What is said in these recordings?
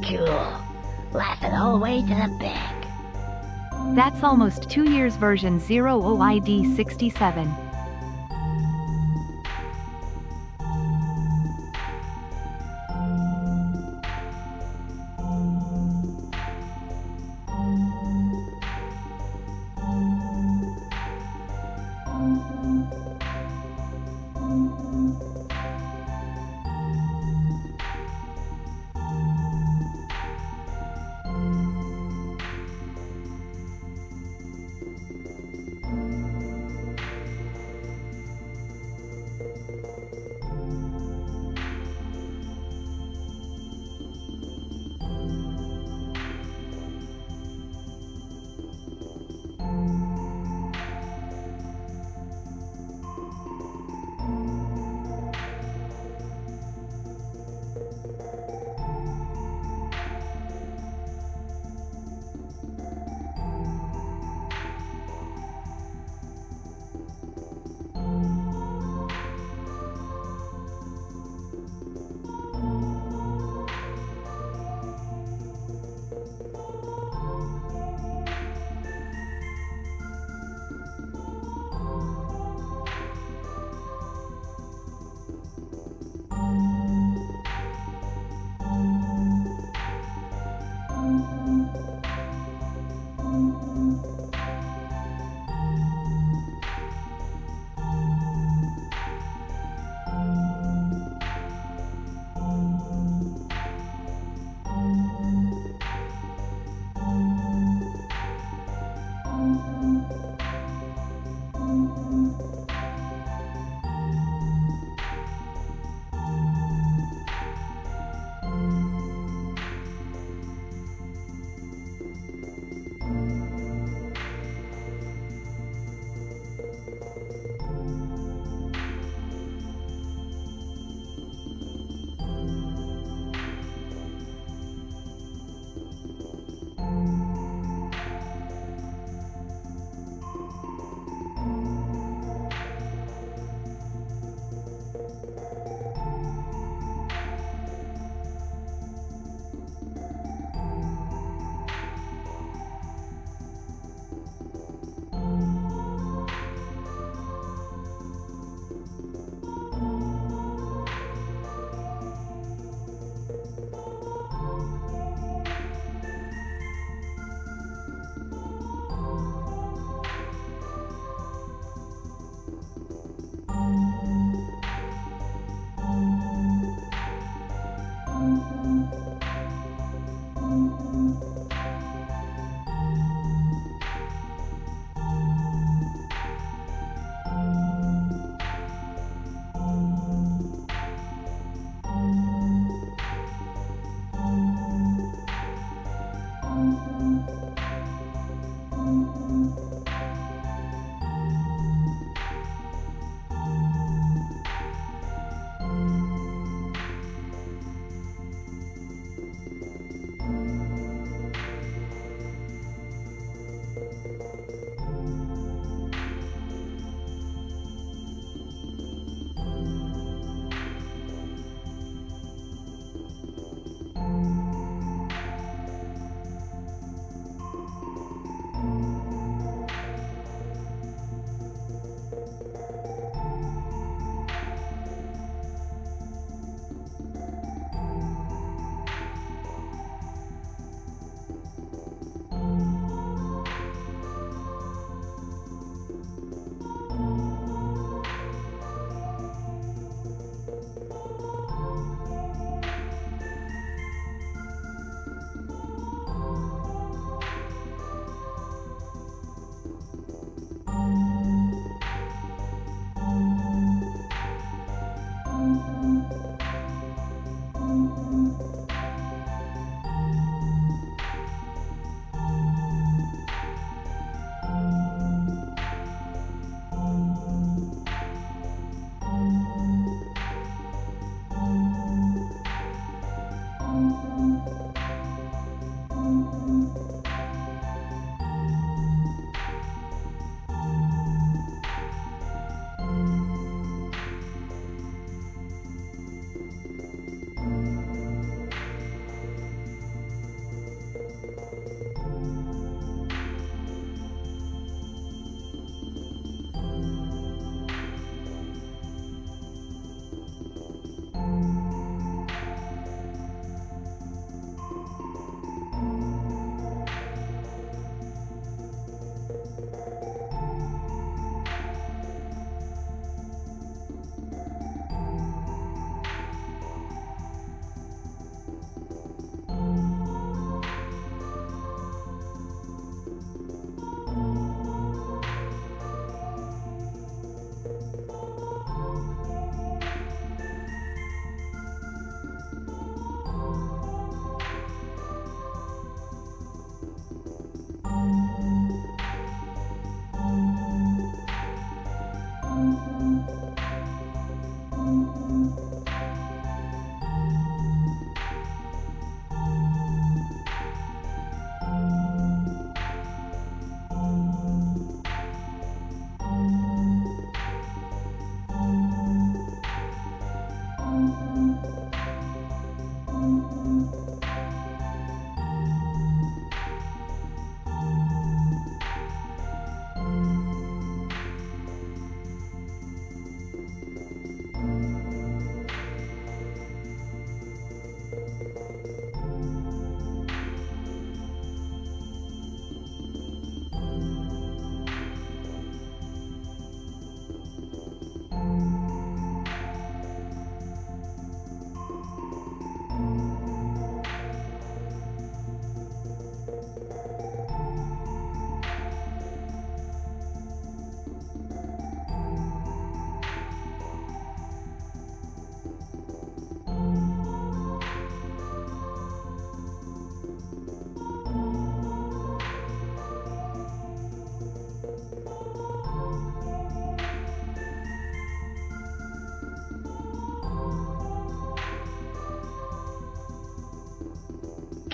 Cool. Laughing all the way to the bank. That's almost 2 years version 0OID67.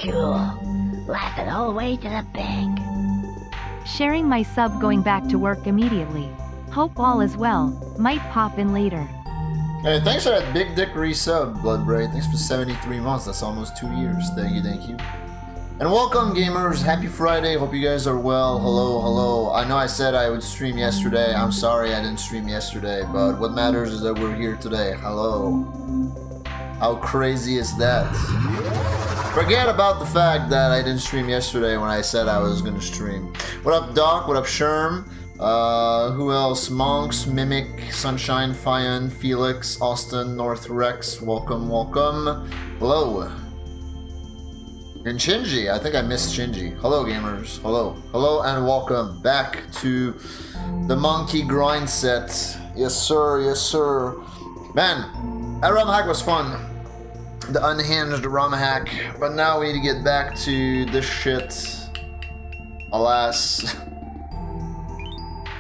Cool. Laughing all the way to the bank. Sharing my sub going back to work immediately. Hope all is well. Might pop in later. Hey, thanks for that big dick resub, Bloodbraid. Thanks for 73 months. That's almost 2 years. Thank you, thank you. And welcome, gamers. Happy Friday. Hope you guys are well. Hello, hello. I know I said I would stream yesterday. I'm sorry I didn't stream yesterday, but what matters is that we're here today. Hello. How crazy is that? Forget about the fact that I didn't stream yesterday when I said I was gonna stream. What up, Doc? What up, Sherm? Who else? Monks, Mimic, Sunshine, Fion, Felix, Austin, North Rex. Welcome, welcome. Hello. And Shinji. I think I missed Shinji. Hello, gamers. Hello. Hello, and welcome back to the Monkey Grindset. Yes, sir. Yes, sir. Man, that ROM hack was fun. The unhinged ROM hack. But now we need to get back to this shit. Alas.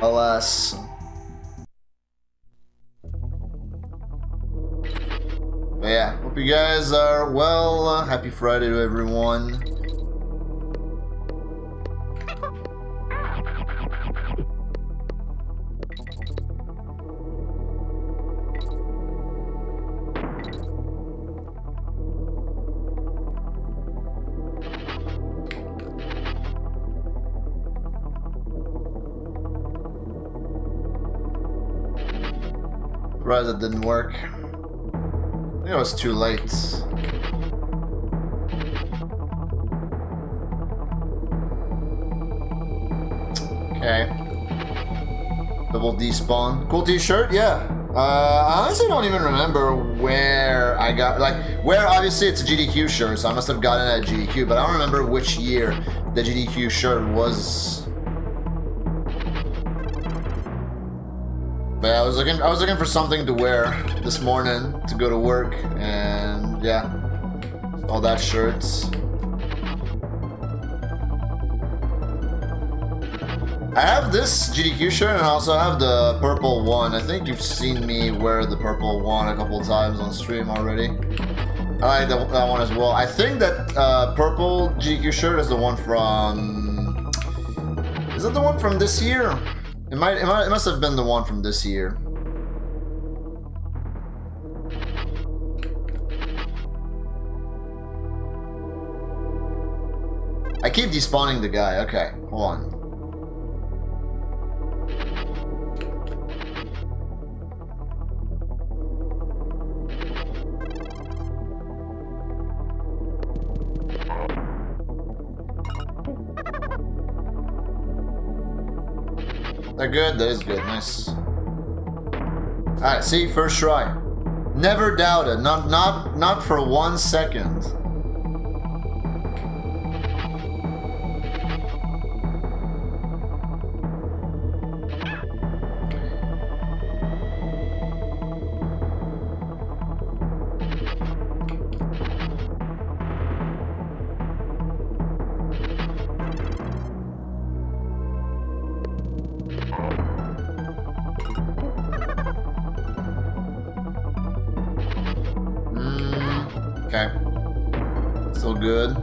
Alas. But yeah, hope you guys are well. Happy Friday to everyone. Surprised it didn't work. I think it was too late. Okay. Double despawn. Cool t-shirt, yeah. I honestly don't even remember where I got, like, where obviously it's a GDQ shirt, so I must have gotten it at GDQ, but I don't remember which year the GDQ shirt was. But yeah, I was looking for something to wear this morning to go to work, and yeah, all that shirts. I have this GDQ shirt, and I also have the purple one. I think you've seen me wear the purple one a couple times on stream already. I like that one as well. I think that purple GDQ shirt is the one from. Is it the one from this year? It must have been the one from this year. I keep despawning the guy. Okay, hold on. They're good, that is good, nice. Alright, see, first try. Never doubted, not for 1 second. Okay. Still good.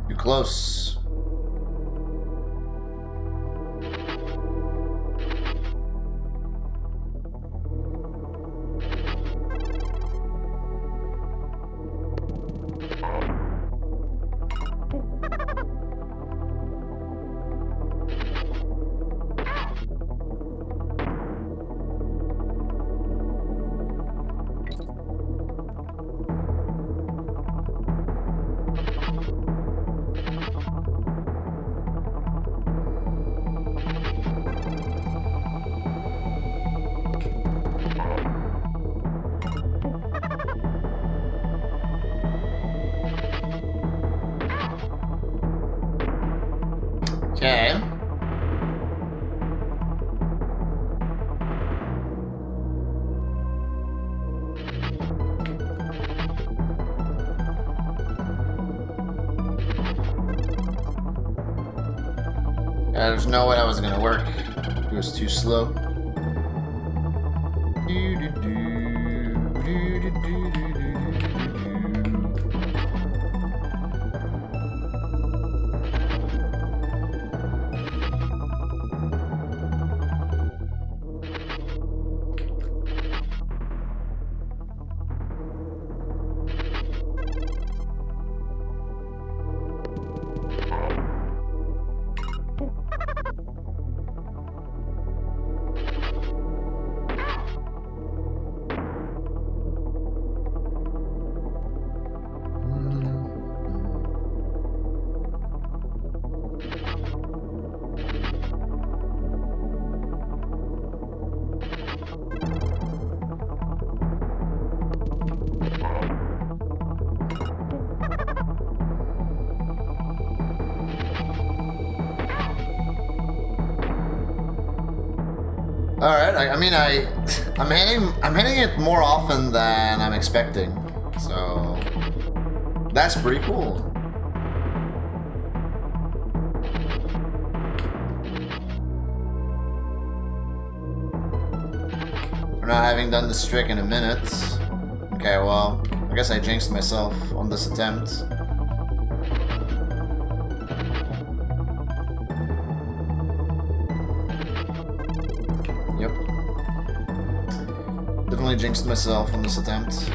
Too close. there's no way that was gonna work. It was too slow. All right. I'm hitting it more often than I'm expecting, so that's pretty cool. For not having done this trick in a minute. Okay, well, I guess I jinxed myself on this attempt. Yep. Definitely jinxed myself on this attempt.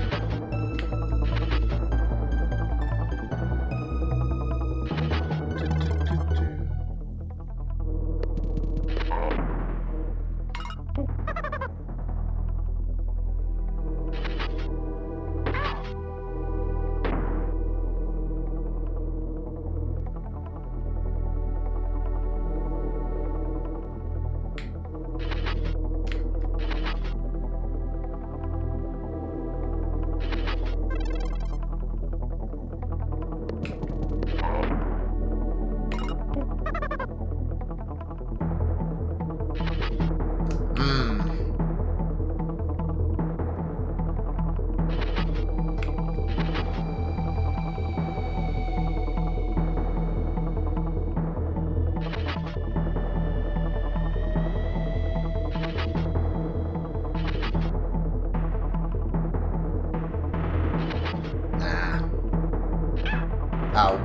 Ow.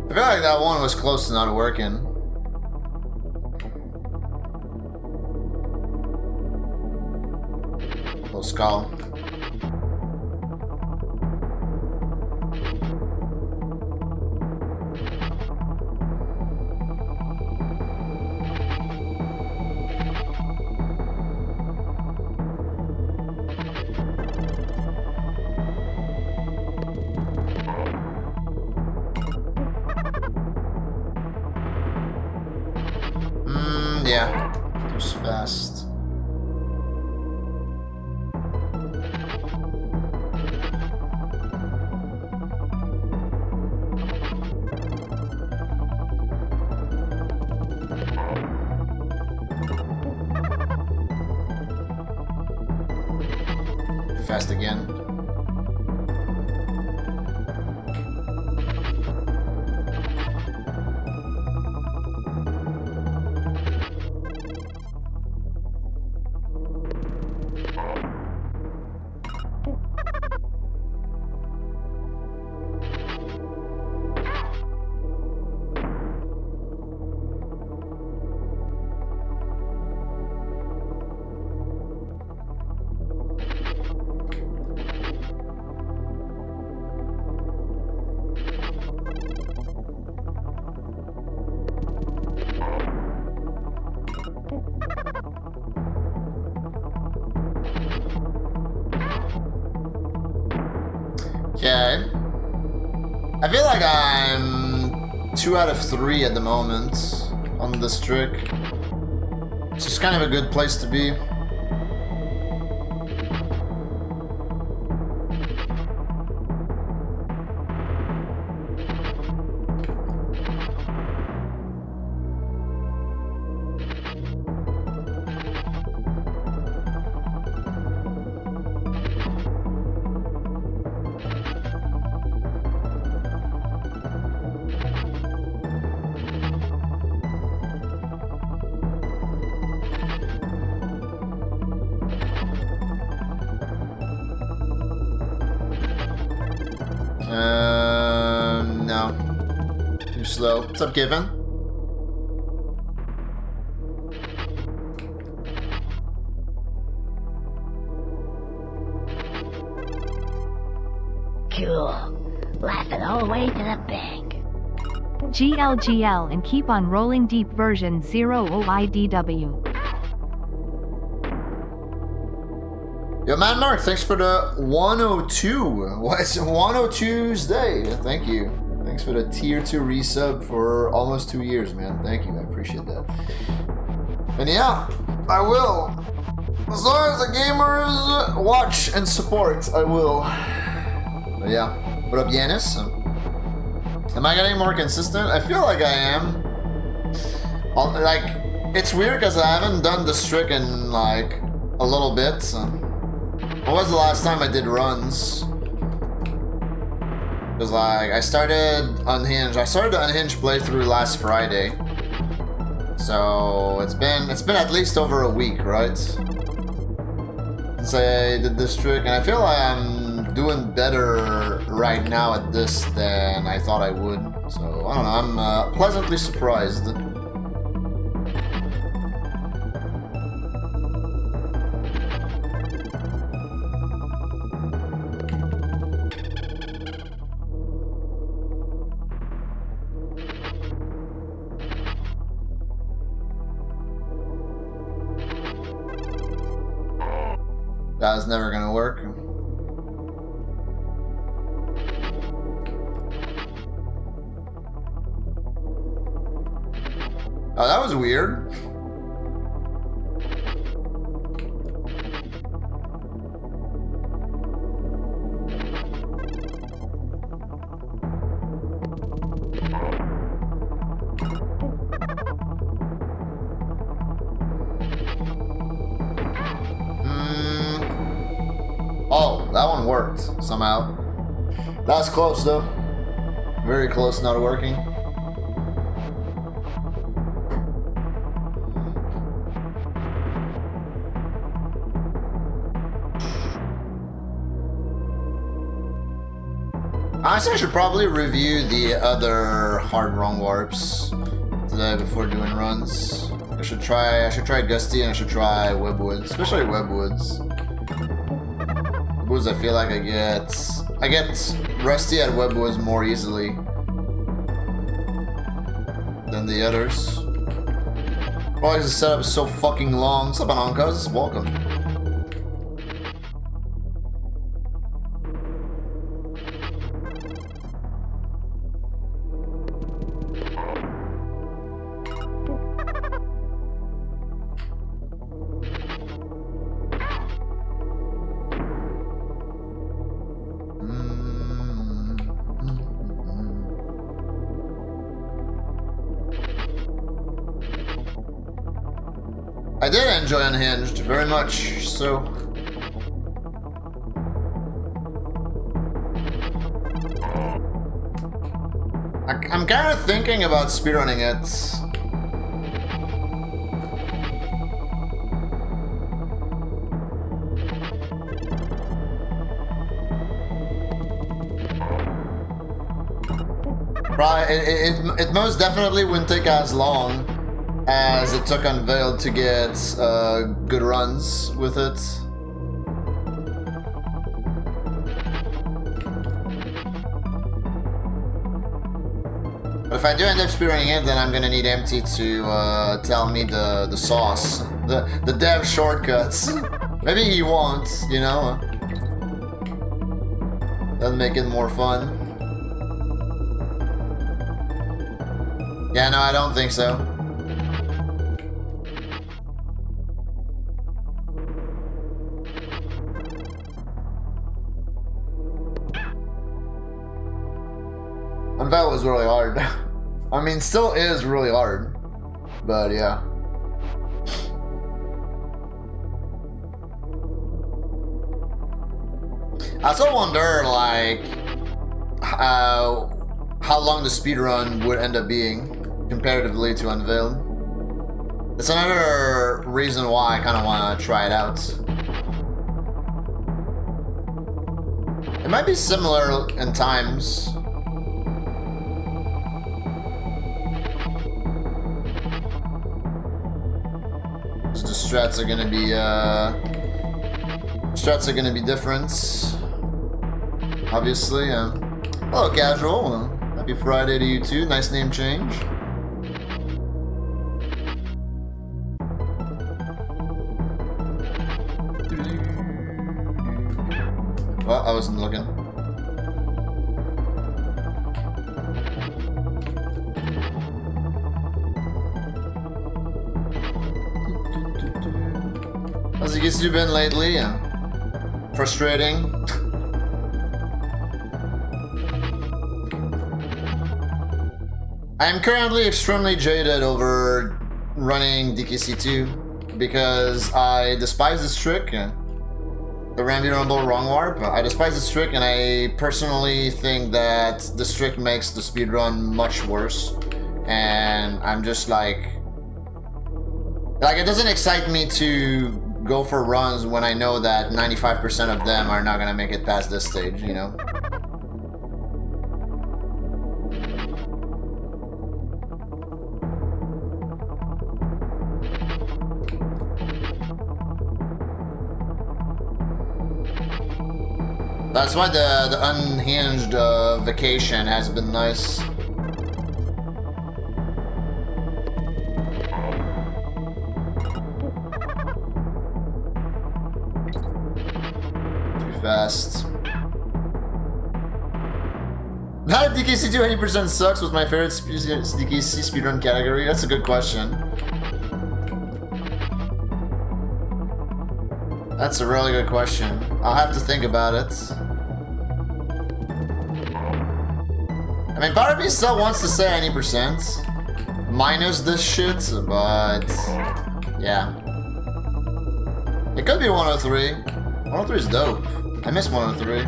I feel like that one was close to not working. Little skull. Yeah, it was fast. Fast again. feel like I'm 2 out of 3 at the moment on this trick. It's just kind of a good place to be. No. Too slow. What's up, Given? Cool. Laughing all the way to the bank. GLGL and keep on rolling deep version 0 OIDW. Yo, Man Mark, thanks for the 102. Well, it's 102's day. Thank you. Thanks for the tier 2 resub for almost 2 years, man. Thank you. I appreciate that. And yeah, I will. As long as the gamers watch and support, I will. But yeah. What up, Yanis? Am I getting more consistent? I feel like I am. Like, it's weird because I haven't done this trick in like a little bit. When was the last time I did runs? Because like I started Unhinged. I started the Unhinged playthrough last Friday. So it's been at least over a week, right? Since I did this trick, and I feel like I'm doing better right now at this than I thought I would. So I don't know, I'm pleasantly surprised. That was never gonna work. Oh, that was weird. Oh, that one worked somehow. That was close though. Very close not working. Honestly, I should probably review the other hard wrong warps today before doing runs. I should try Gusty and I should try Webwoods, especially Webwoods. Webwoods, I feel like I get rusty at Webwoods more easily than the others. Probably because the setup is so fucking long. What's up, Anonkas? Welcome. I did enjoy Unhinged, very much so. I'm kind of thinking about speedrunning it. Probably, it most definitely wouldn't take as long as it took Unveiled to get good runs with it. But if I do end up speedrunning it, then I'm gonna need Empty to tell me the sauce, the dev shortcuts. Maybe he won't, you know? That'll make it more fun. Yeah, no, I don't think so. Unveil was really hard. I mean, still is really hard. But yeah. I still wonder, like, how long the speedrun would end up being comparatively to Unveiled. It's another reason why I kind of want to try it out. It might be similar in times. The strats are gonna be different. Obviously, hello, Casual. Happy Friday to you too. Nice name change. Well, I wasn't looking. How's it been lately? Frustrating. I am currently extremely jaded over running DKC2 because I despise this trick. The Ramby Rumble wrong warp. I despise this trick, and I personally think that this trick makes the speedrun much worse. And I'm just like it doesn't excite me to go for runs when I know that 95% of them are not gonna make it past this stage, you know? That's why the unhinged vacation has been nice. Fast. How did DKC do 80% sucks was my favorite DKC speedrun category? That's a good question. That's a really good question. I'll have to think about it. I mean, part of me still wants to say 90% minus this shit, but yeah. It could be 103. 103 is dope. I miss 103.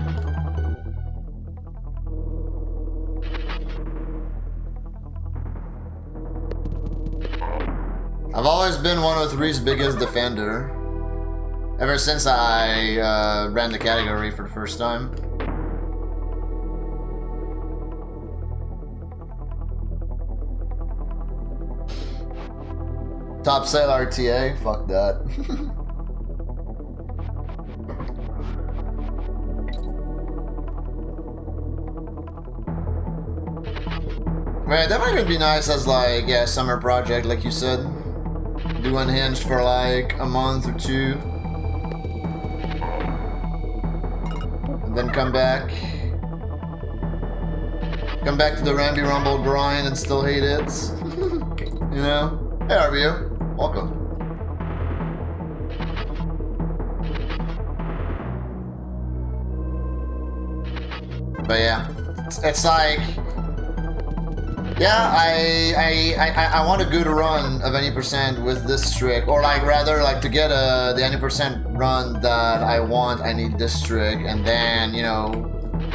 I've always been 103's biggest defender. Ever since I ran the category for the first time. Top sale RTA? Fuck that. Right, that might be nice as like, yeah, summer project, like you said. Do Unhinged for like a month or two. And then come back. Come back to the Ramby Rumble grind and still hate it. You know? Hey RBU, welcome. But yeah, it's like, yeah, I want a good run of any percent with this trick, or like rather like to get the any percent run that I want, I need this trick, and then, you know,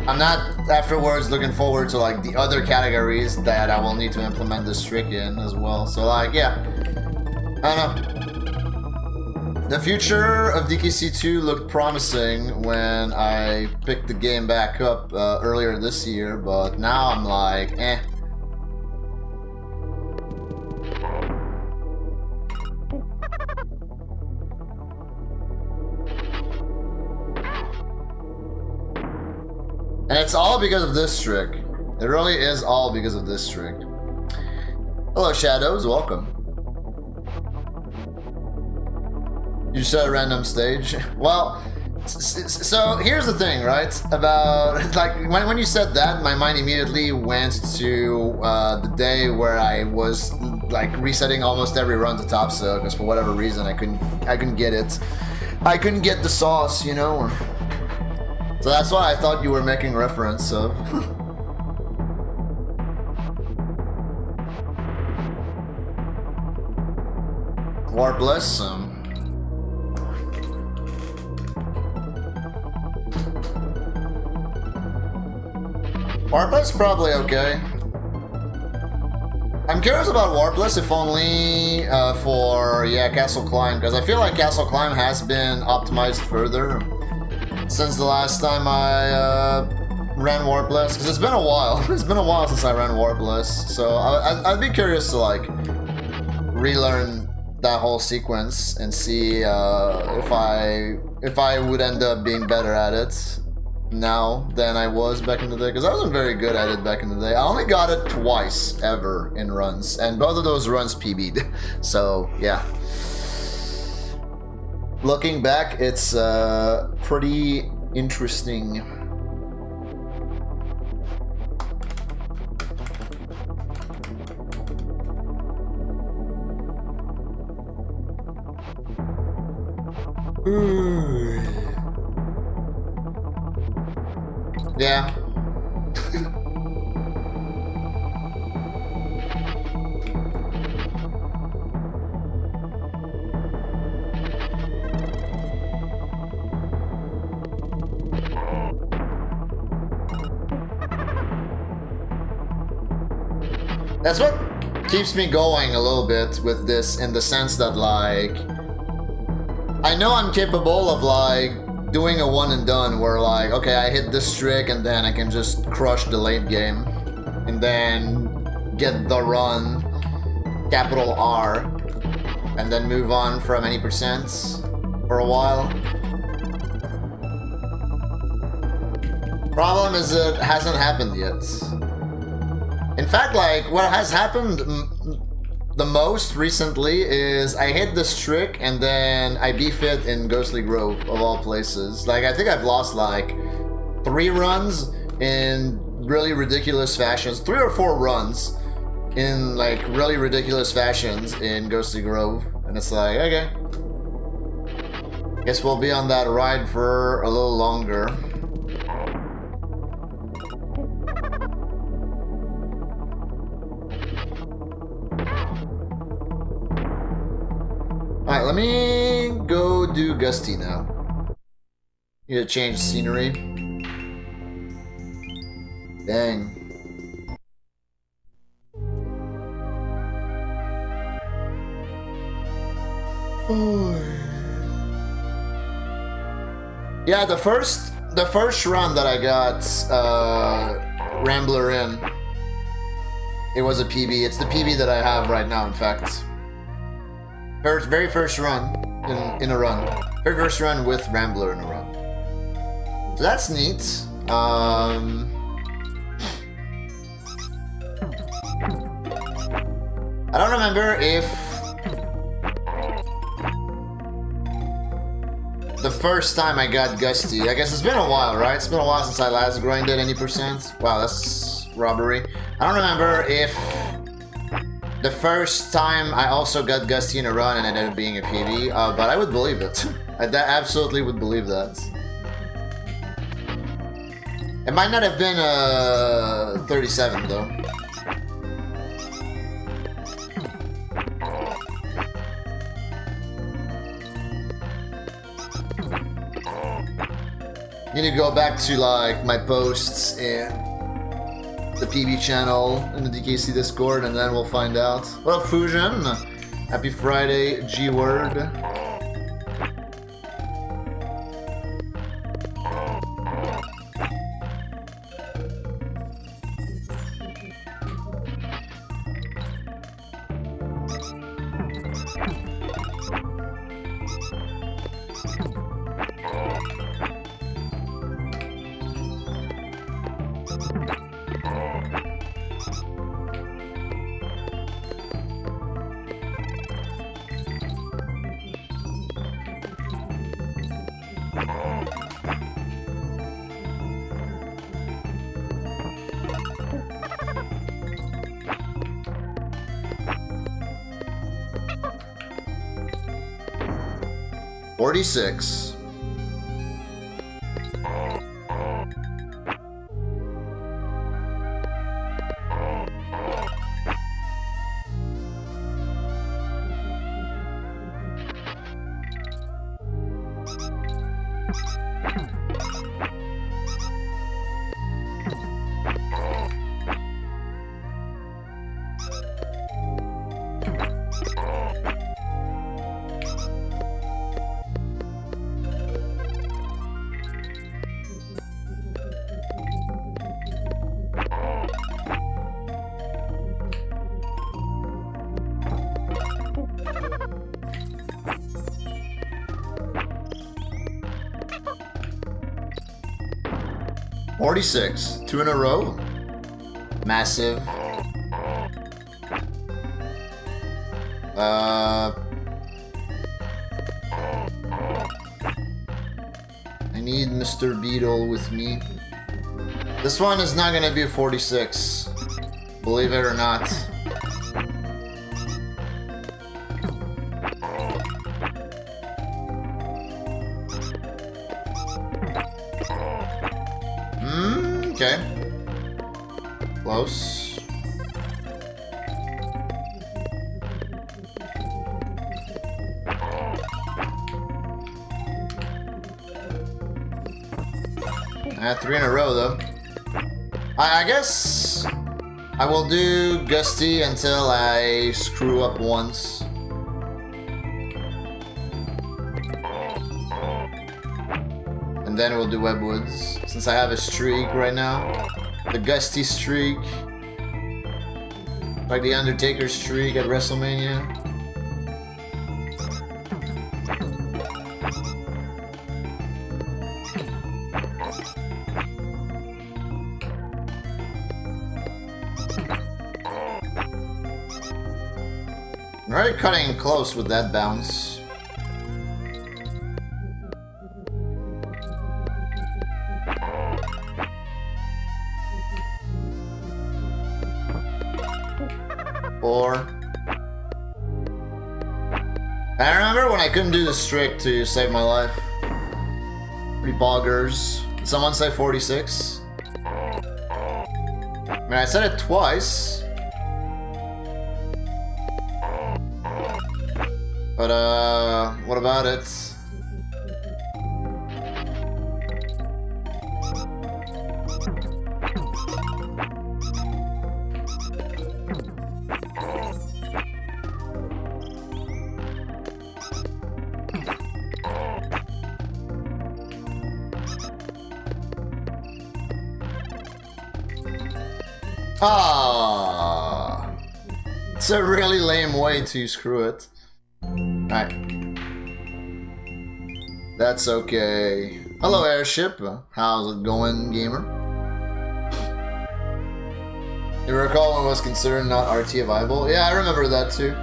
I'm not afterwards looking forward to like the other categories that I will need to implement this trick in as well. So like, yeah, I don't know. The future of DKC2 looked promising when I picked the game back up earlier this year, but now I'm like, eh. And it's all because of this trick. It really is all because of this trick. Hello, Shadows. Welcome. You said a random stage. Well, So here's the thing, right? About like when you said that, my mind immediately went to the day where I was like resetting almost every run to top silk because for whatever reason I couldn't get it. I couldn't get the sauce, you know. So that's why I thought you were making reference of. Warpless. Warpless probably okay. I'm curious about Warpless, if only for, yeah, Castle Climb, because I feel like Castle Climb has been optimized further since the last time I ran Warpless, because it's been a while. It's been a while since I ran Warpless, so I'd be curious to, like, relearn that whole sequence and see if I would end up being better at it now than I was back in the day, because I wasn't very good at it back in the day. I only got it twice ever in runs, and both of those runs PB'd. So yeah, looking back, it's pretty interesting. Yeah. That's what keeps me going a little bit with this, in the sense that, like, I know I'm capable of, like, doing a one and done where, like, okay, I hit this trick and then I can just crush the late game and then get the run, capital R, and then move on from any percents for a while. Problem is it hasn't happened yet. In fact, like, what has happened the most recently is I hit this trick and then I beef it in Ghostly Grove, of all places. Like, I think I've lost like 3 runs in really ridiculous fashions, 3 or 4 runs in like really ridiculous fashions in Ghostly Grove, and it's like, okay, guess we'll be on that ride for a little longer. Alright, let me go do Gusty now. Need to change scenery. Dang. Yeah, the first run that I got Rambler in, it was a PB. It's the PB that I have right now, in fact. Very first run in a run. Very first run with Rambler in a run. So that's neat. I don't remember if the first time I got Gusty. I guess it's been a while, right? It's been a while since I last grinded any percent. Wow, that's robbery. I don't remember if the first time I also got Gusty in a run and it ended up being a PB, but I would believe it. I absolutely would believe that. It might not have been 37 though. Need to go back to like my posts in the PB channel in the DKC Discord, and then we'll find out. What up, Fusion? Happy Friday, G-Word. 46. $46. 2 in a row. Massive. I need Mr. Beetle with me. This one is not gonna be a 46. Believe it or not. Okay. Close. Three in a row though. I guess I will do Gusty until I screw up once. And then we'll do Webwoods, since I have a streak right now. The Gusty streak. Like the Undertaker streak at WrestleMania. I'm already cutting close with that bounce. I remember when I couldn't do the trick to save my life. Pretty boggers. Did someone say 46? I mean, I said it twice. But, what about it? Ah, it's a really lame way to screw it. Alright. That's okay. Hello, airship. How's it going, gamer? You recall when it was considered not RT viable? Yeah, I remember that too.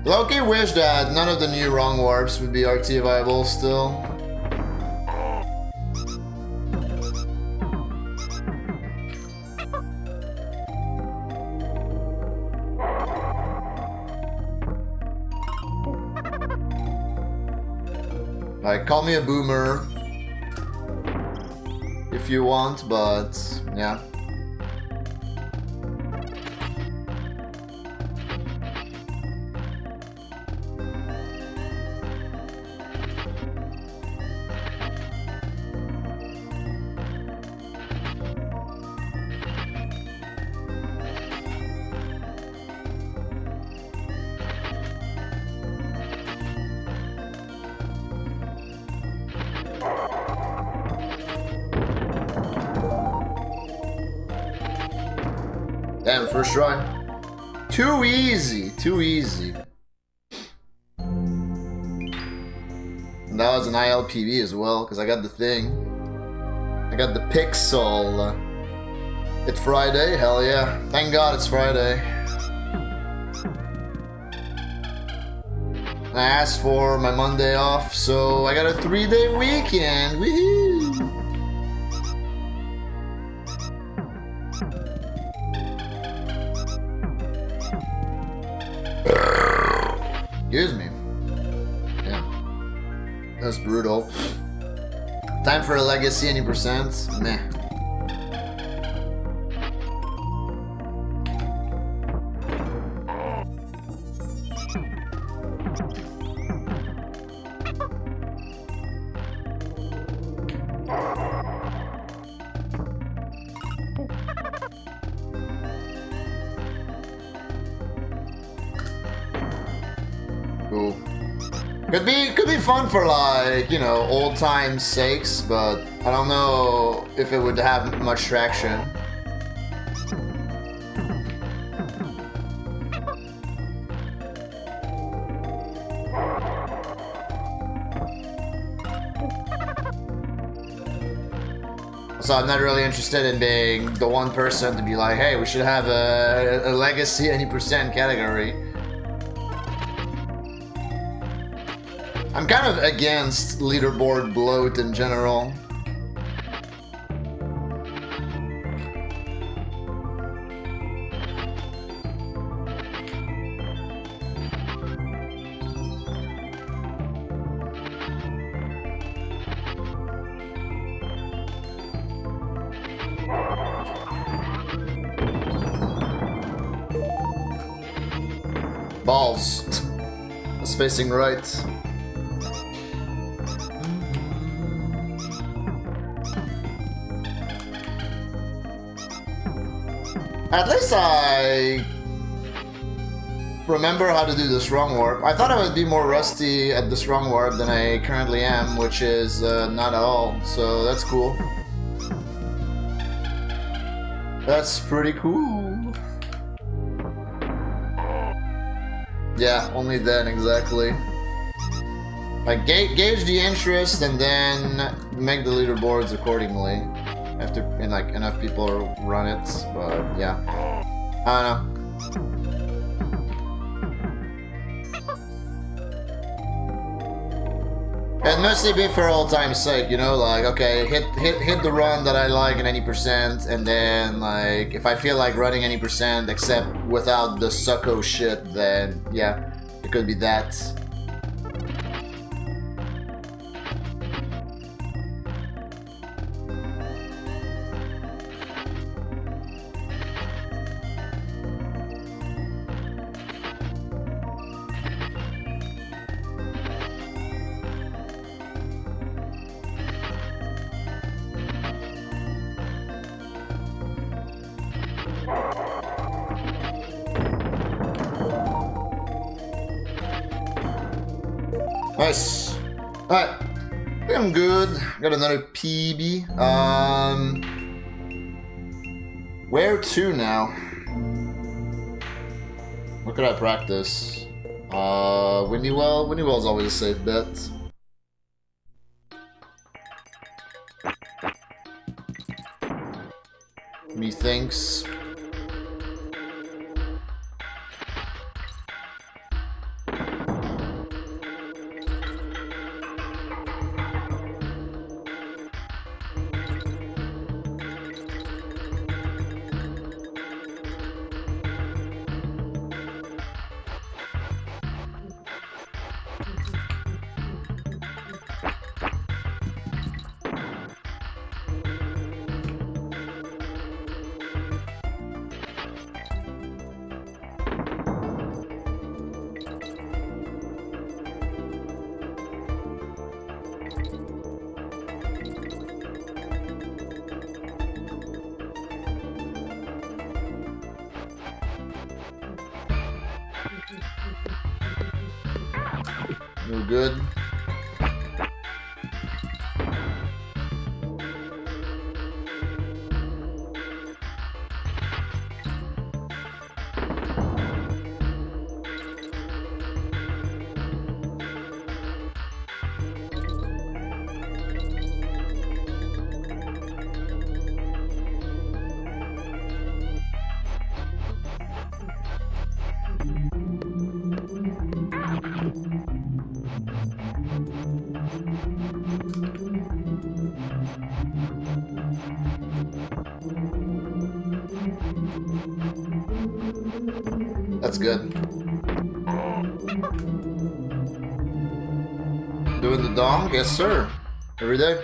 Loki wished that none of the new wrong warps would be RT viable still. Like, call me a boomer if you want, but yeah. Damn, first try. Too easy, too easy. And that was an ILPV as well, because I got the thing. I got the pixel. It's Friday, hell yeah. Thank God it's Friday. I asked for my Monday off, so I got a 3-day weekend. Woohoo! That's brutal. Time for a legacy, any percent? Meh. Cool. Could be fun for like, you know, old times sakes, but I don't know if it would have much traction. So I'm not really interested in being the one person to be like, hey, we should have a legacy any percent category. I'm kind of against leaderboard bloat in general. Balls. It's facing right. At least I remember how to do the strong warp. I thought I would be more rusty at the strong warp than I currently am, which is not at all, so that's cool. That's pretty cool. Yeah, only then, exactly. Like, gauge the interest and then make the leaderboards accordingly. After like enough people run it, but yeah, I don't know. It mostly be for old time's sake, you know, like okay, hit the run that I like in any percent, and then like if I feel like running any percent except without the sucko shit, then yeah, it could be that. Nice. Alright. I think I'm good. Got another PB. Where to now? What could I practice? Windywell? Windywell's always a safe bet. Methinks. No good. That's good. Doing the dong? Yes, sir. Every day.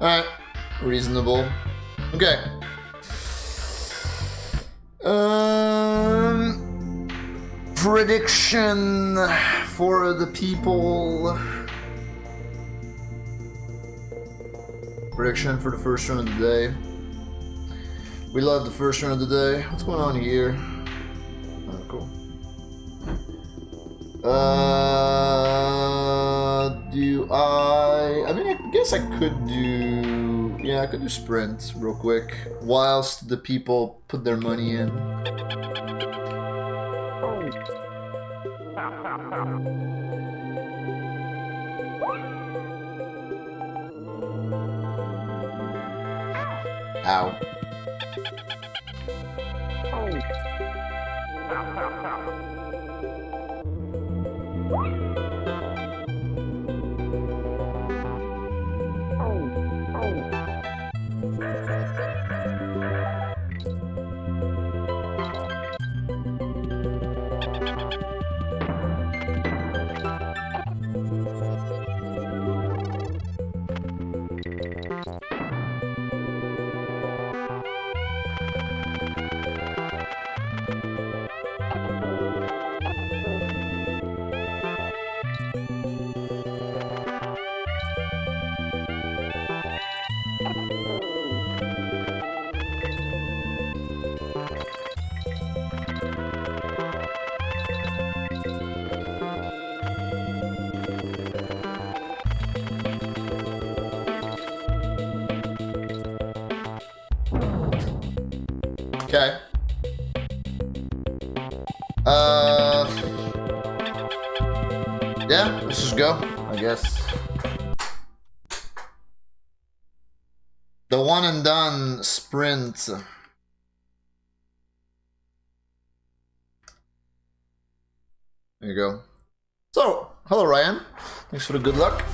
Alright, reasonable. Okay. Prediction for the people. Prediction for the first run of the day. We love the first run of the day. What's going on here? Oh, cool. I mean, I guess I could do... Yeah, I could do sprint real quick. Whilst the people put their money in. Ow. Okay. Yeah, let's just go, I guess. The one and done sprint. There you go. So, hello Ryan. Thanks for the good luck.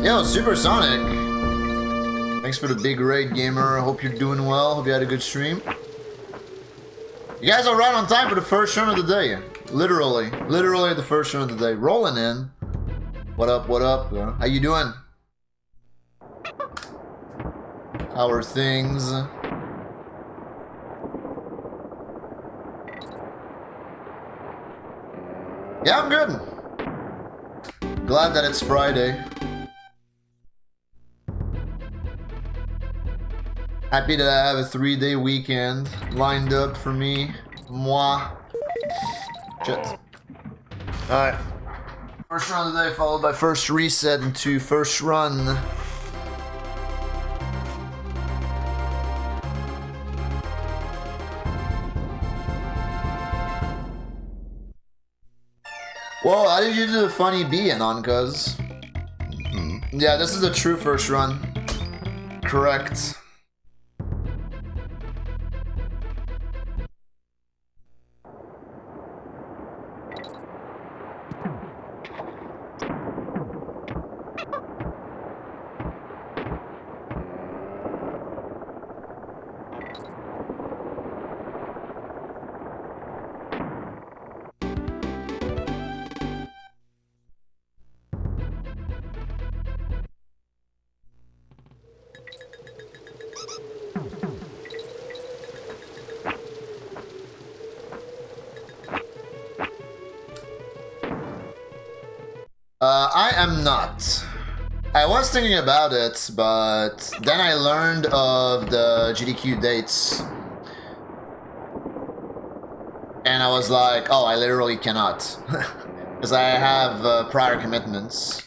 Yo, Supersonic! Thanks for the big raid, gamer. Hope you're doing well. Hope you had a good stream. You guys are right on time for the first run of the day. Literally the first run of the day. Rolling in. What up, what up? How you doing? How are things? Yeah, I'm good. Glad that it's Friday. Happy to have a 3-day weekend lined up for me. Moi. Shit. Alright. First run of the day followed by first reset into first run. Whoa, how did you do the funny bee, Anon, cuz? Yeah, this is a true first run. Correct. I am not. I was thinking about it, but then I learned of the GDQ dates. And I was like, oh, I literally cannot. Because I have prior commitments.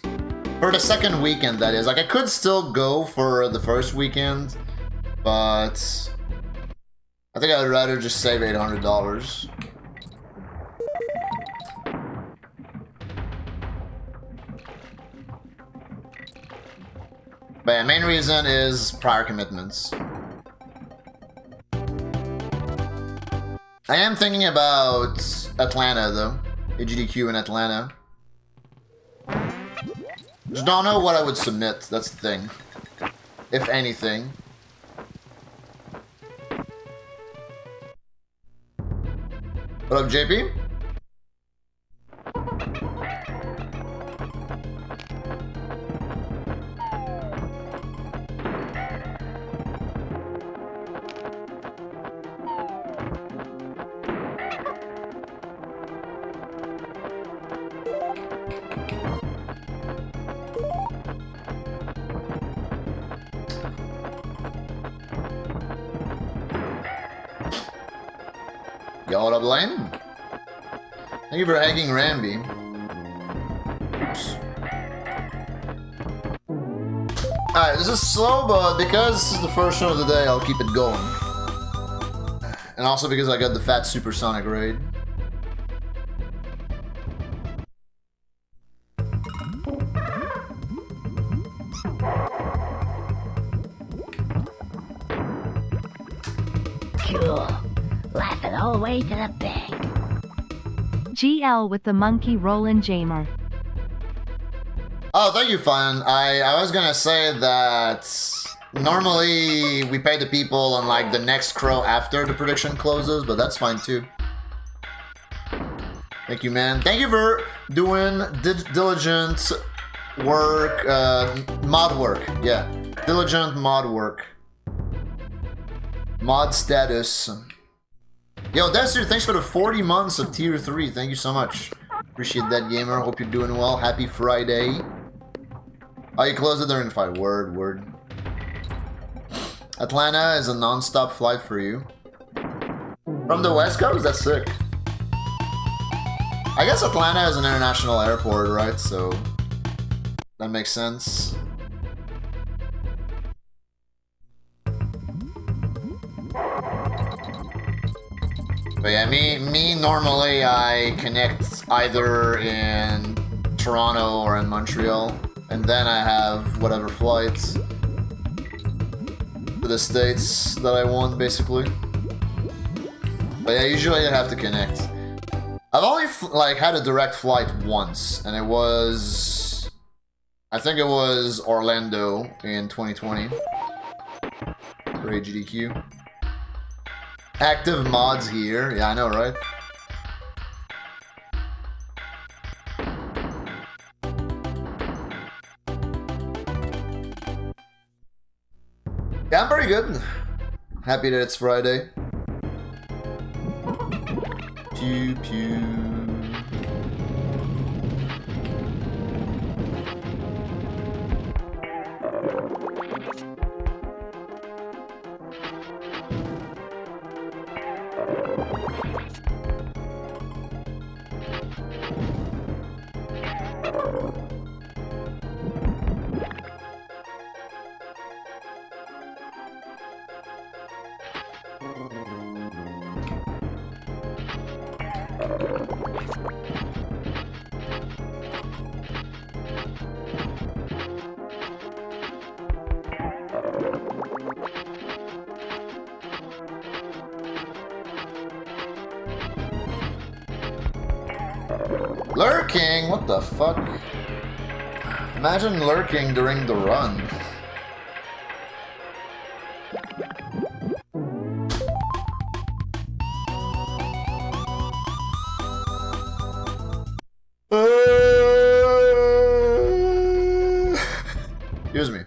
For the second weekend, that is. Like, I could still go for the first weekend, but I think I'd rather just save $800. But yeah, main reason is prior commitments. I am thinking about Atlanta though. AGDQ in Atlanta. Just don't know what I would submit, that's the thing. If anything. What up, JP? Yo, what up, Lane? Thank you for hacking Ramby. Oops. Alright, this is slow, but because this is the first one of the day, I'll keep it going. And also because I got the fat supersonic raid. Cool. Laughing all the way to the bank. GL with the monkey Roland Jamer. Oh, thank you, Fun. I was gonna say that normally we pay the people on like the next crow after the prediction closes, but that's fine too. Thank you, man. Thank you for doing diligent work, mod work. Yeah, diligent mod work. Mod status. Yo, Desert, thanks for the 40 months of tier 3. Thank you so much. Appreciate that, gamer. Hope you're doing well. Happy Friday. Oh, you closed it during the fight. Word. Atlanta is a non-stop flight for you. From the West Coast? That's sick. I guess Atlanta is an international airport, right? So that makes sense. But yeah, me normally I connect either in Toronto or in Montreal, and then I have whatever flights to the states that I want, basically. But yeah, usually I have to connect. I've only like had a direct flight once, and it was, I think it was Orlando in 2020 for AGDQ. Active mods here. Yeah, I know, right? Yeah, I'm pretty good. Happy that it's Friday. Pew pew. Lurking? What the fuck? Imagine lurking during the run. Excuse me.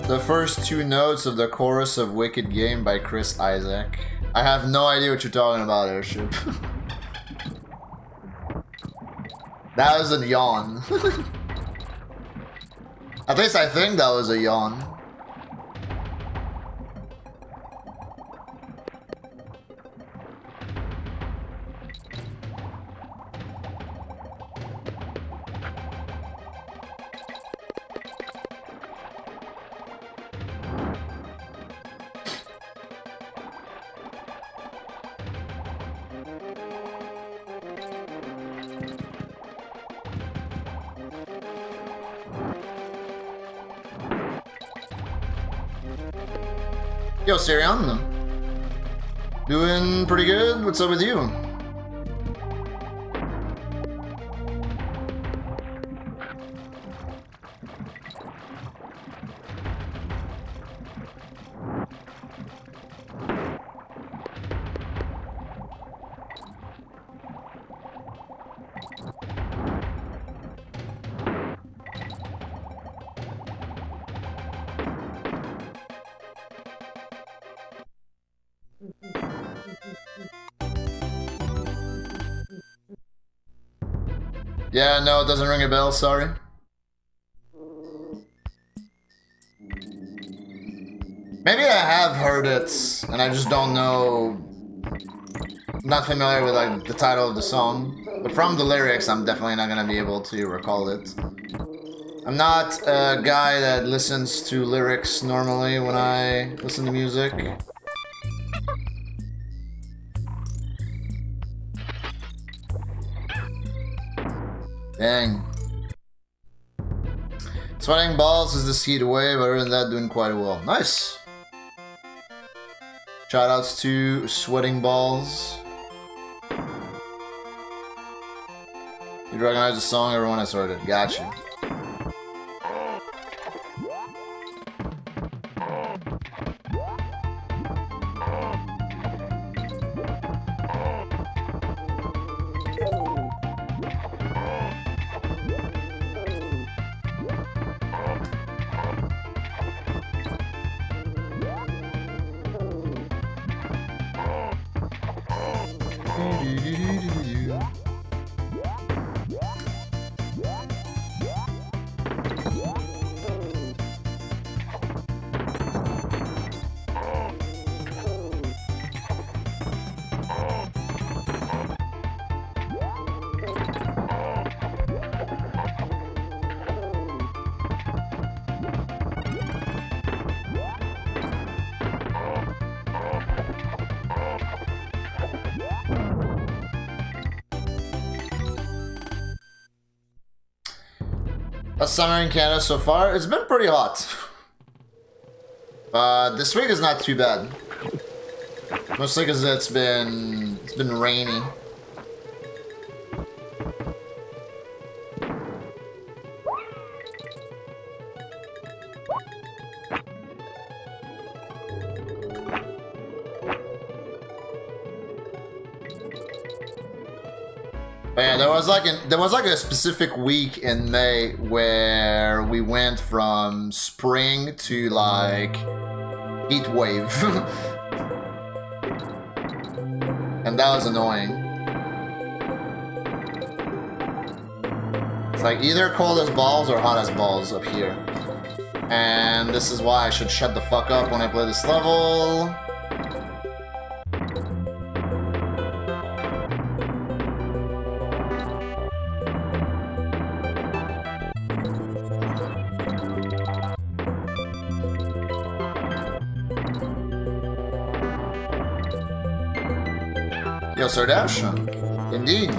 The first two notes of the chorus of Wicked Game by Chris Isaac. I have no idea what you're talking about, Airship. That was a yawn. At least I think that was a yawn. Yo, Sirian. Doing pretty good. What's up with you? Yeah, no, it doesn't ring a bell, sorry. Maybe I have heard it, and I just don't know. I'm not familiar with like the title of the song, but from the lyrics, I'm definitely not gonna be able to recall it. I'm not a guy that listens to lyrics normally when I listen to music. Dang. Sweating balls is this heat away, but other than that, doing quite well. Nice! Shoutouts to Sweating Balls. You recognize the song, everyone has heard it. Gotcha. Summer in Canada so far, it's been pretty hot. This week is not too bad. Mostly because it's been rainy. But yeah, there was like a specific week in May where we went from spring to like heat wave. And that was annoying. It's like either cold as balls or hot as balls up here. And this is why I should shut the fuck up when I play this level. Yo, Sir Dash. Indeed.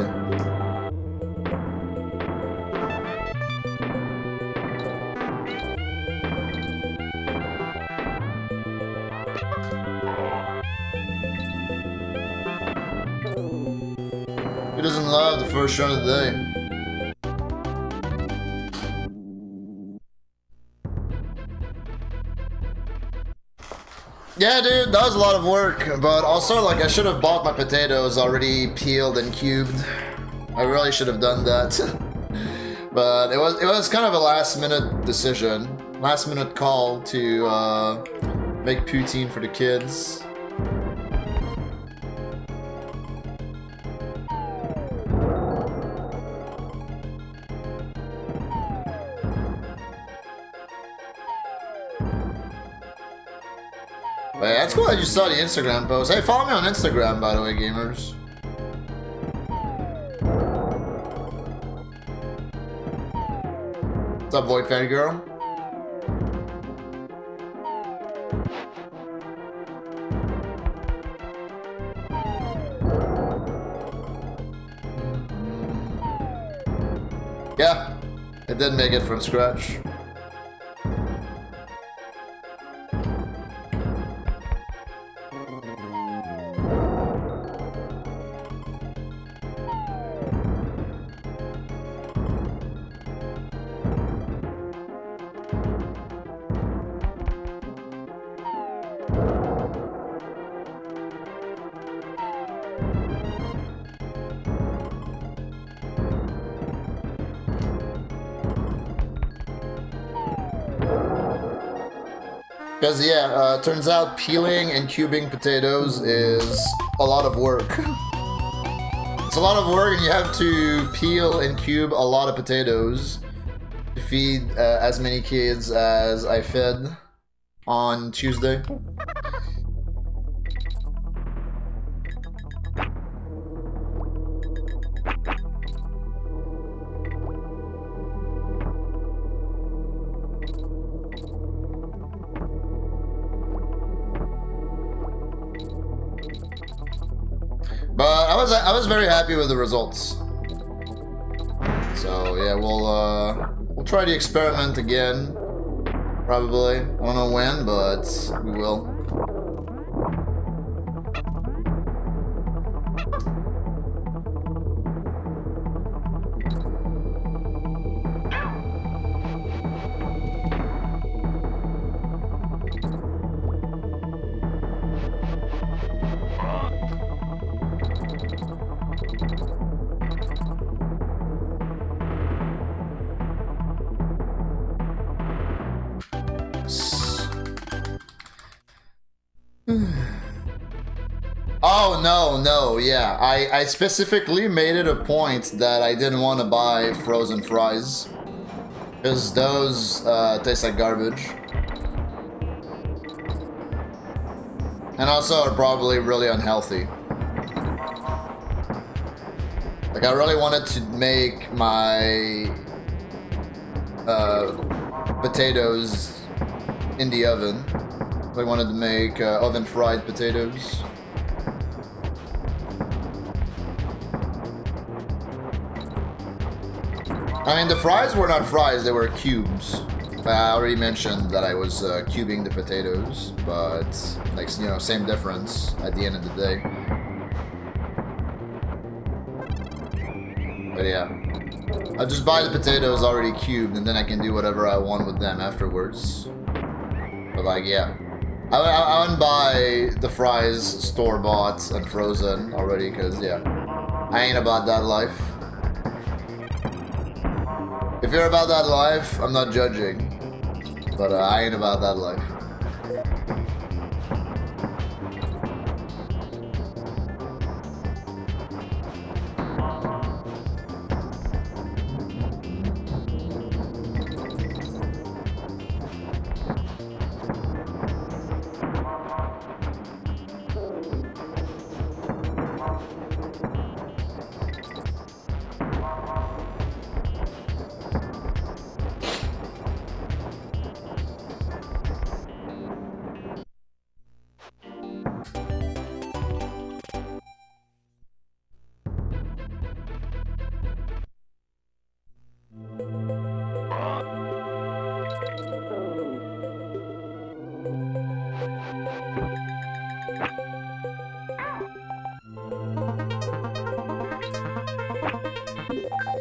Who doesn't and love, the first shot of the day. Yeah, dude, that was a lot of work, but also, like, I should have bought my potatoes already peeled and cubed. I really should have done that. But it was kind of a last-minute decision, last-minute call to make poutine for the kids. But yeah, that's cool that you saw the Instagram post. Hey, follow me on Instagram, by the way, gamers. What's up, Void Fan Girl? Yeah, it did make it from scratch. Because, yeah, turns out peeling and cubing potatoes is a lot of work. It's a lot of work, and you have to peel and cube a lot of potatoes to feed as many kids as I fed on Tuesday. But I was very happy with the results. So yeah, we'll try the experiment again. Probably. I don't know when, but we will. Oh, no, yeah. I specifically made it a point that I didn't want to buy frozen fries. Because those taste like garbage. And also are probably really unhealthy. Like, I really wanted to make my potatoes in the oven. I wanted to make oven-fried potatoes. I mean, the fries were not fries, they were cubes. I already mentioned that I was cubing the potatoes, but, like, you know, same difference at the end of the day. But yeah. I'll just buy the potatoes already cubed, and then I can do whatever I want with them afterwards. But, like, yeah. I wouldn't buy the fries store-bought and frozen already, because, yeah, I ain't about that life. If you're about that life, I'm not judging. But I ain't about that life.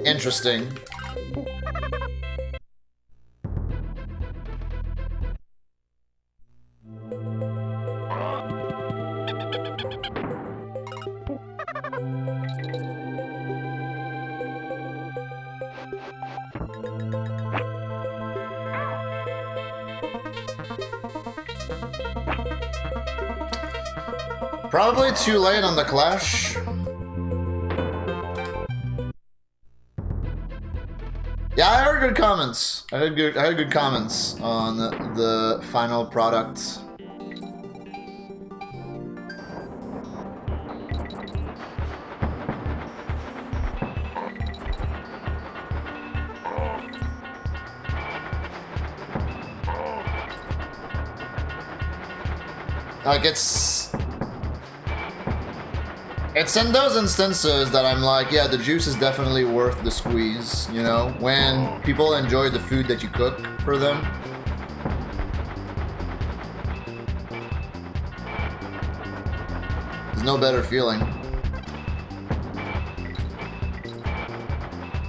interesting. Probably too late on the Clash. Yeah, I heard good comments. I heard good comments on the final product. Like it's in those instances that I'm like, yeah, the juice is definitely worth the squeeze, you know? When people enjoy the food that you cook for them. There's no better feeling.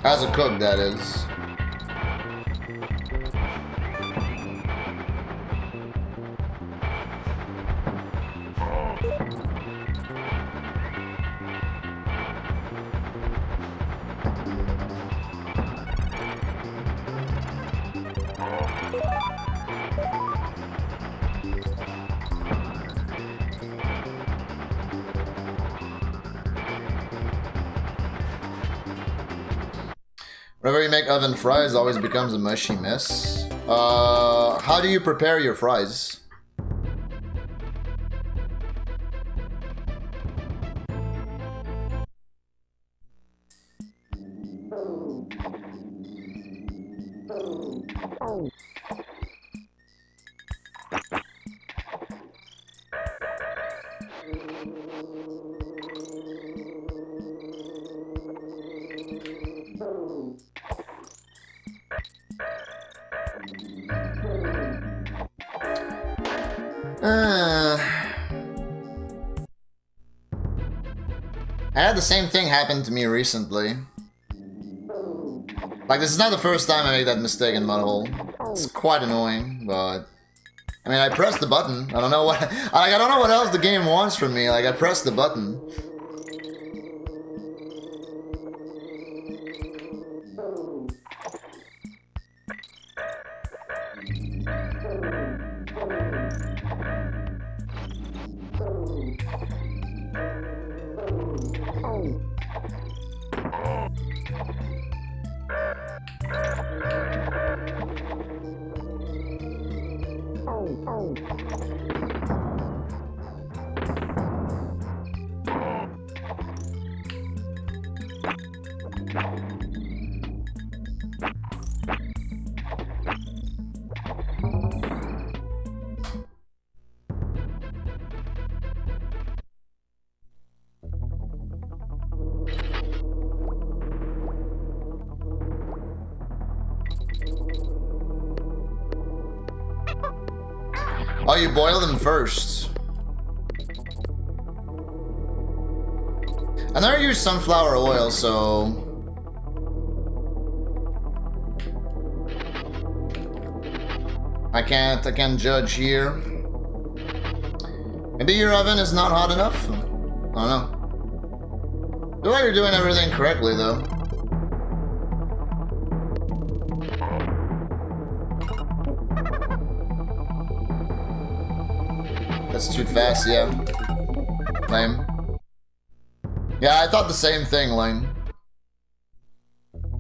As a cook, that is. Whenever you make oven fries, it always becomes a mushy mess. How do you prepare your fries? I had the same thing happen to me recently. Like, this is not the first time I made that mistake in Mudhole. It's quite annoying, but... I mean, I pressed the button. I don't know what... Like, I don't know what else the game wants from me. Like, I pressed the button. Oh, you boil them first. I never use sunflower oil, so... I can't judge here. Maybe your oven is not hot enough? I don't know. Feel like you're doing everything correctly, though. That's too fast, yeah. Lame. Yeah, I thought the same thing, Lame.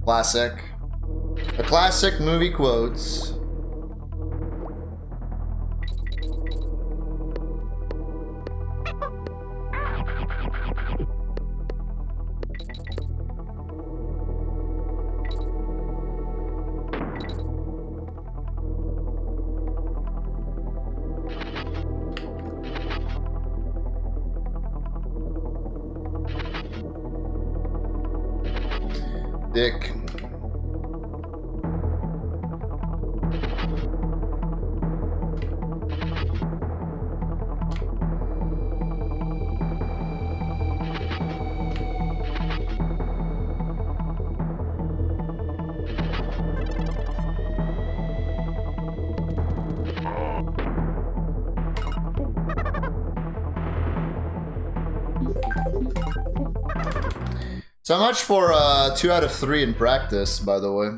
Classic. A classic movie quotes. Dick. So much for 2 out of 3 in practice, by the way.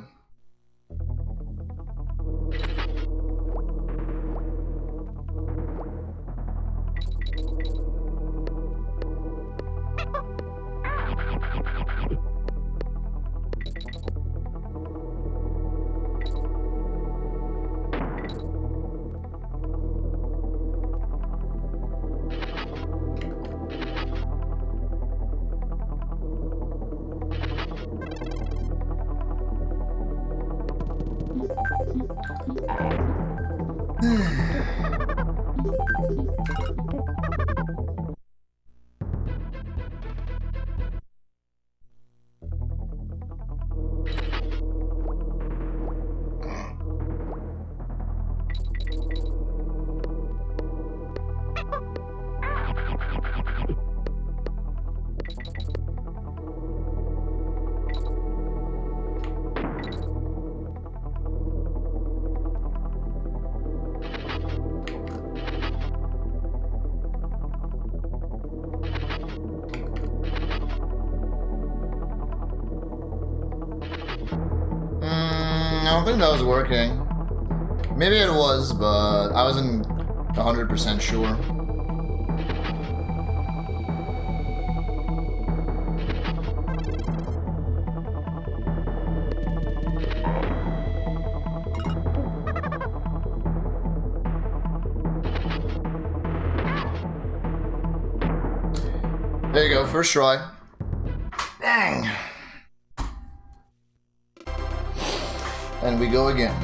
I don't think that was working. Maybe it was, but I wasn't 100% sure. There you go, first try. Bang! And we go again.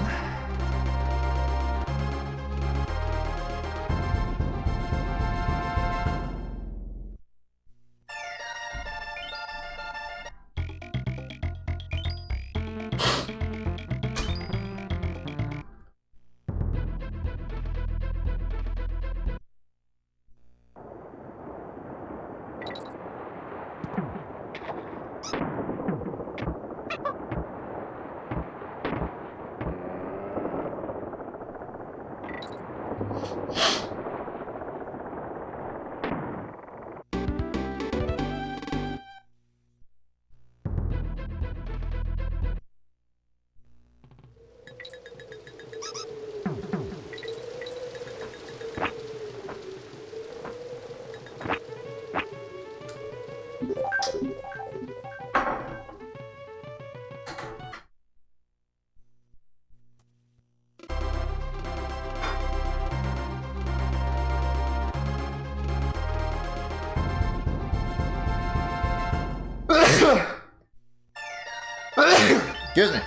Excuse me.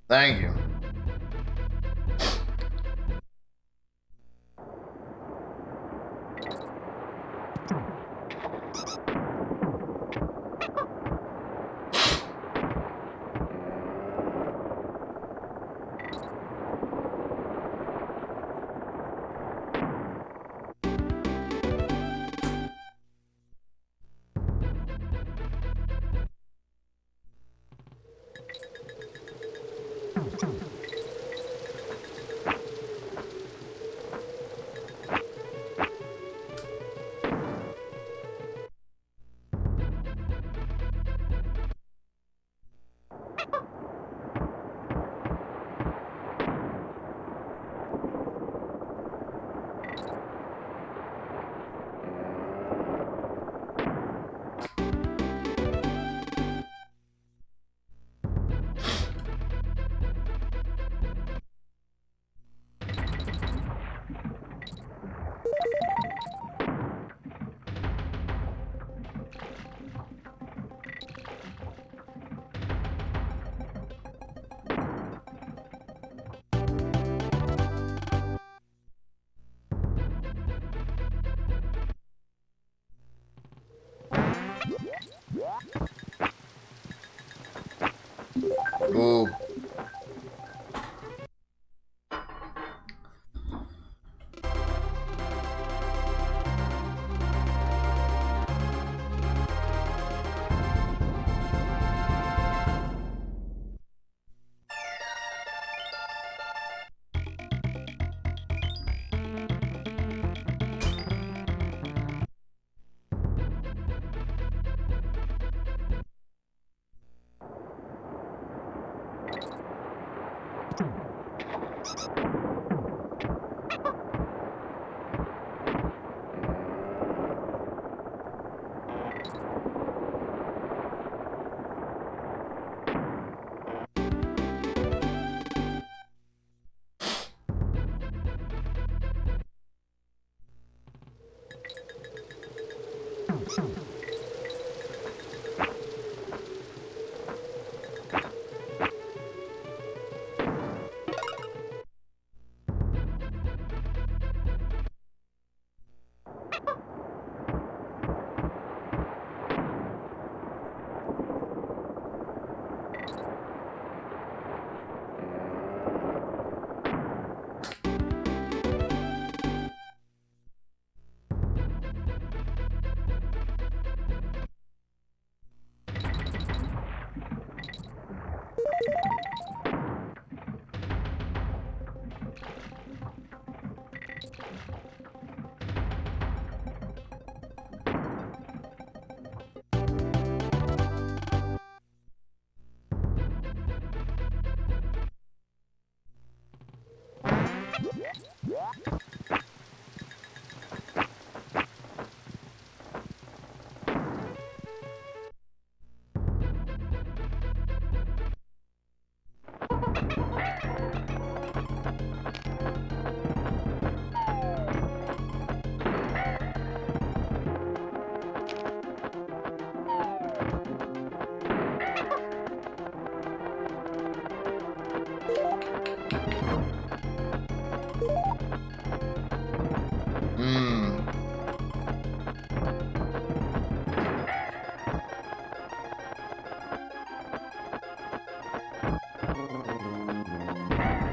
Thank you.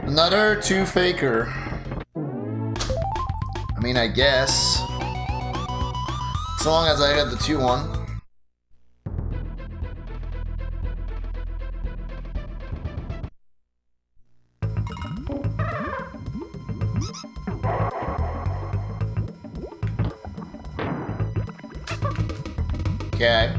Another 2 faker. I mean, I guess. As long as I had the 2-1. Okay.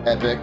Epic.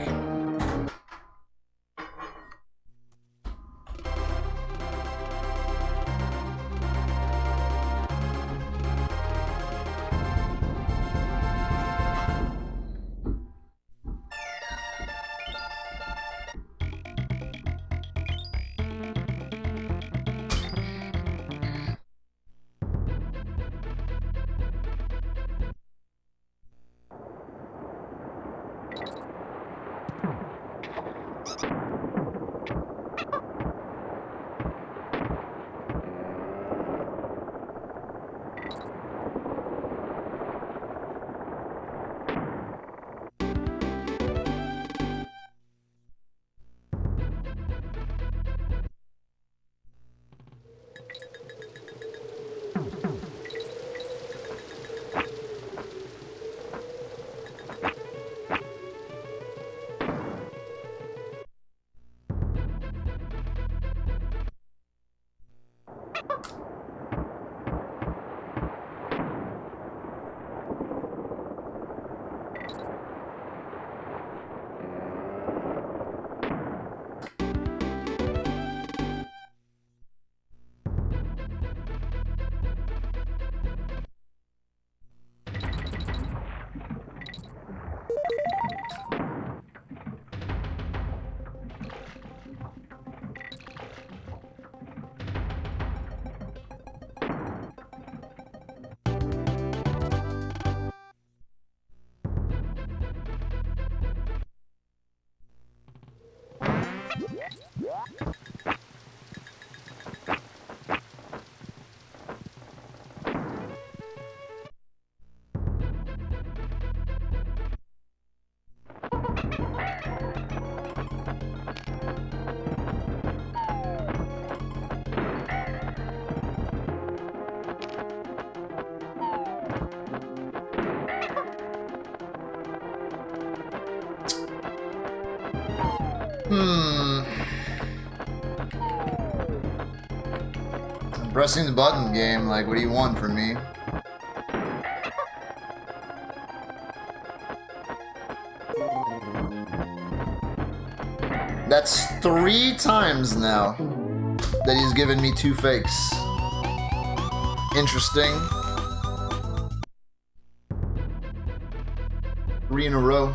I'm pressing the button, game. Like, what do you want from me? That's 3 times now that he's given me 2 fakes. Interesting. 3 in a row.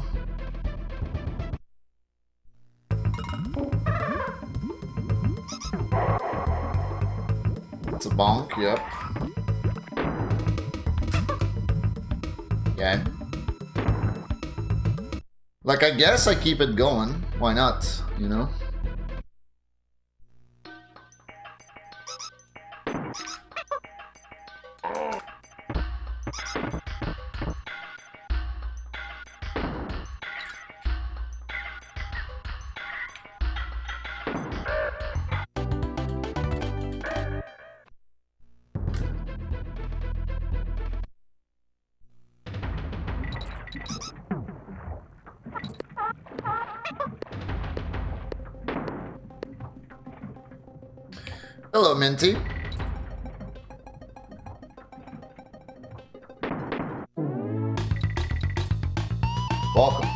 It's a bonk, yep. Okay. Like, I guess I keep it going. Why not, you know? Hello, Minty. Welcome.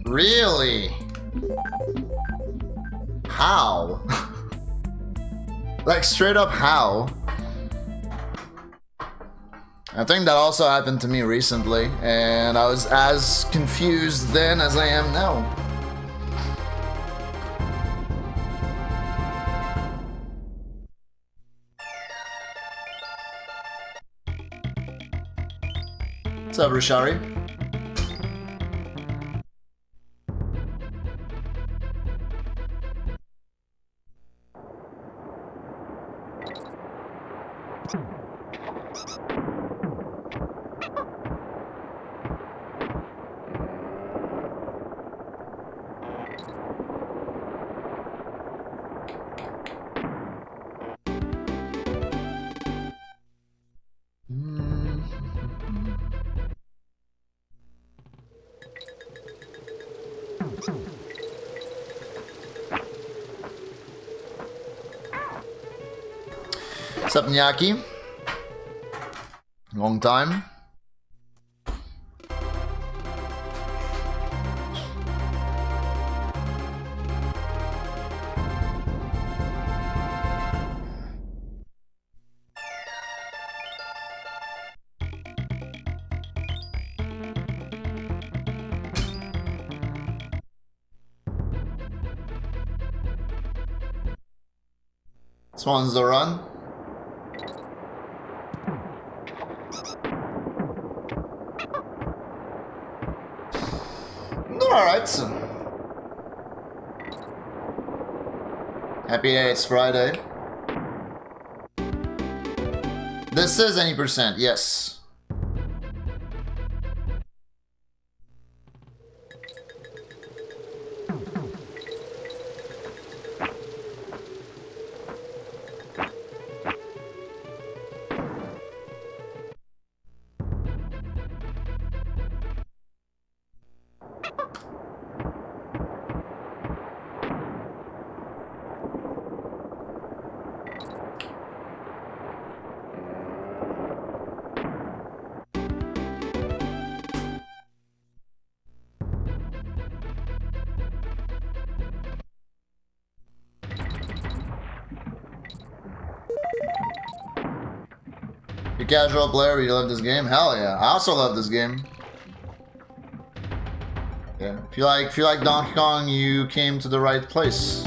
Really? How? Like, straight up how? I think that also happened to me recently, and I was as confused then as I am now. What's up, Rishari? What's up, Nyaki? Long time. This one's the run. Alright. Happy day, it's Friday. This is any percent, yes. You're a casual player, you love this game? Hell yeah. I also love this game. Yeah. If you like Donkey Kong, you came to the right place.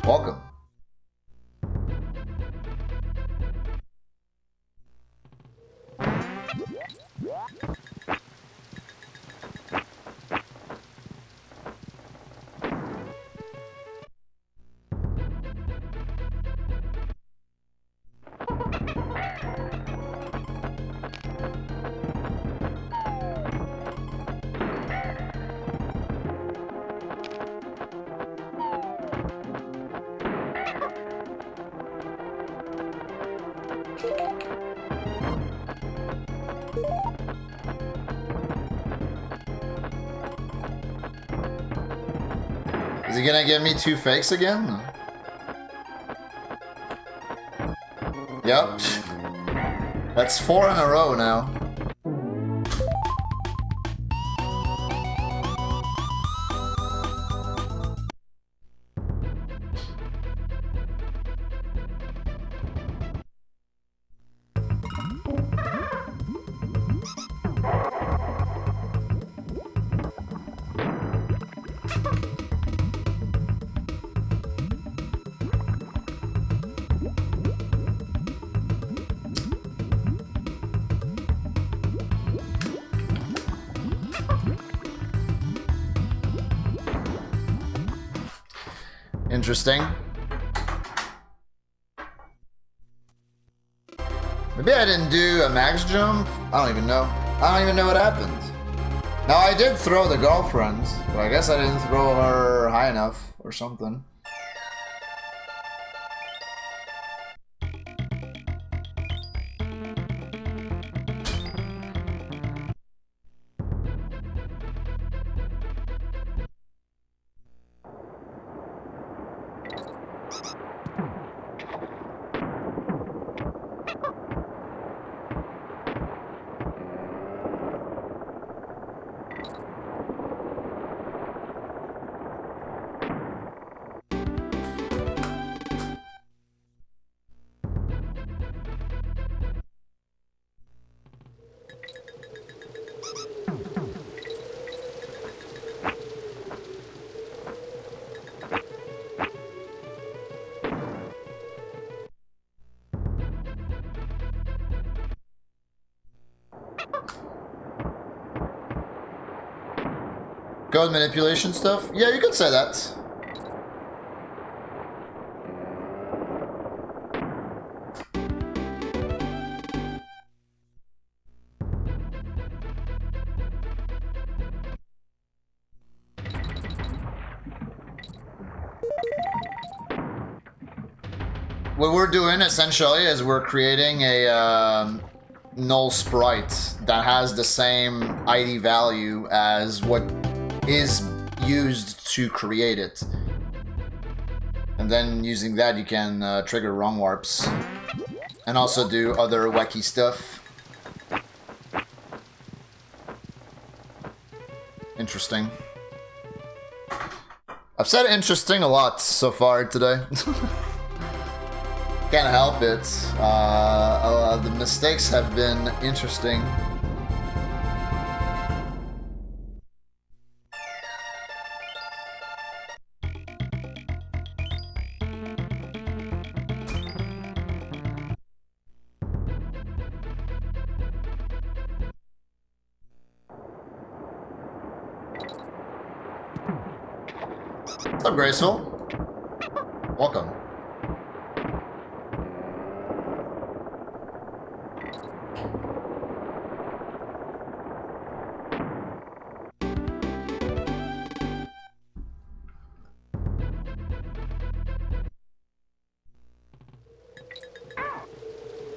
Welcome. Is he gonna give me 2 fakes again? Yep. That's 4 in a row now. Interesting. Maybe I didn't do a max jump? I don't even know. I don't even know what happened. Now I did throw the girlfriend, but I guess I didn't throw her high enough or something. Code manipulation stuff? Yeah, you could say that. what we're doing essentially is we're creating a null sprite that has the same ID value as what is used to create it. And then using that you can trigger wrong warps. And also do other wacky stuff. Interesting. I've said interesting a lot so far today. Can't help it. The mistakes have been interesting. What's up, Graceful? Welcome.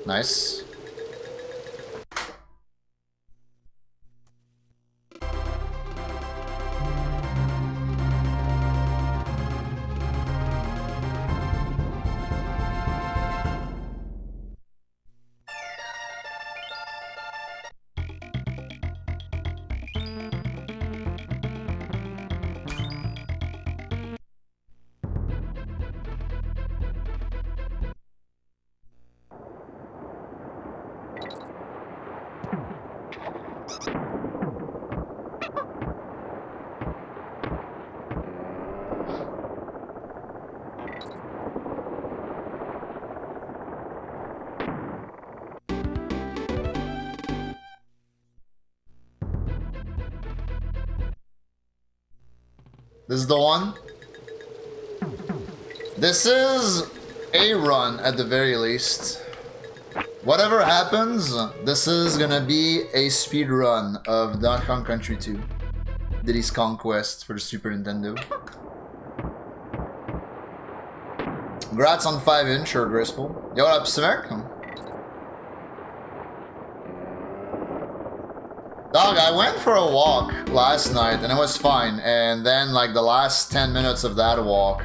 Nice. This is the one. This is a run at the very least. Whatever happens, this is gonna be a speed run of Donkey Kong Country 2. Diddy's Conquest for the Super Nintendo. Congrats on 5-inch or Graceful. Yo, what up, Smirk? Dog, I went for a walk last night and it was fine. And then, like, the last 10 minutes of that walk,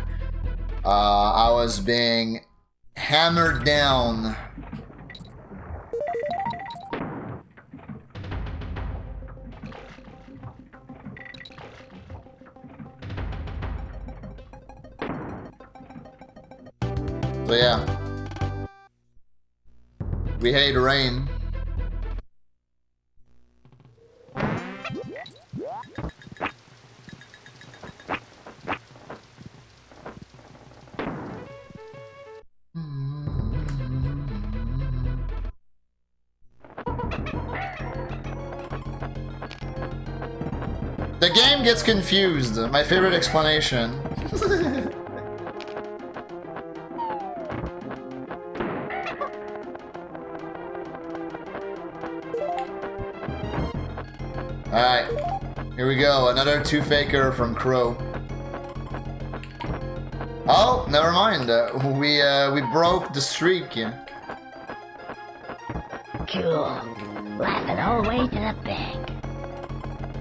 I was being hammered down. So yeah. We hate rain. The game gets confused. My favorite explanation. Alright. Here we go. Another 2-faker from Crow. Oh, never mind. We broke the streak. Cool. Laughing all the way to the bank.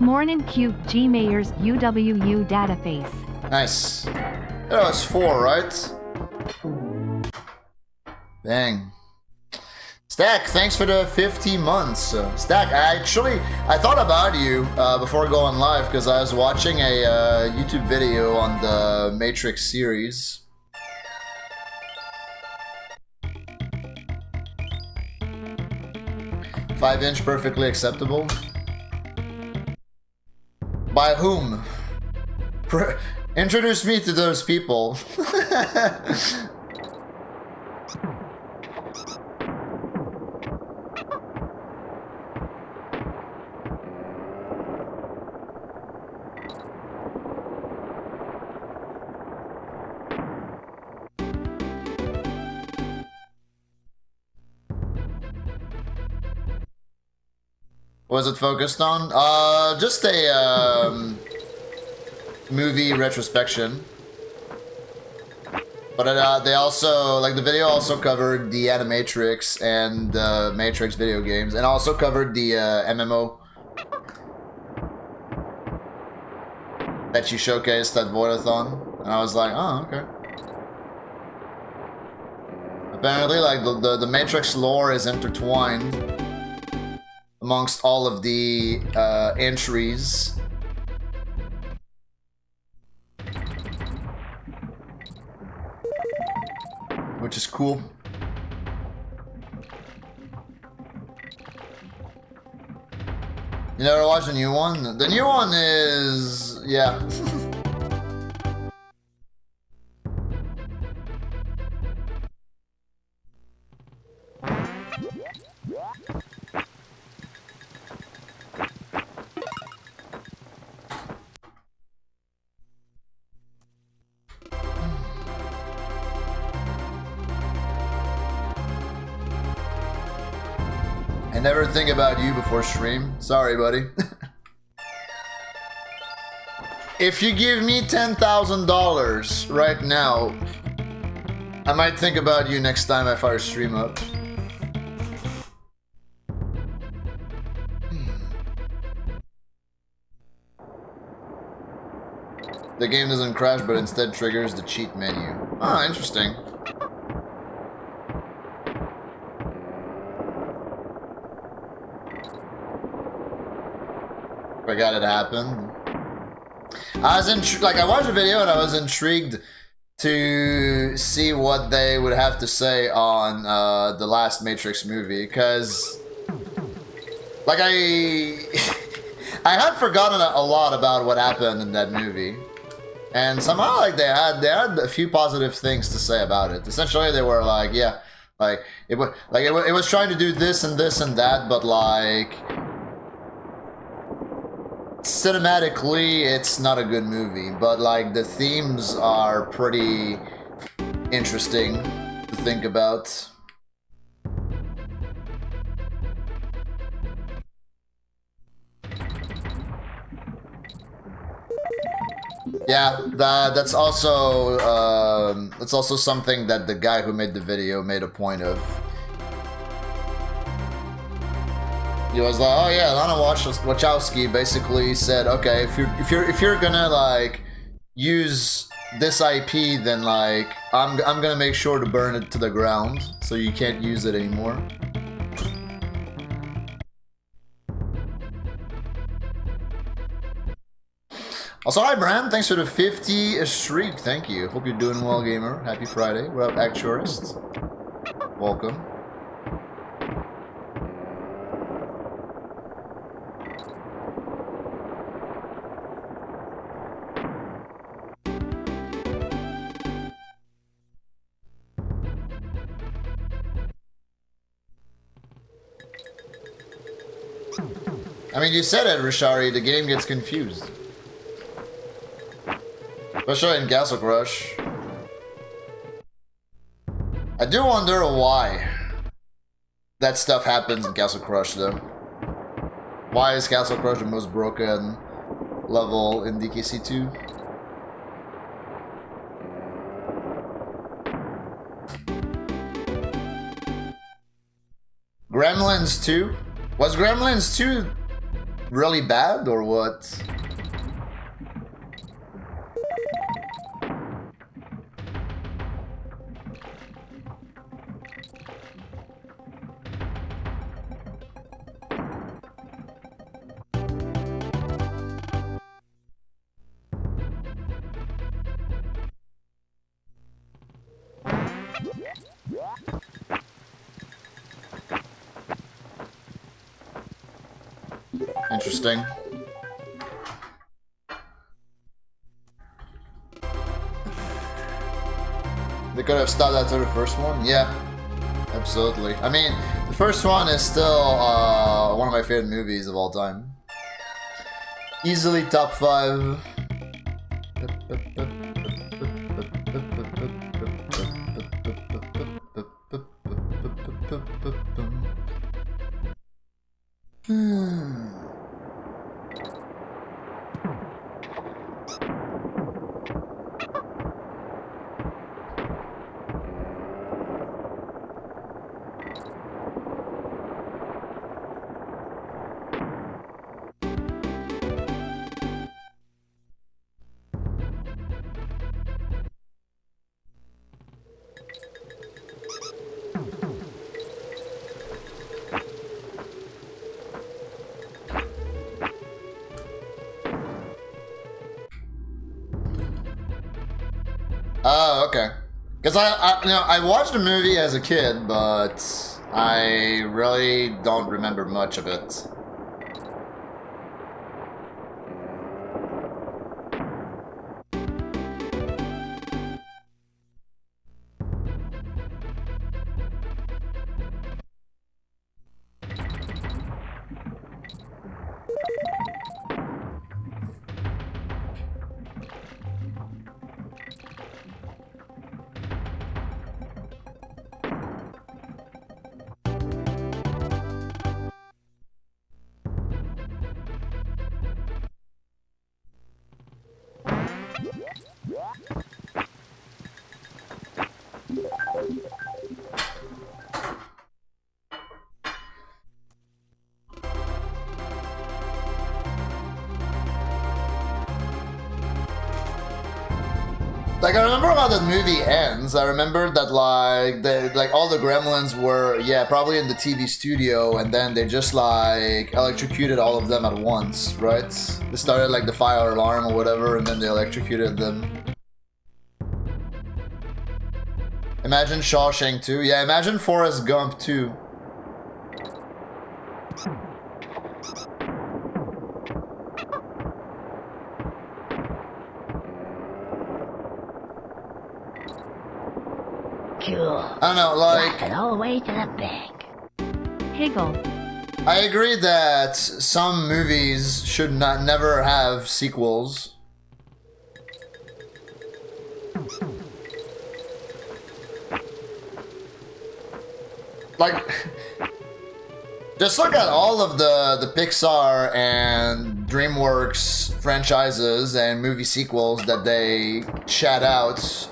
Mornin' cute G Mayer's UWU dataface. Nice. That was 4, right? Dang. Stack, thanks for the 50 months. Stack, I thought about you before going live because I was watching a YouTube video on the Matrix series. Five-inch perfectly acceptable. By whom? Introduce me to those people. What was it focused on? Just a movie retrospection. But they also, like, the video also covered the Animatrix and Matrix video games, and also covered the MMO that you showcased at Voidathon. And I was like, oh, okay. Apparently, like, the Matrix lore is intertwined amongst all of the entries. Which is cool. You never watched the new one? The new one is... yeah. I never think about you before stream. Sorry, buddy. If you give me $10,000 right now, I might think about you next time I fire stream up. The game doesn't crash, but instead triggers the cheat menu. Ah, interesting. Forgot it happened. I was like, I watched the video and I was intrigued to see what they would have to say on the last Matrix movie, because, like, I had forgotten a lot about what happened in that movie, and somehow, like, they had a few positive things to say about it. Essentially, they were like, yeah, like it was trying to do this and this and that, but like, cinematically, it's not a good movie, but like the themes are pretty interesting to think about. Yeah, that's also something that the guy who made the video made a point of. He was like, "Oh yeah, Lana Wachowski basically said, okay, if you're gonna like use this IP, then like I'm gonna make sure to burn it to the ground, so you can't use it anymore." Also, hi Bram, thanks for the 50 streak. Thank you. Hope you're doing well, gamer. Happy Friday. What up, Actuarist? Welcome. I mean, you said it, Rishari, the game gets confused. Especially in Castle Crush. I do wonder why that stuff happens in Castle Crush, though. Why is Castle Crush the most broken level in DKC2? Gremlins 2? Was Gremlins 2 really bad, or what? Interesting. They could have stopped after the first one? Yeah, absolutely. I mean, the first one is still one of my favorite movies of all time. Easily top 5. Okay. Because I watched the movie as a kid, but I really don't remember much of it. Like, I remember how the movie ends. I remember that, like, all the gremlins were, yeah, probably in the TV studio, and then they just, like, electrocuted all of them at once, right? They started, like, the fire alarm or whatever, and then they electrocuted them. Imagine Shawshank too. Yeah, imagine Forrest Gump too. Cool. I don't know, like... Laugh it all the way to the bank. Higgle. I agree that some movies should never have sequels. Like, just look at all of the Pixar and DreamWorks franchises and movie sequels that they chat out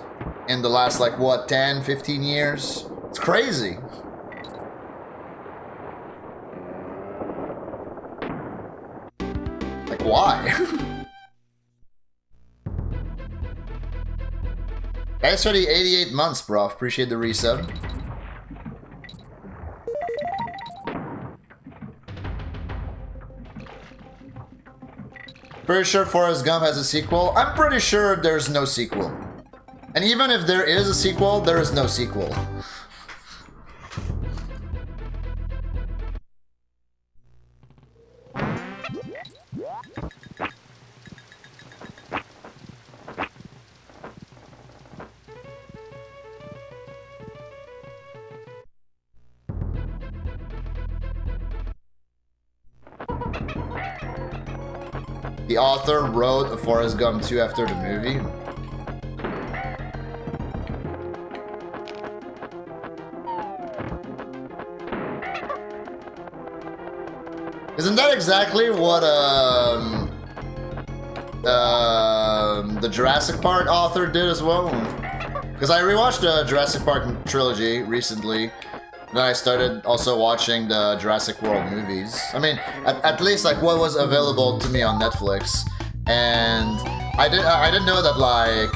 in the last, like, what, 10, 15 years? It's crazy. Like, why? Thanks for the 88 months, bro. Appreciate the resub. Pretty sure Forrest Gump has a sequel. I'm pretty sure there's no sequel. And even if there is a sequel, there is no sequel. The author wrote a Forrest Gump 2 after the movie. Isn't that exactly what the Jurassic Park author did as well? Because I rewatched the Jurassic Park trilogy recently. Then I started also watching the Jurassic World movies. I mean, at least like what was available to me on Netflix. And I didn't know that, like,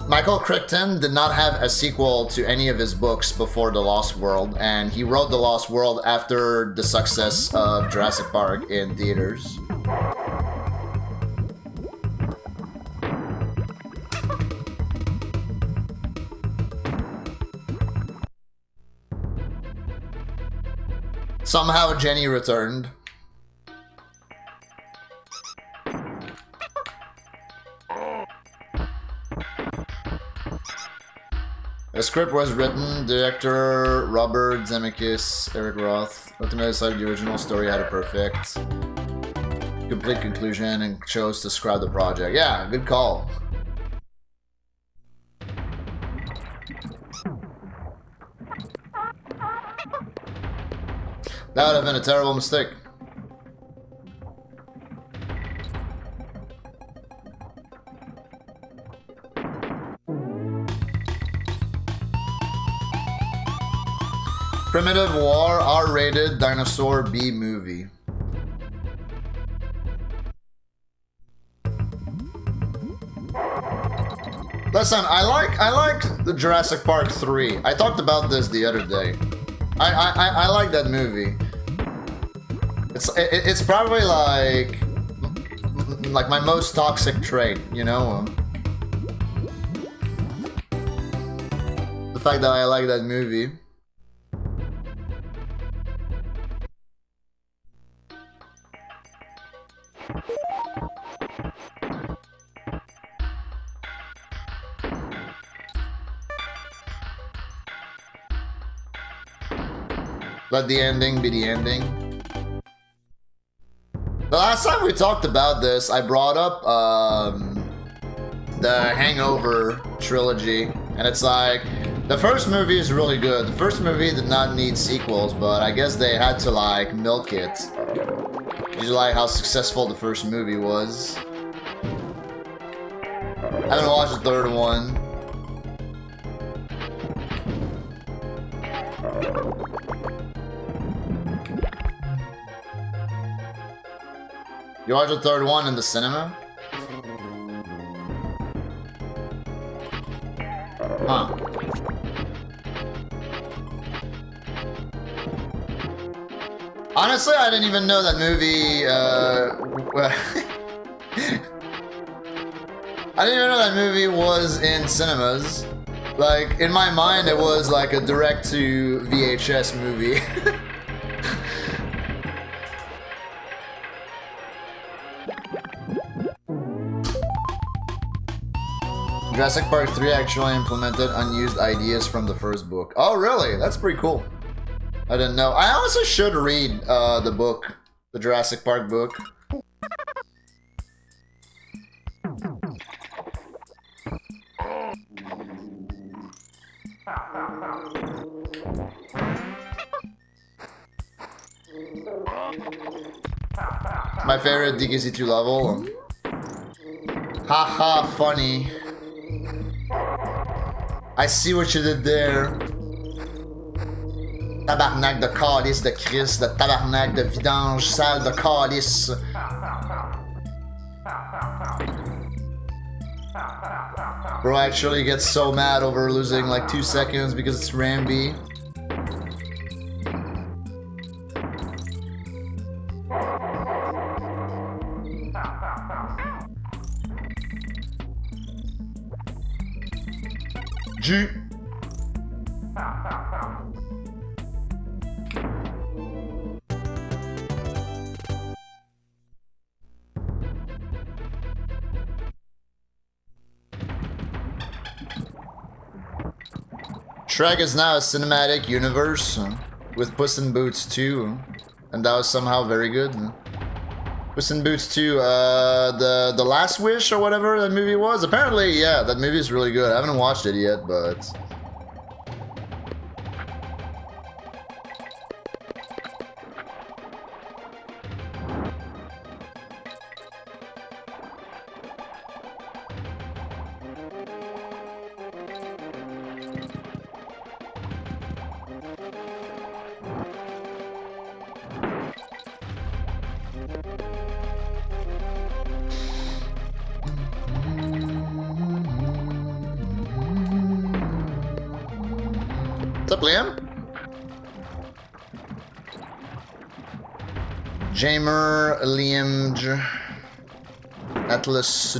Michael Crichton did not have a sequel to any of his books before The Lost World, and he wrote The Lost World after the success of Jurassic Park in theaters. Somehow Jenny returned. The script was written, director Robert Zemeckis, Eric Roth. Ultimately decided the original story had a perfect, complete conclusion and chose to scrap the project. Yeah, good call. That would have been a terrible mistake. Primitive War, R-rated dinosaur B movie. Listen, I like the Jurassic Park 3. I talked about this the other day. I like that movie. It's probably like my most toxic trait, you know? fact that I like that movie. Let the ending be the ending. The last time we talked about this, I brought up the Hangover trilogy, and it's like, the first movie is really good. The first movie did not need sequels, but I guess they had to like milk it. Just like how successful the first movie was. I haven't watched the third one. You watched the third one in the cinema? Huh. Honestly, I didn't even know that movie, I didn't even know that movie was in cinemas. Like, in my mind, it was like a direct-to-VHS movie. Jurassic Park 3 actually implemented unused ideas from the first book. Oh, really? That's pretty cool. I didn't know. I honestly should read the book, the Jurassic Park book. My favorite DKC2 level. Haha, funny. I see what you did there. Tabarnak de calice de Christ, de tabarnak de vidange, sale de calice. Bro actually gets so mad over losing like 2 seconds because it's Ramby. G. Shrek is now a cinematic universe with Puss in Boots 2, and that was somehow very good. Puss in Boots 2, the Last Wish or whatever that movie was. Apparently, yeah, that movie is really good. I haven't watched it yet, but... What's up, Liam? Jamer, Liam, Atlas.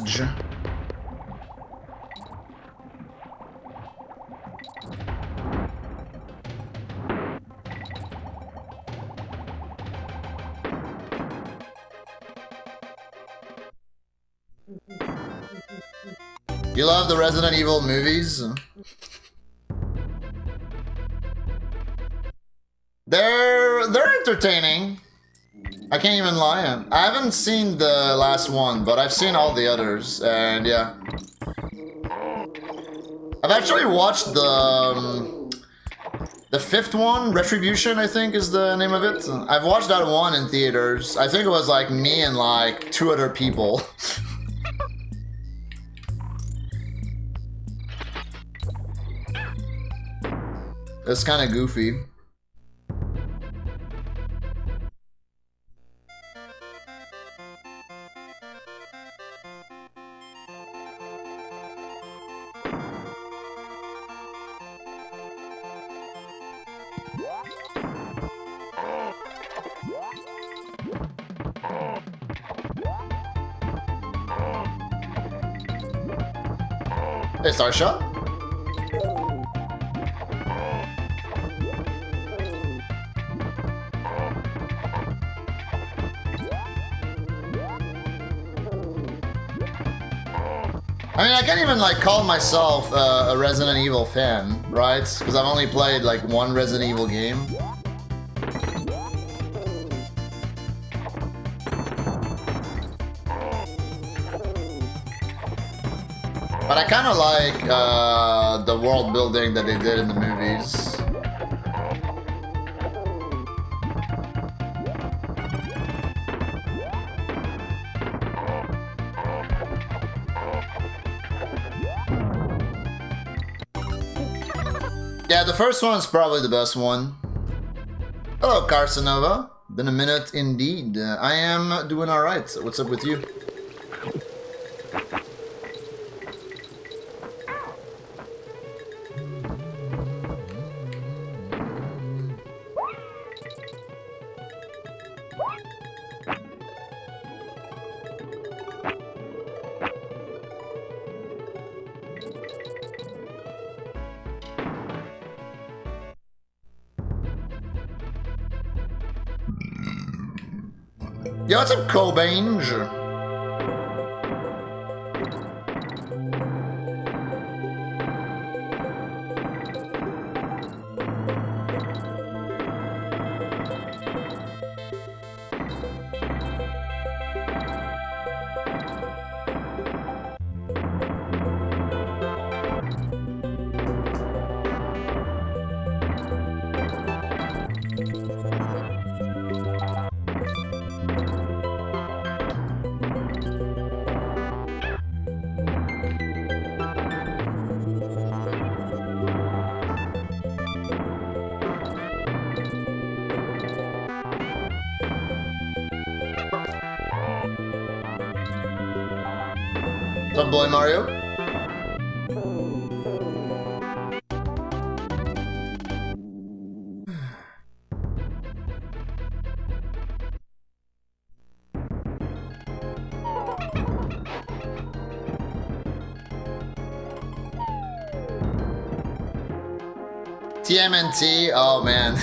You love the Resident Evil movies? They're entertaining. I can't even lie. I haven't seen the last one, but I've seen all the others, and yeah. I've actually watched the fifth one, Retribution, I think is the name of it. I've watched that one in theaters. I think it was like me and like 2 other people. It's kind of goofy. Hey, Starshot. I mean, I can't even like call myself a Resident Evil fan, right? Because I've only played like one Resident Evil game. But I kind of like the world building that they did in the movies. Yeah, the first one's probably the best one. Hello, Carcinova. Been a minute indeed. I am doing alright. What's up with you? Yo, what's up, Cobain? What's up, boy Mario? TMNT, oh man.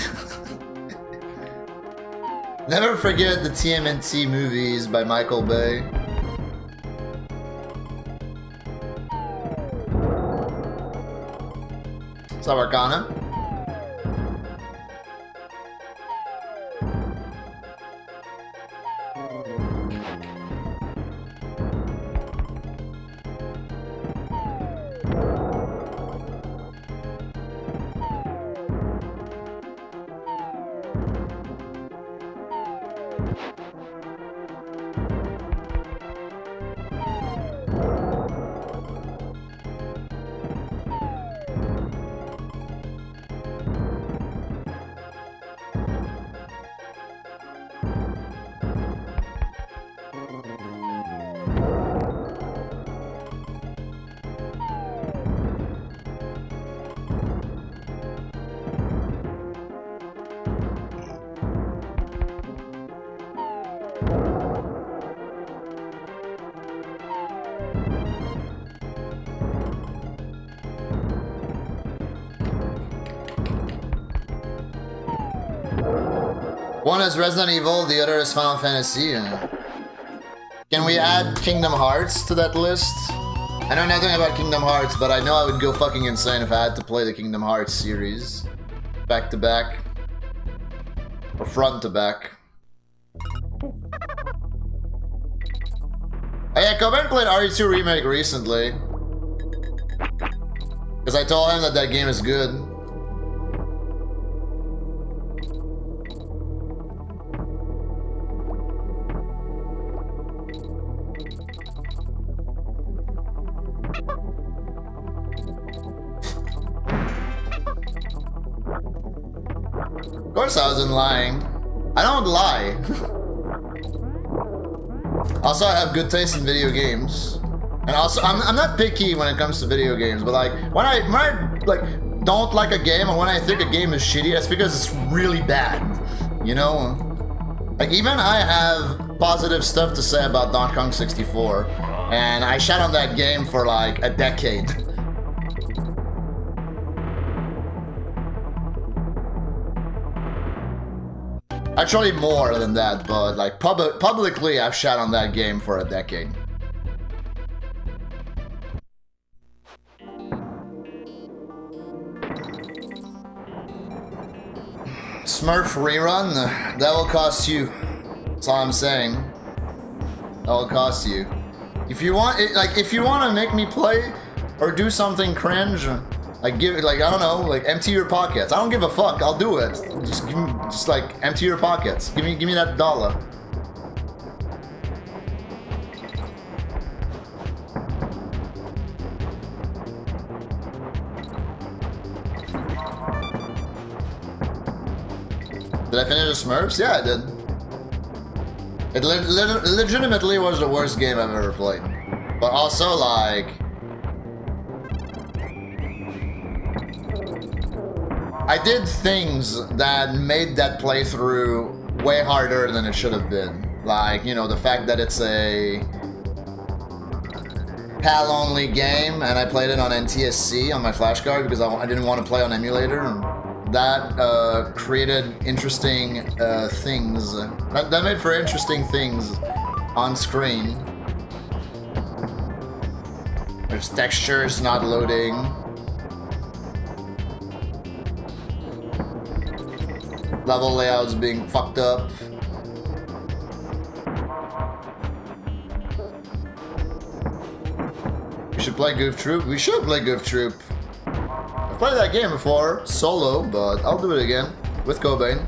Never forget the TMNT movies by Michael Bay. What's up, Arcana? One is Resident Evil, the other is Final Fantasy. Can we add Kingdom Hearts to that list? I know nothing about Kingdom Hearts, but I know I would go fucking insane if I had to play the Kingdom Hearts series. Back to back. Or front to back. Oh yeah, Cobain played RE2 Remake recently. Because I told him that that game is good. Of course I wasn't lying. I don't lie. Also, I have good taste in video games. And also, I'm not picky when it comes to video games, but like, when I like, don't like a game, or when I think a game is shitty, that's because it's really bad. You know? Like, even I have positive stuff to say about Donkey Kong 64, and I shat on that game for like a decade. Actually more than that, but like publicly I've shat on that game for a decade. Smurf rerun, that will cost you. That's all I'm saying. That will cost you. If you want, if you want to make me play or do something cringe, like I don't know, like empty your pockets. I don't give a fuck. I'll do it. Just give me, empty your pockets. Give me that dollar. Did I finish the Smurfs? Yeah, I did. It legitimately was the worst game I've ever played. But also, like... I did things that made that playthrough way harder than it should have been. Like, you know, the fact that it's a PAL-only game, and I played it on NTSC on my flash card because I didn't want to play on emulator. That created interesting things. That made for interesting things on screen. There's textures not loading. Level layouts being fucked up. We should play Goof Troop. We should play Goof Troop. I've played that game before, solo, but I'll do it again with Cobain.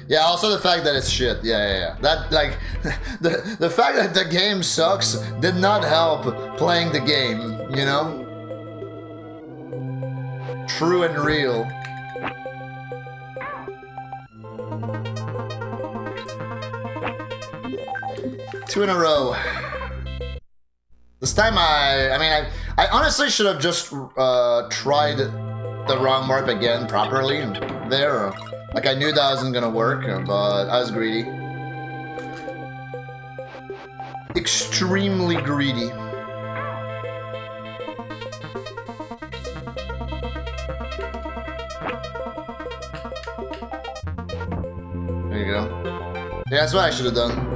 Yeah, also the fact that it's shit. Yeah. That, like, the fact that the game sucks did not help playing the game, you know? True and real. 2 in a row. This time I honestly should have just tried the wrong mark again properly there. Like I knew that wasn't gonna work, but I was greedy. Extremely greedy. There you go. Yeah, that's what I should have done.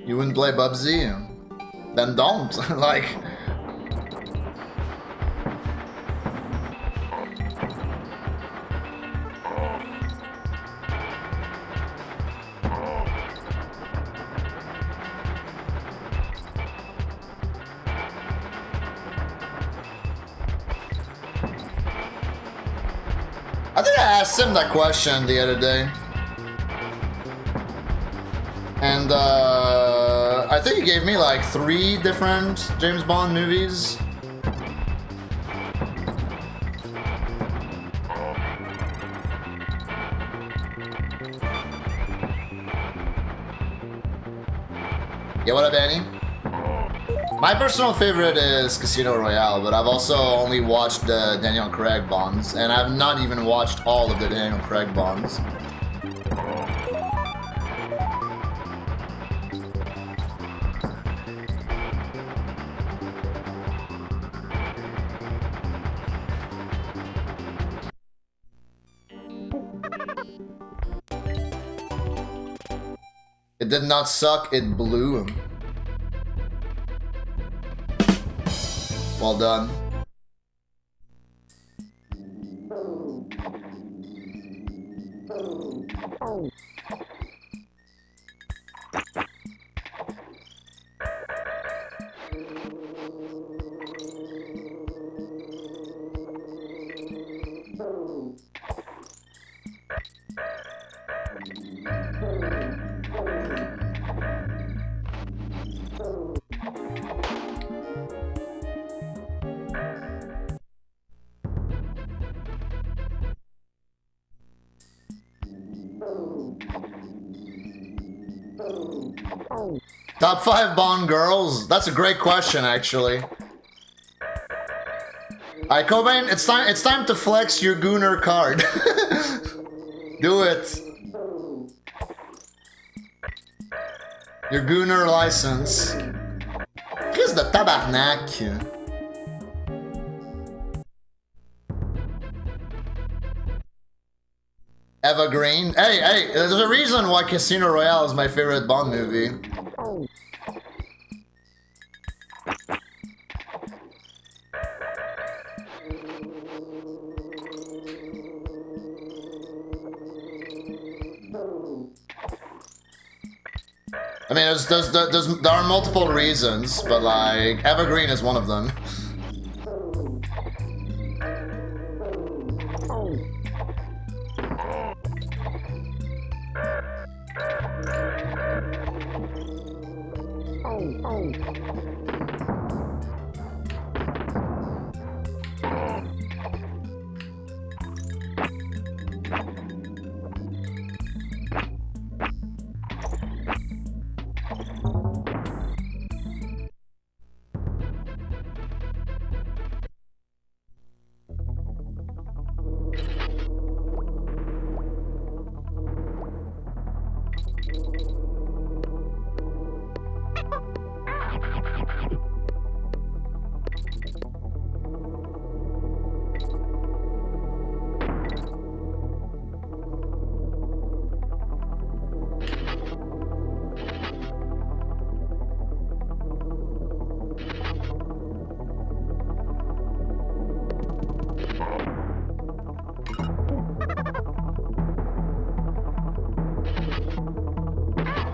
You wouldn't play Bubsy? Then don't. Like... I think I asked him that question the other day. And I think he gave me like 3 different James Bond movies. Yeah, what up, Annie? My personal favorite is Casino Royale, but I've also only watched the Daniel Craig Bonds, and I've not even watched all of the Daniel Craig Bonds. It did not suck, it blew. Well done. Top 5 Bond girls? That's a great question, actually. Alright, Cobain, it's time to flex your Gooner card. Do it. Your Gooner license. Qu'est-ce de tabarnak? Evergreen. Hey, there's a reason why Casino Royale is my favorite Bond movie. I mean, there are multiple reasons, but like, Evergreen is one of them.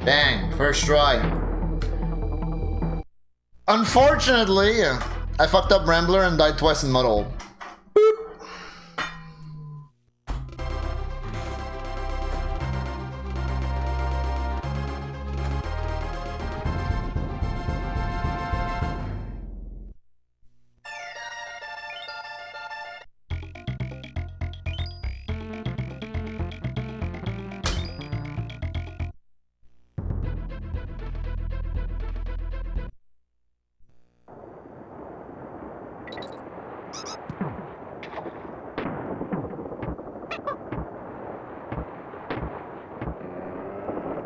Dang, first try. Unfortunately, I fucked up Rambler and died twice in Muddle.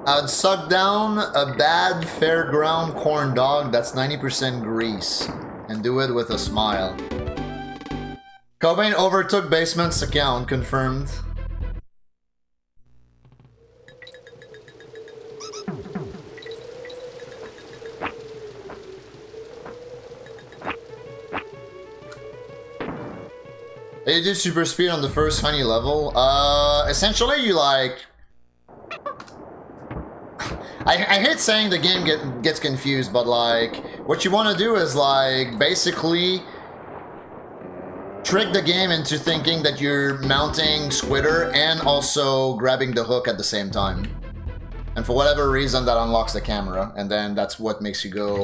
I'd suck down a bad fairground corn dog that's 90% grease and do it with a smile. Cobain overtook Basement's account, confirmed. You do super speed on the first honey level. Essentially you like... I hate saying the game gets confused, but like, what you want to do is like, basically trick the game into thinking that you're mounting Squitter and also grabbing the hook at the same time. And for whatever reason that unlocks the camera, and then that's what makes you go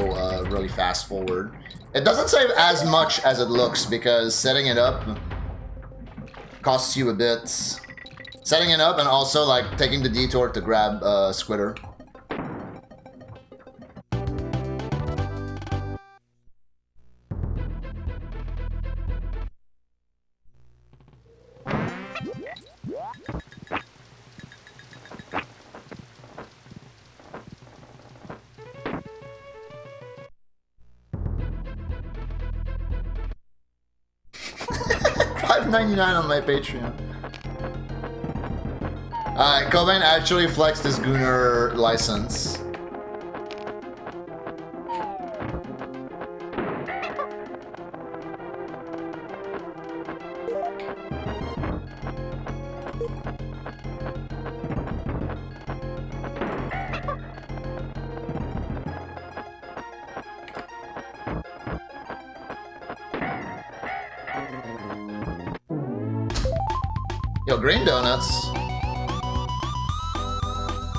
really fast forward. It doesn't save as much as it looks because setting it up costs you a bit. Setting it up and also like taking the detour to grab Squitter. $5.99 on my Patreon. Cobain actually flexed his Gooner license. Yo, Green Donuts.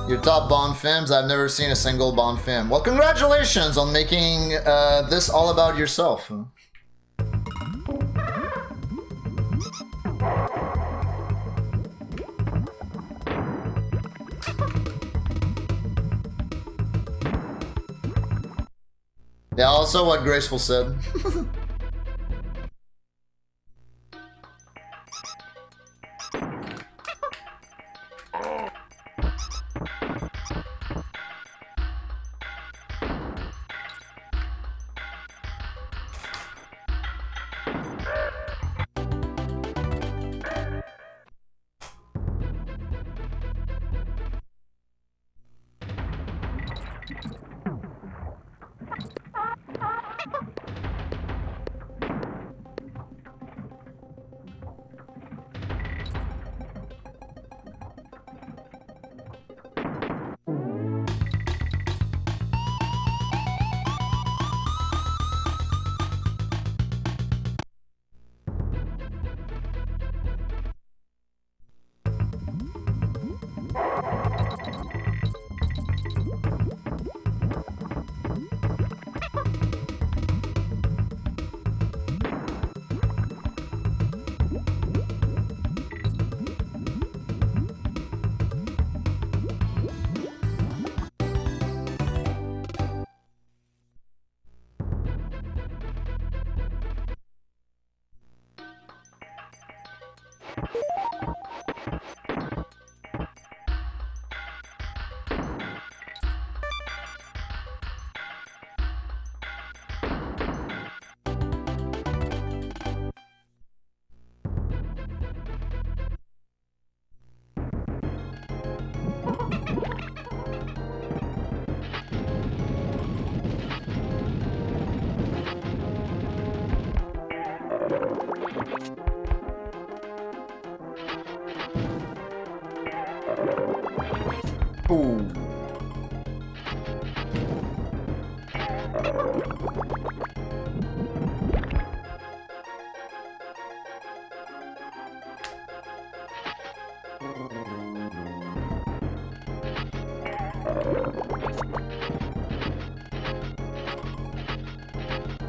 Your top Bond films? I've never seen a single Bond film. Well, congratulations on making this all about yourself. Yeah, also what Graceful said. Ooh.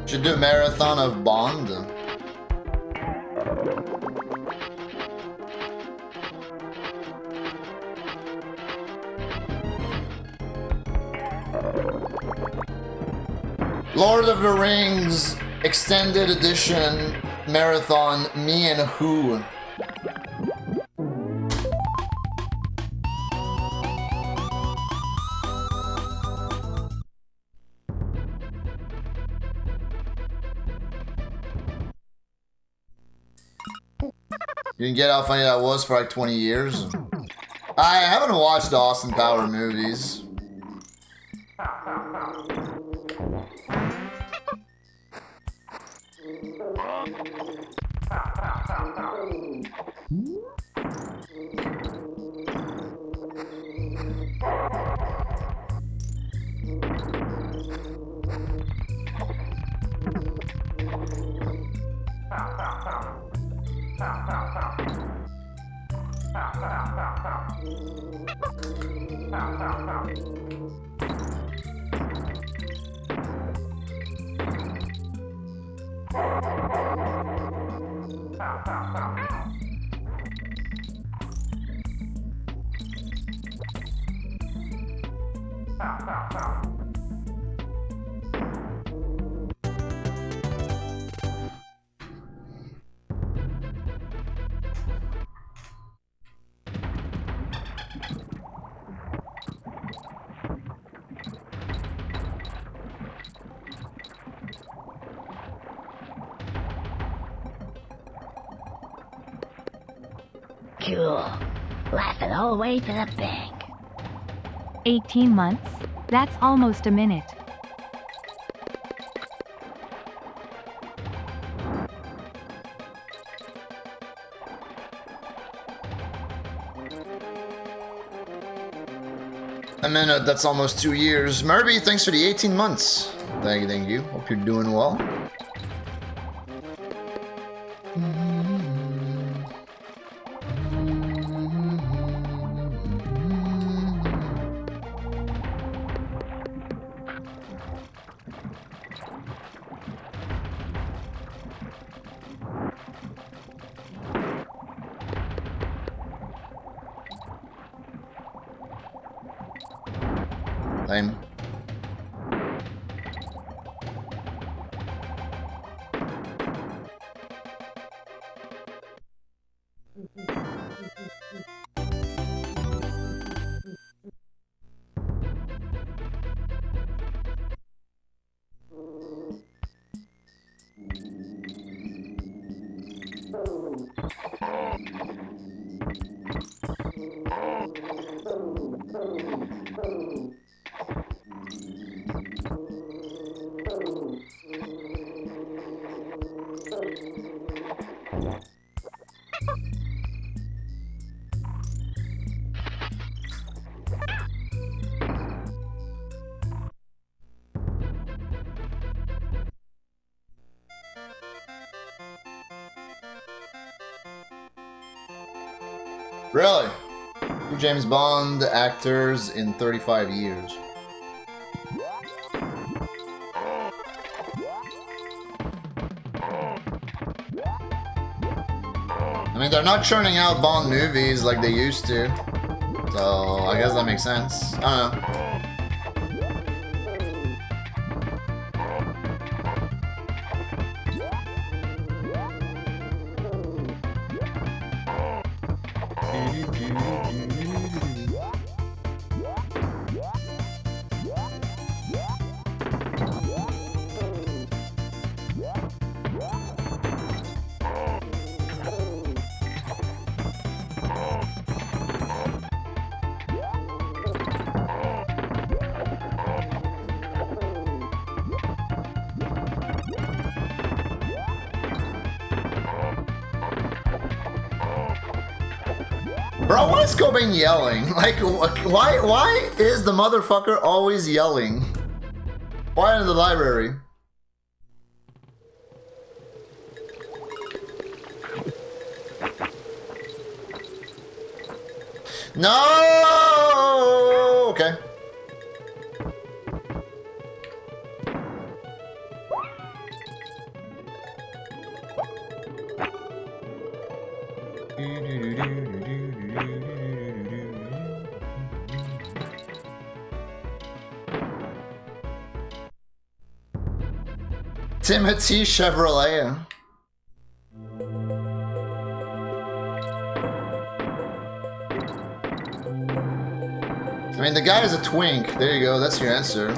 Should do a marathon of Bond. Lord of the Rings Extended Edition Marathon, me and who? You can get how funny that was for like 20 years. I haven't watched the Austin Power movies. Cool. Lasted all the way to the bank. 18 months? That's almost a minute. A minute, that's almost 2 years. Murby, thanks for the 18 months. Thank you. Hope you're doing well. Time. Really? Two James Bond actors in 35 years. I mean, they're not churning out Bond movies like they used to. So, I guess that makes sense. I don't know. Bro, why is Cobain yelling? Like, why is the motherfucker always yelling? Why in the library? No! Okay. Timothy Chevrolet. I mean, the guy is a twink. There you go. That's your answer.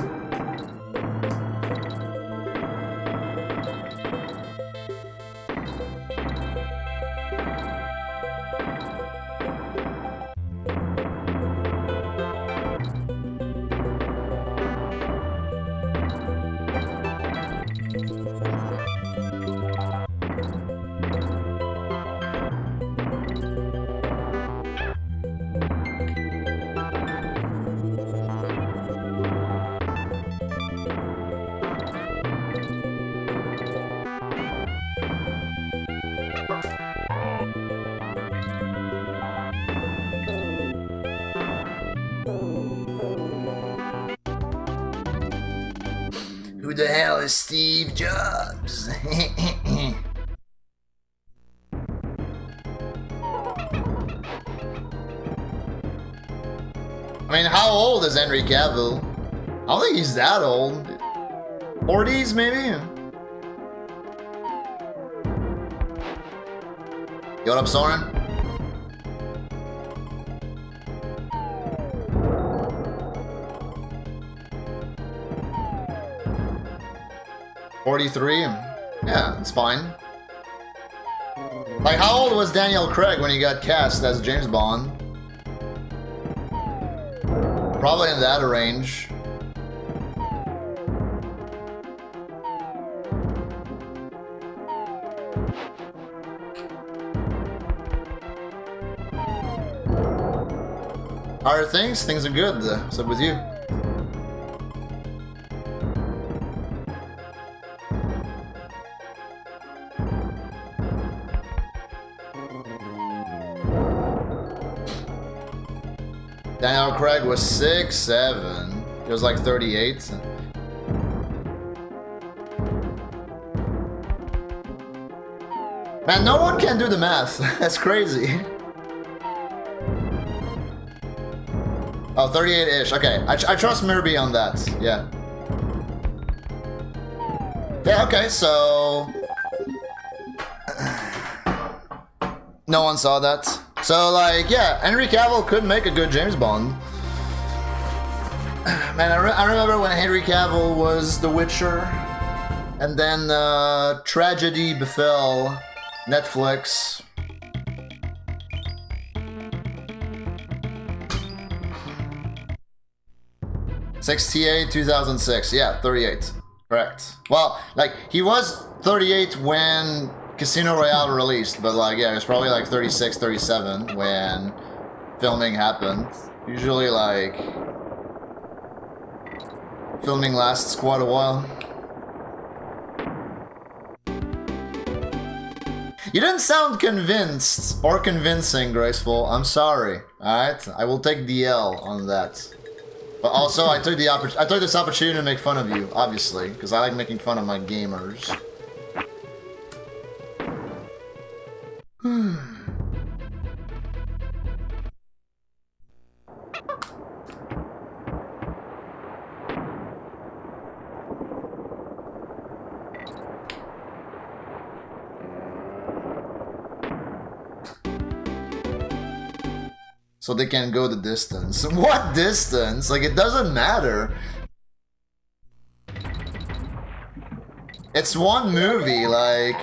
Who the hell is Steve Jobs? I mean, how old is Henry Cavill? I don't think he's that old. 40s, maybe? Yo, what up, Soren? $43? Yeah, it's fine. Like, how old was Daniel Craig when he got cast as James Bond? Probably in that range. How are things? Things are good. What's up with you? Daniel Craig was 6'7". He was like 38. Man, no one can do the math. That's crazy. Oh, 38-ish. Okay, I trust Mirby on that. Yeah. Yeah, okay, so... No one saw that. So, like, yeah, Henry Cavill could make a good James Bond. Man, I remember when Henry Cavill was The Witcher, and then tragedy befell Netflix. '68, 2006, yeah, 38, correct. Well, like, he was 38 when Casino Royale released, but like, yeah, it was probably like 36, 37 when filming happened. Usually, like, filming lasts quite a while. You didn't sound convinced or convincing, Graceful. I'm sorry. Alright? I will take the L on that. But also, I took this opportunity to make fun of you, obviously, because I like making fun of my gamers. So they can go the distance. What distance? Like, it doesn't matter. It's one movie, like,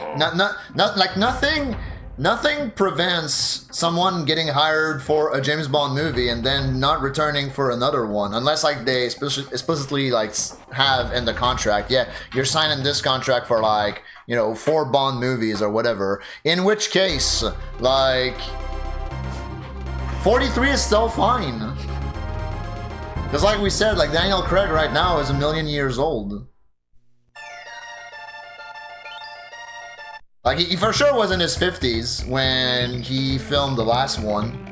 nothing prevents someone getting hired for a James Bond movie and then not returning for another one, unless like they explicitly like have in the contract, yeah, you're signing this contract for like, you know, 4 Bond movies or whatever. In which case, like, 43 is still fine. Because like we said, like Daniel Craig right now is 1,000,000 years old. Like he for sure was in his 50s when he filmed the last one.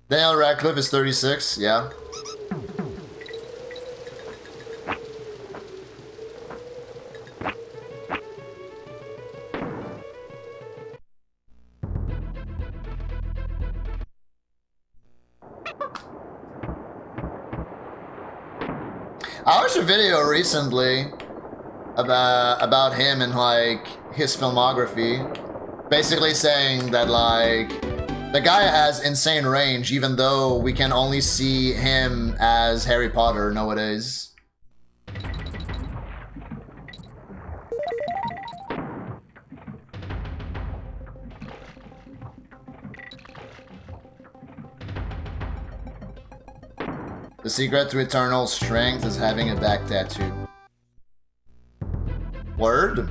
Daniel Radcliffe is 36, yeah. I watched a video recently about him and like his filmography, basically saying that like the guy has insane range, even though we can only see him as Harry Potter nowadays. The secret to eternal strength is having a back tattoo. Word?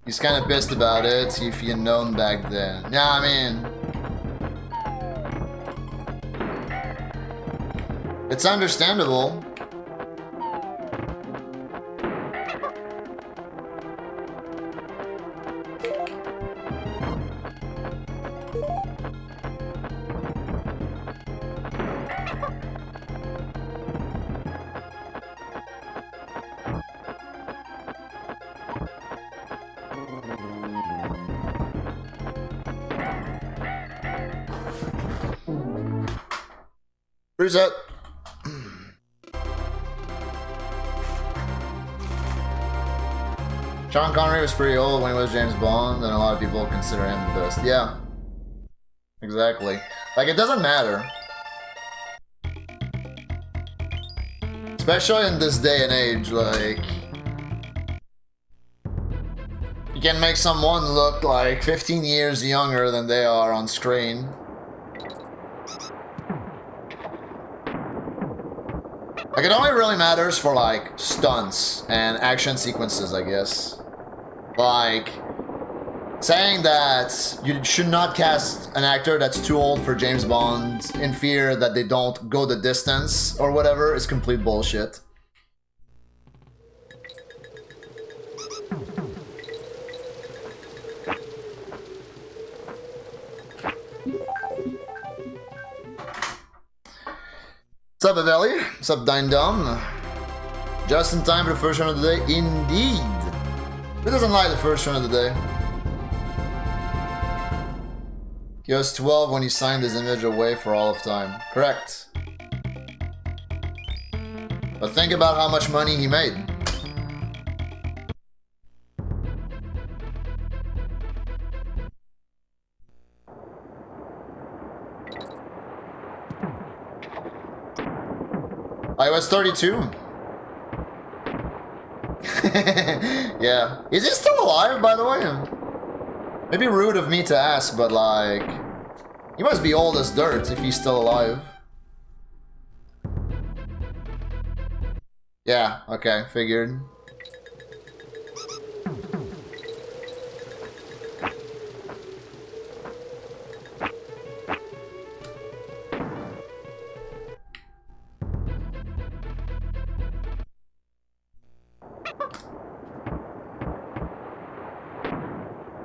He's kind of pissed about it, if you'd known back then. Yeah, I mean... it's understandable. Reset. Sean Connery was pretty old when he was James Bond, and a lot of people consider him the best. Yeah. Exactly. Like, it doesn't matter. Especially in this day and age, like... you can make someone look like 15 years younger than they are on screen. Like, it only really matters for, like, stunts and action sequences, I guess. Like, saying that you should not cast an actor that's too old for James Bond in fear that they don't go the distance or whatever is complete bullshit. What's up, Avelli? What's up, Dine Dom? Just in time for the first run of the day? Indeed! Who doesn't like the first run of the day? He was 12 when he signed his image away for all of time. Correct. But think about how much money he made. I was 32. Yeah. Is he still alive, by the way? Maybe rude of me to ask, but like... he must be old as dirt if he's still alive. Yeah, okay, figured.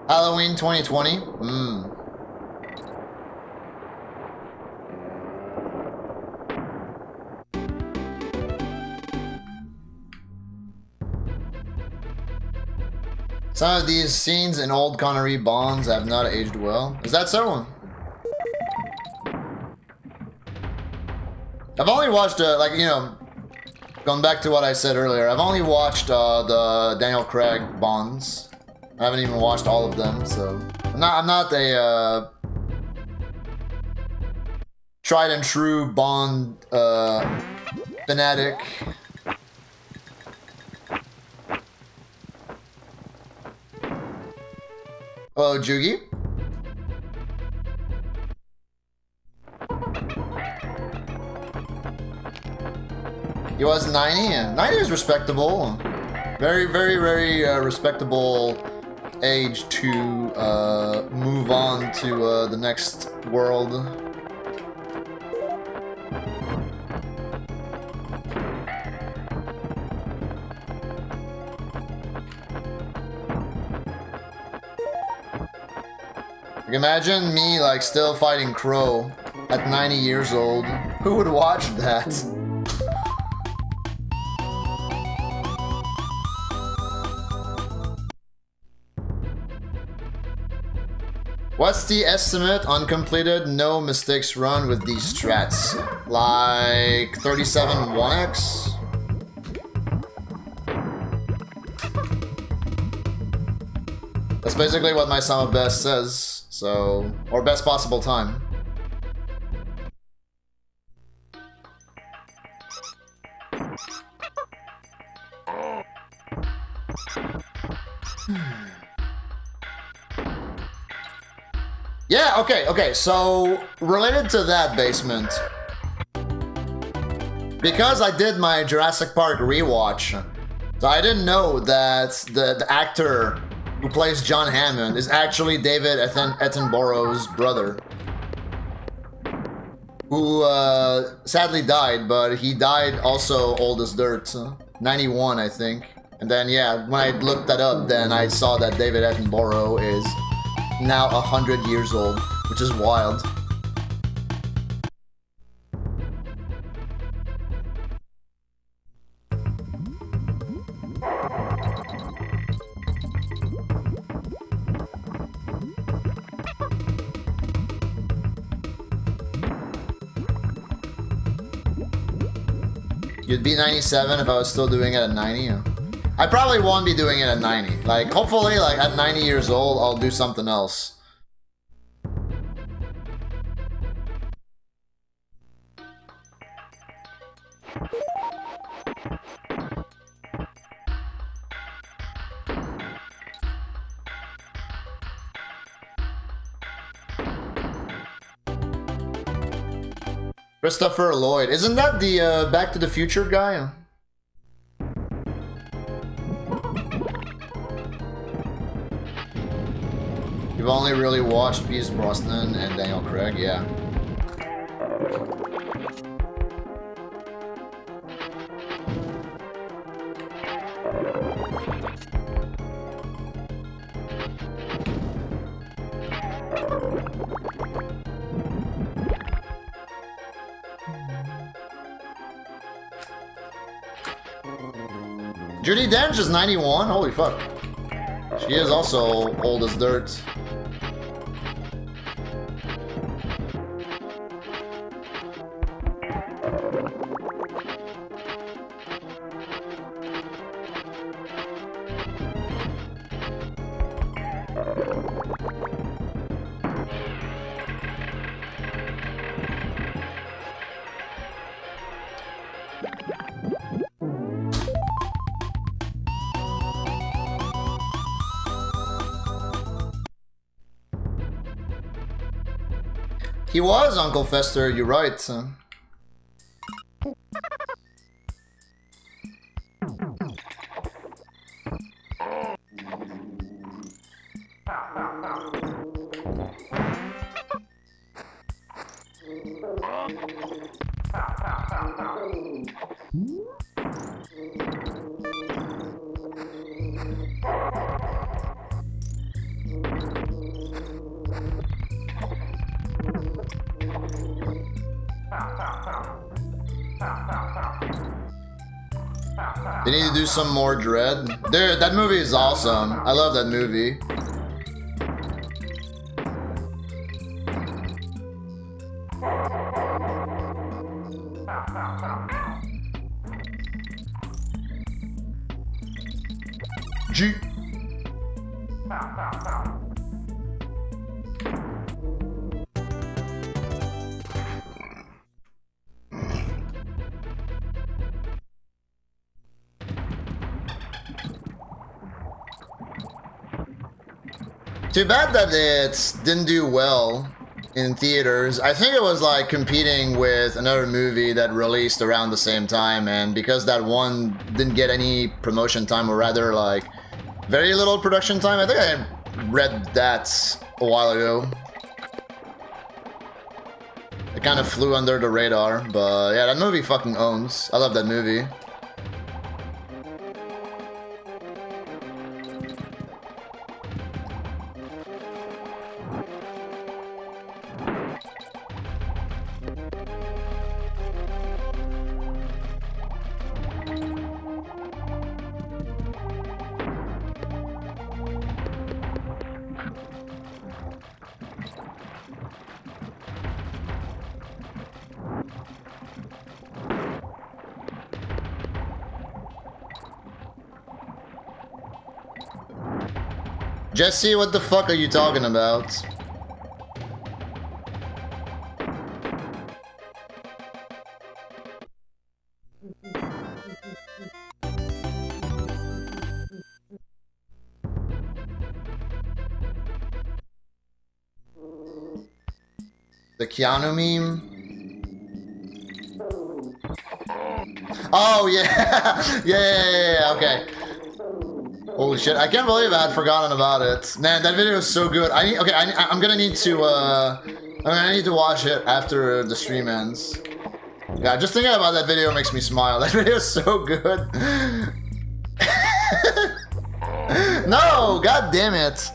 Halloween 2020? Some of these scenes in old Connery Bonds have not aged well. Is that so? I've only watched, like, you know, going back to what I said earlier, I've only watched the Daniel Craig Bonds. I haven't even watched all of them, so I'm not a tried and true Bond fanatic. Hello, Jugi. He was 90? Yeah. 90 is respectable. Very, very, very respectable age to move on to the next world. Like, imagine me like still fighting Crow at 90 years old. Who would watch that? What's the estimate on completed no mistakes run with these strats? Like 37 1x? That's basically what my sum of best says, so... or best possible time. Yeah, okay, so related to that basement, because I did my Jurassic Park rewatch, so I didn't know that the actor who plays John Hammond is actually David Attenborough's brother, who sadly died, but he died also old as dirt, 91 I think. And then yeah, when I looked that up, then I saw that David Attenborough is now 100 years old, which is wild. You'd be 97 if I was still doing it at 90? I probably won't be doing it at 90. Like, hopefully, like, at 90 years old, I'll do something else. Christopher Lloyd. Isn't that the Back to the Future guy? You've only really watched Pierce Brosnan and Daniel Craig, yeah. Judi Dench is 91? Holy fuck. She is also old as dirt. He was Uncle Fester, you're right. They need to do some more Dread. Dude, that movie is awesome. I love that movie. G. Too bad that it didn't do well in theaters. I think it was like competing with another movie that released around the same time, and because that one didn't get any promotion time, or rather like very little production time. I think I read that a while ago. It kind of flew under the radar, but yeah, that movie fucking owns. I love that movie. Jesse, what the fuck are you talking about? The Keanu meme? Oh, yeah. yeah, okay. Holy shit, I can't believe I had forgotten about it. Man, that video is so good. I'm gonna need to watch it after the stream ends. Yeah, just thinking about that video makes me smile. That video is so good. No, god damn it.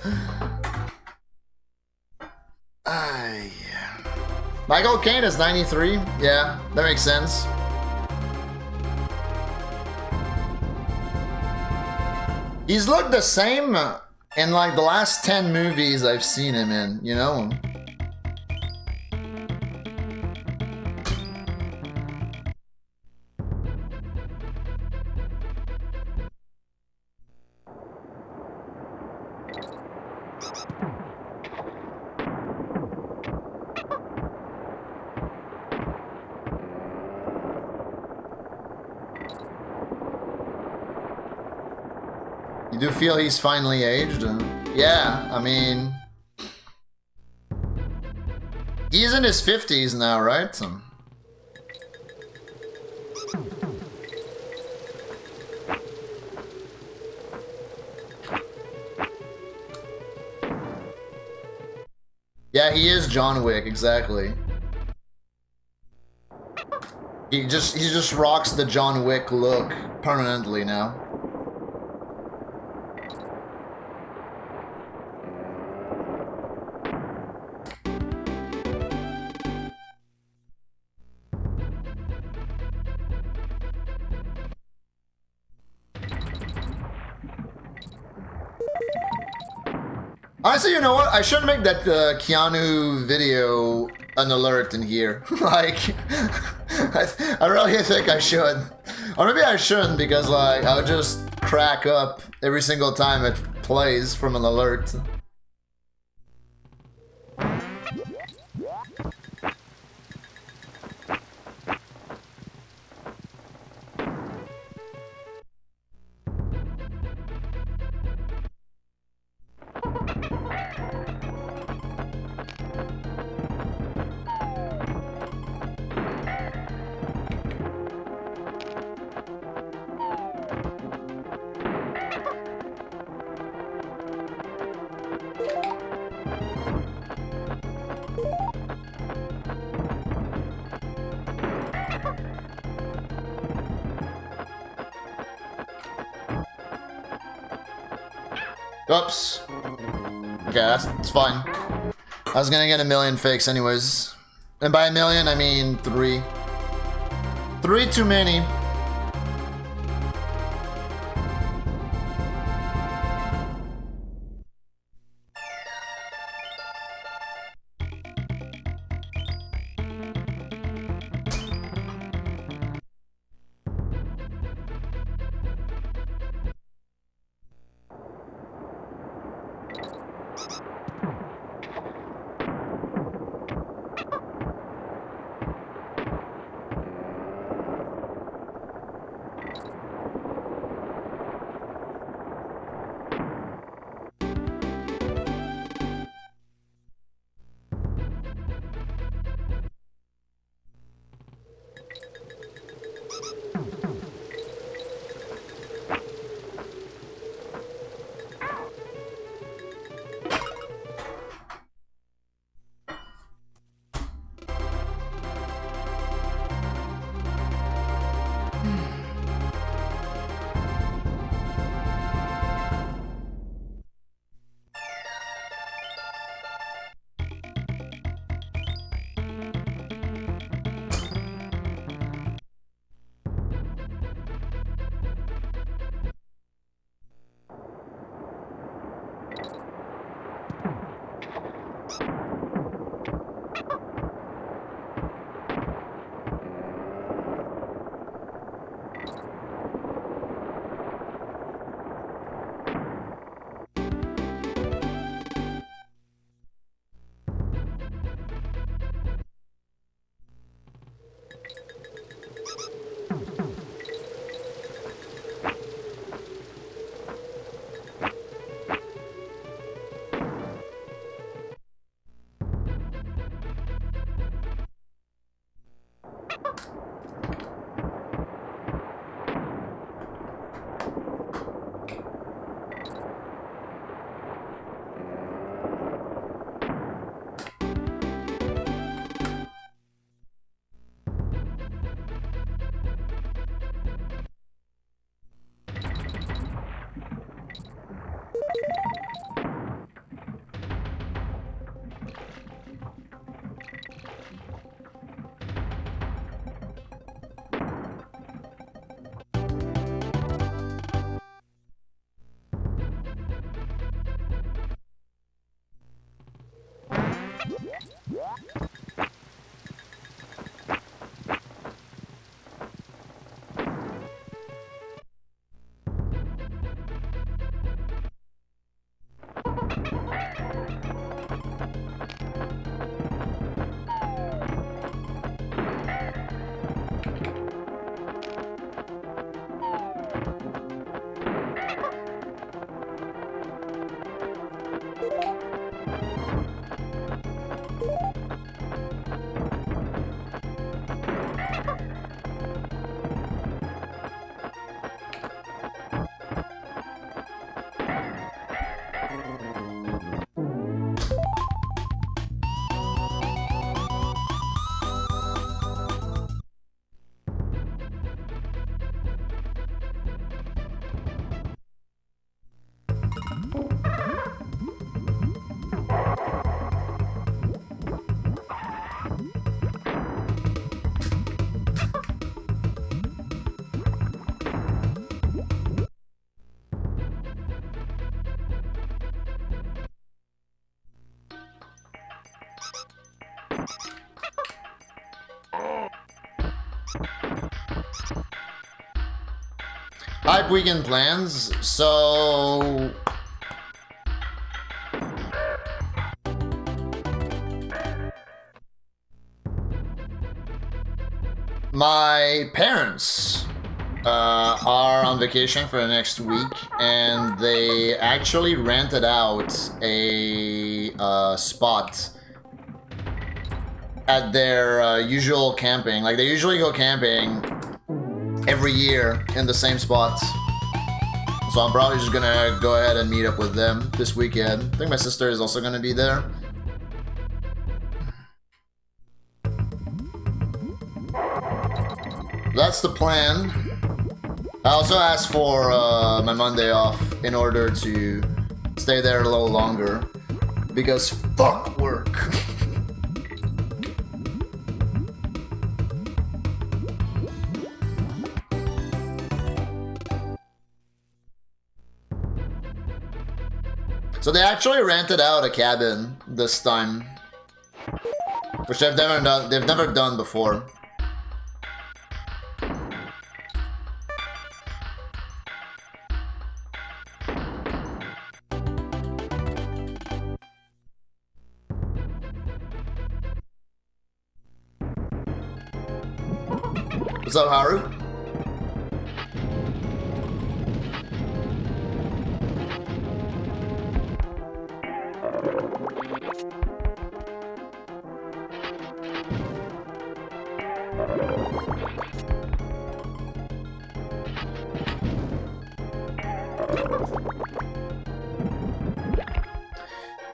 Michael Caine is 93. Yeah, that makes sense. He's looked the same in like the last 10 movies I've seen him in, you know? You do feel he's finally aged? Yeah, I mean... He's in his 50s now, right? Yeah, he is John Wick, exactly. He just rocks the John Wick look permanently now. Honestly, you know what? I should make that Keanu video an alert in here. Like, I really think I should. Or maybe I shouldn't, because like, I would just crack up every single time it plays from an alert. Oops. Okay, that's fine. I was gonna get a million fakes anyways. And by a million, I mean 3. 3 too many. Hype weekend plans. So my parents are on vacation for the next week, and they actually rented out a spot at their usual camping. Like, they usually go camping every year in the same spot. So I'm probably just gonna go ahead and meet up with them this weekend. I think my sister is also gonna be there. That's the plan. I also asked for my Monday off in order to stay there a little longer, because fuck work. So they actually rented out a cabin this time, which they've never done before. What's up, Haru?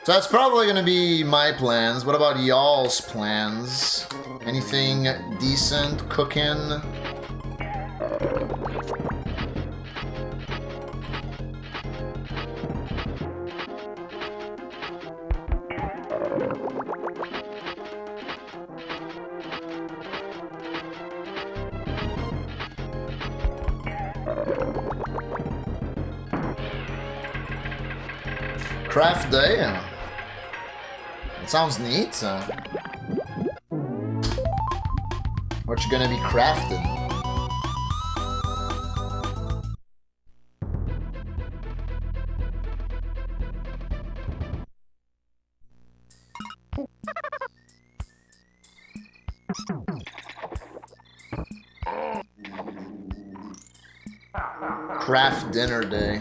So that's probably gonna be my plans. What about y'all's plans? Anything decent cooking? Craft day? It sounds neat. What you gonna be crafting? Craft dinner day.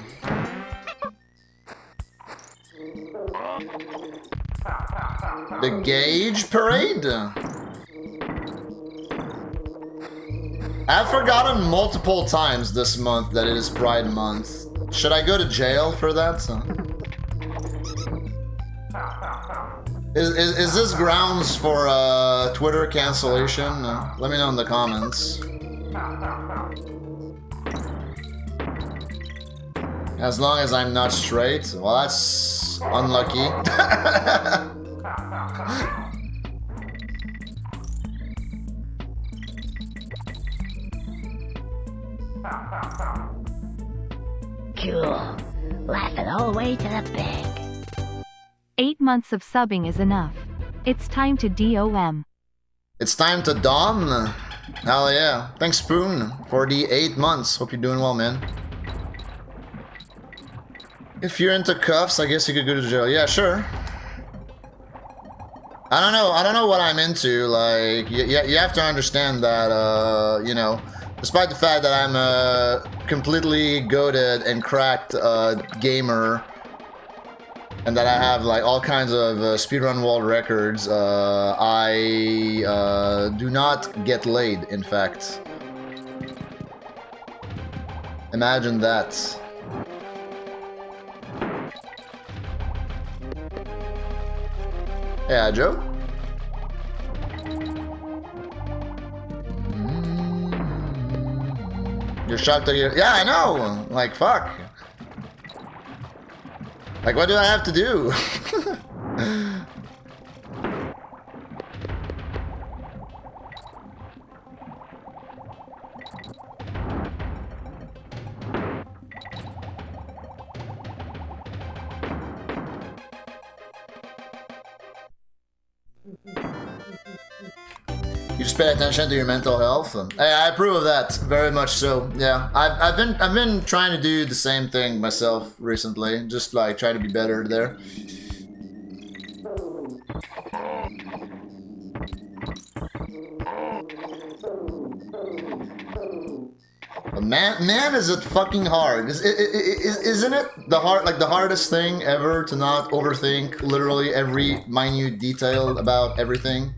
The Gauge Parade? I've forgotten multiple times this month that it is Pride Month. Should I go to jail for that? Is this grounds for Twitter cancellation? Let me know in the comments. As long as I'm not straight. Well, that's unlucky. Cool. Laughing all the way to the bank. 8 months of subbing is enough. It's time to DOM. It's time to Dom. Hell yeah. Thanks, Spoon, for the 8 months. Hope you're doing well, man. If you're into cuffs, I guess you could go to jail. Yeah, sure. I don't know what I'm into. Like, you have to understand that, you know, despite the fact that I'm a completely goated and cracked gamer, and that I have like all kinds of speedrun world records, I do not get laid, in fact. Imagine that. Yeah, Joe? You're shocked that you're... Yeah, I know! Like, fuck. Like, what do I have to do? You just pay attention to your mental health. I approve of that very much. So yeah, I've been trying to do the same thing myself recently. Just like try to be better there. But man, is it fucking hard? Isn't it the hardest thing ever to not overthink literally every minute detail about everything?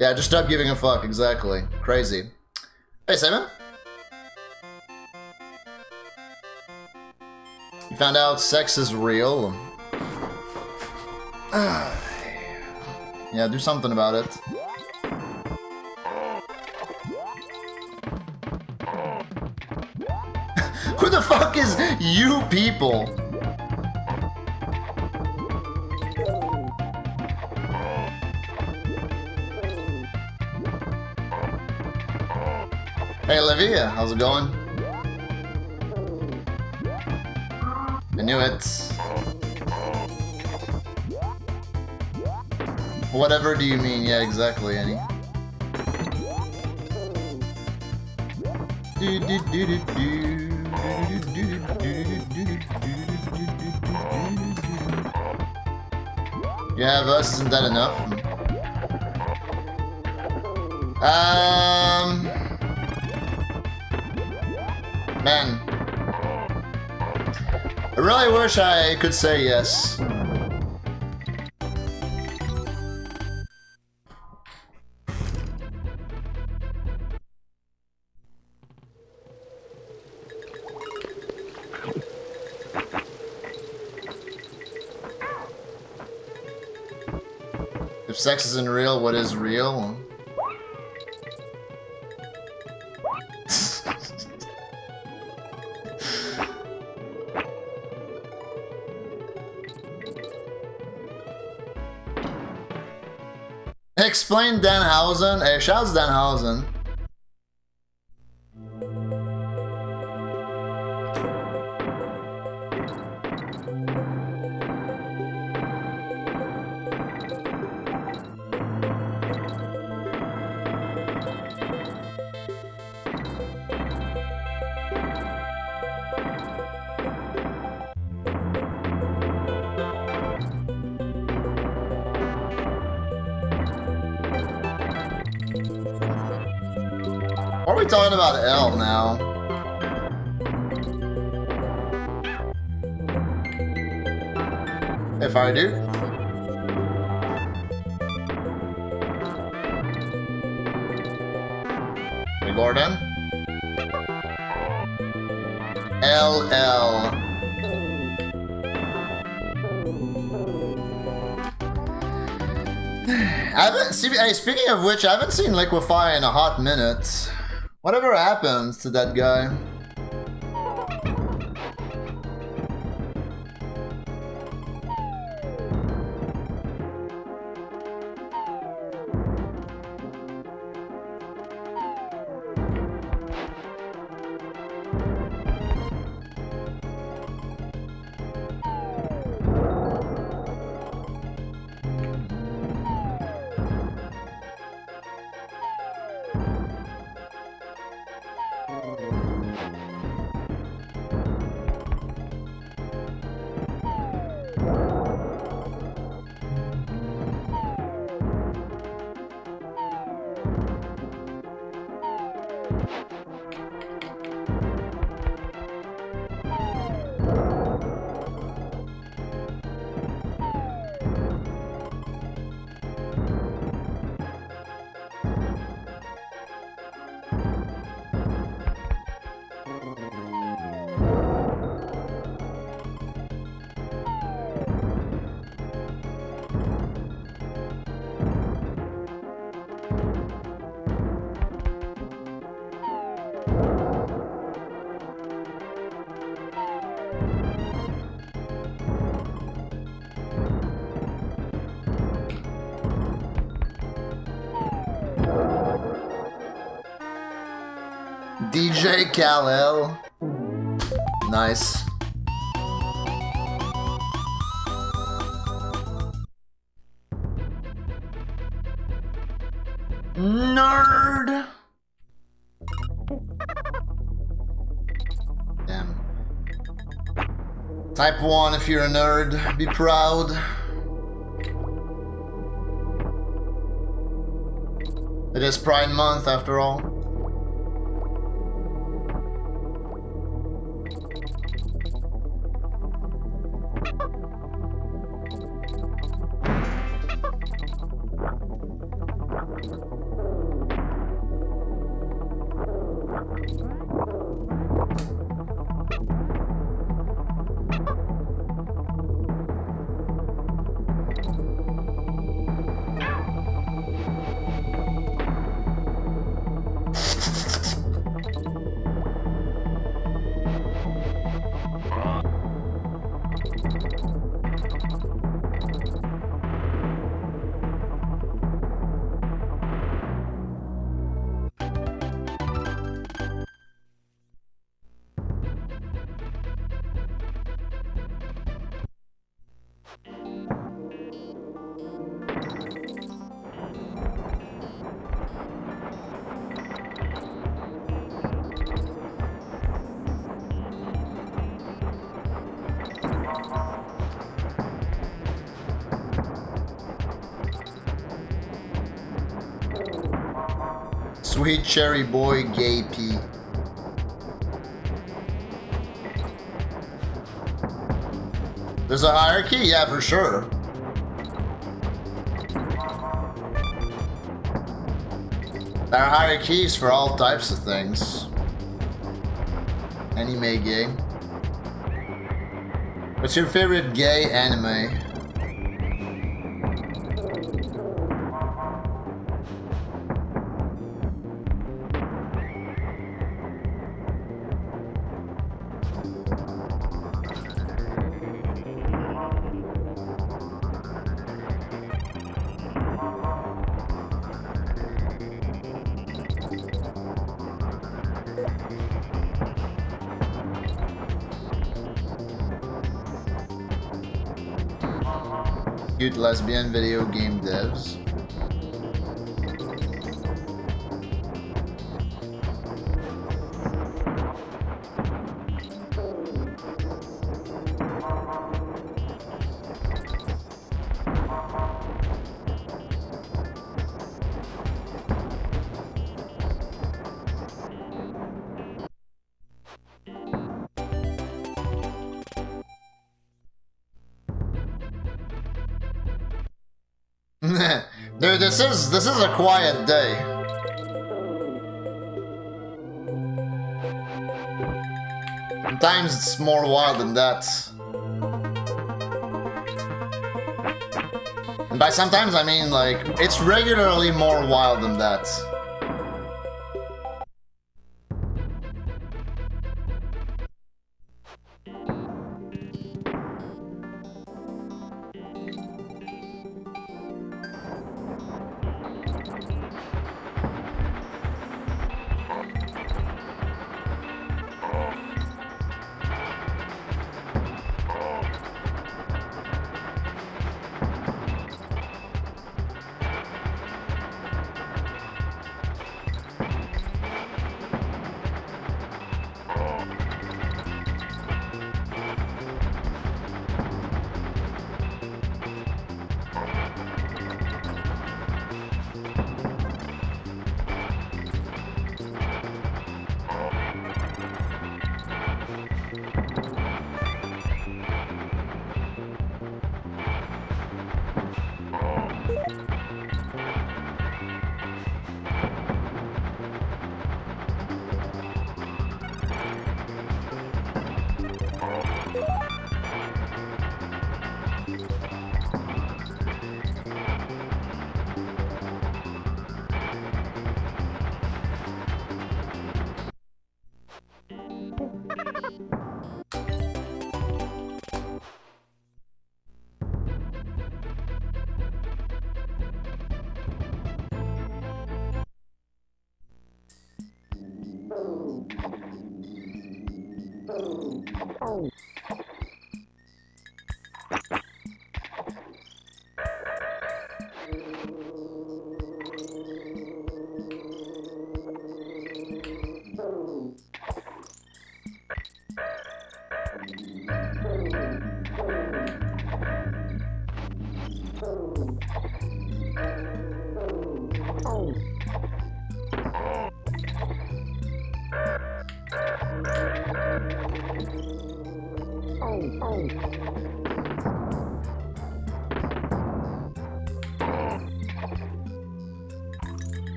Yeah, just stop giving a fuck, exactly. Crazy. Hey, Simon? You found out sex is real? Yeah, do something about it. Who the fuck is you people? Hey Olivia, how's it going? I knew it. Whatever do you mean? Yeah, exactly, Annie. Yeah, us, isn't that enough? Man. I really wish I could say yes. If sex isn't real, what is real? Explain Danhausen. Hey, shouts Danhausen. What are we talking about L now? If I do. Hey, Gordon. LL. Speaking of which, I haven't seen Liquefy in a hot minute. Whatever happens to that guy? DJ Kal-El. Nice. Nerd! Damn. Type 1 if you're a nerd. Be proud. It is Pride Month after all. Sweet cherry boy, gay P. There's a hierarchy? Yeah, for sure. There are hierarchies for all types of things. Anime gay. What's your favorite gay anime? Cute lesbian video game devs. Dude, this is a quiet day. Sometimes it's more wild than that. And by sometimes I mean like it's regularly more wild than that.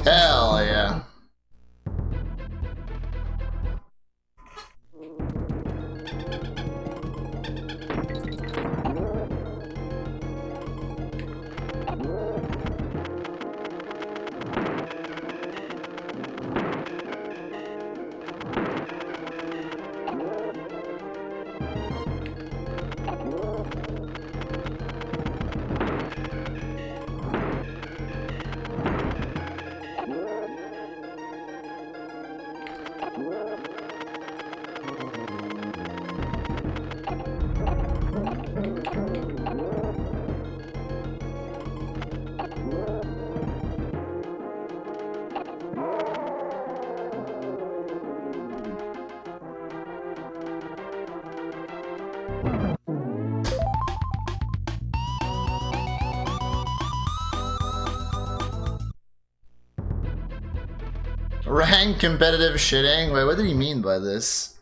Hell yeah. Rank competitive shitting? Wait, what did he mean by this?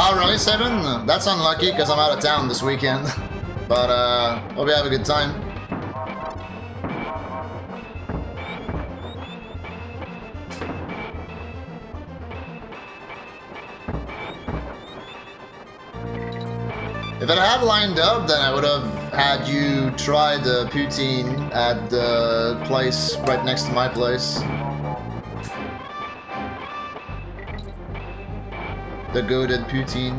Oh, really, 7? That's unlucky because I'm out of town this weekend. But, hope you have a good time. If it had lined up, then I would have had you try the poutine at the place right next to my place. The goated poutine.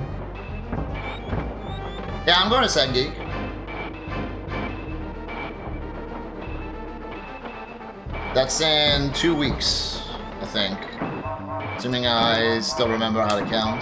Yeah, I'm going to Sad Geek. That's in 2 weeks, I think. Assuming I still remember how to count.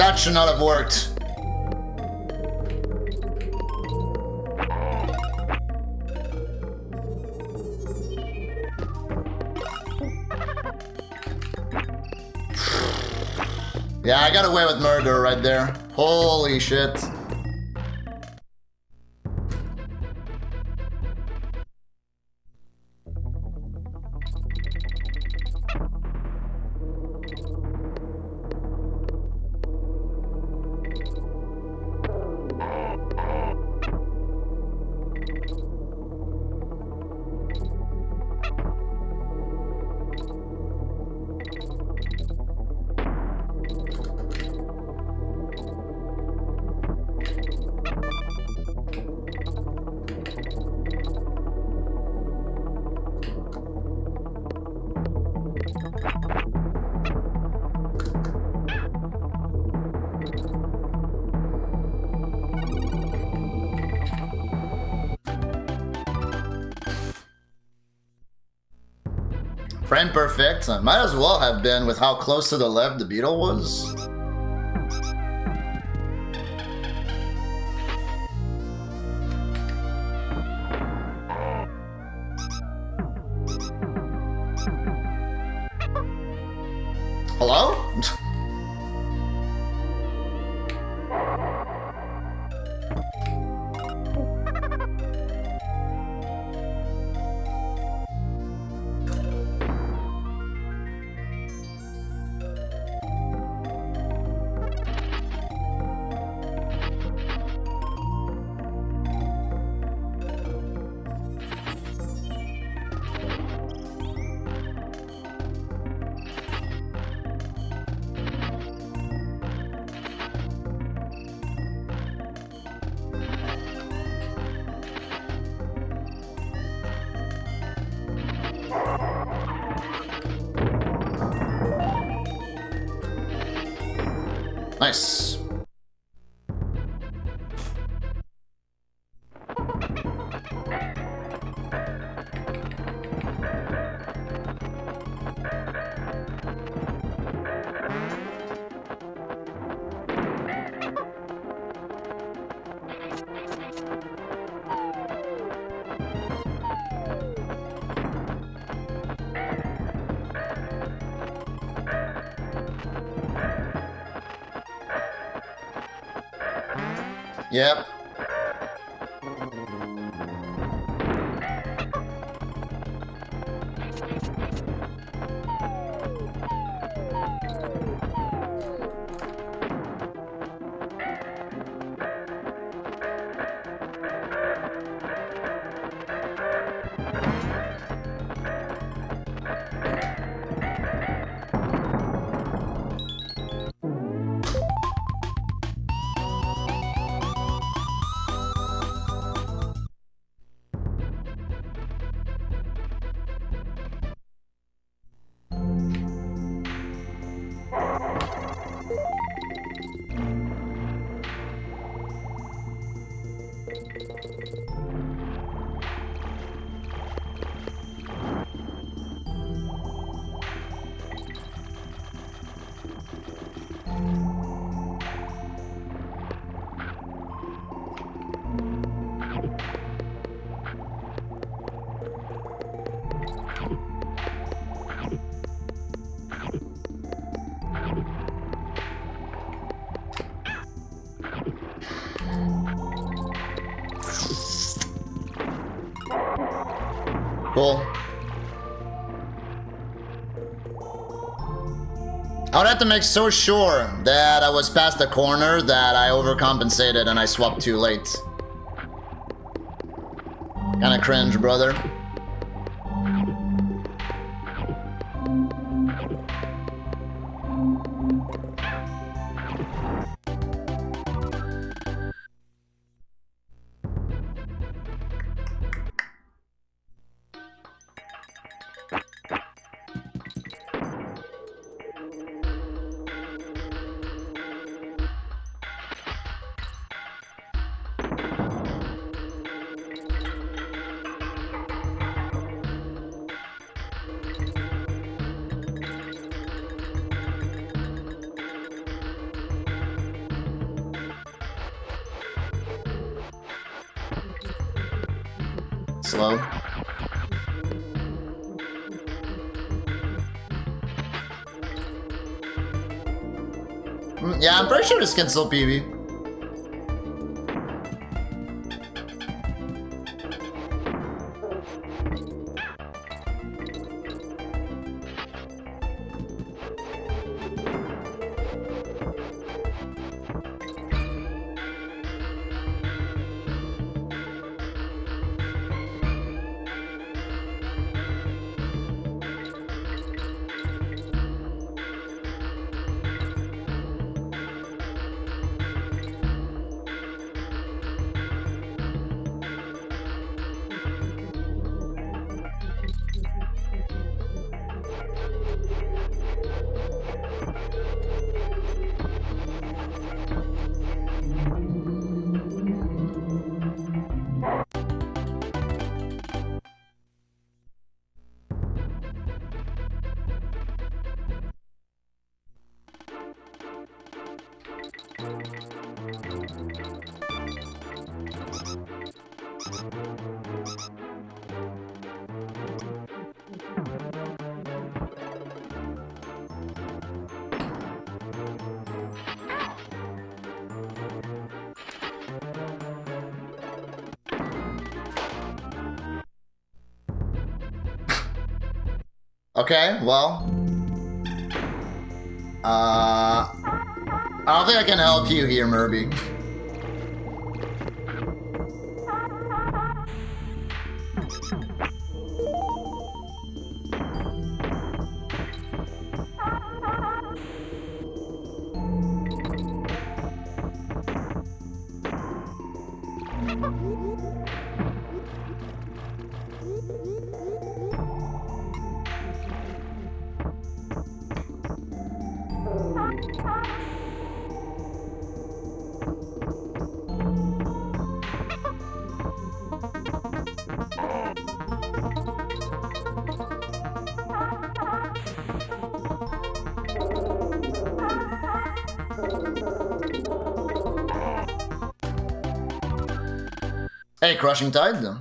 That should not have worked. Yeah, I got away with murder right there. Holy shit. Friend perfect. Might as well have been with how close to the left the beetle was. Hello? Nice. Yep. Cool. I would have to make so sure that I was past the corner that I overcompensated and I swapped too late. Kinda cringe, brother. slow. Yeah, I'm pretty sure this can still PB. Okay, well. I don't think I can help you here, Murby. Hey, Crushing Tide, then.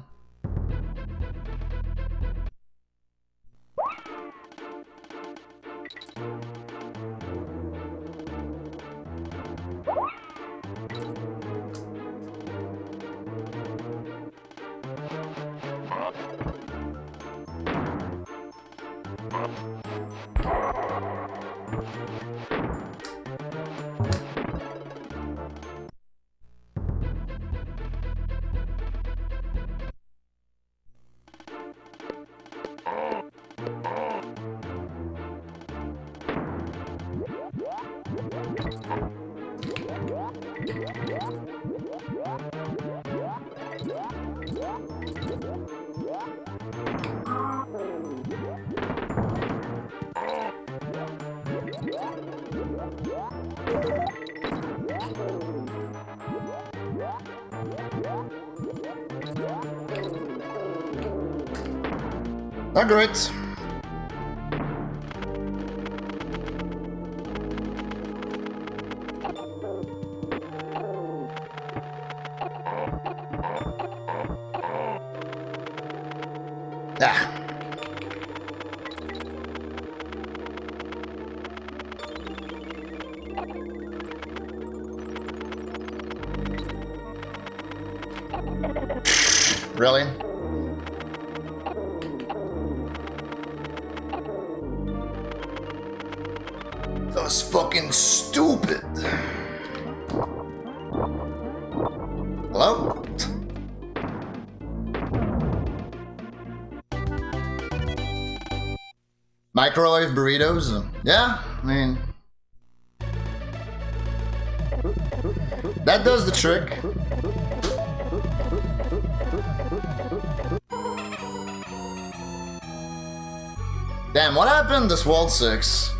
Not great. Ah. Really? That was fucking stupid. Hello? Microwave burritos? Yeah, I mean... that does the trick. Damn, what happened to Swald 6?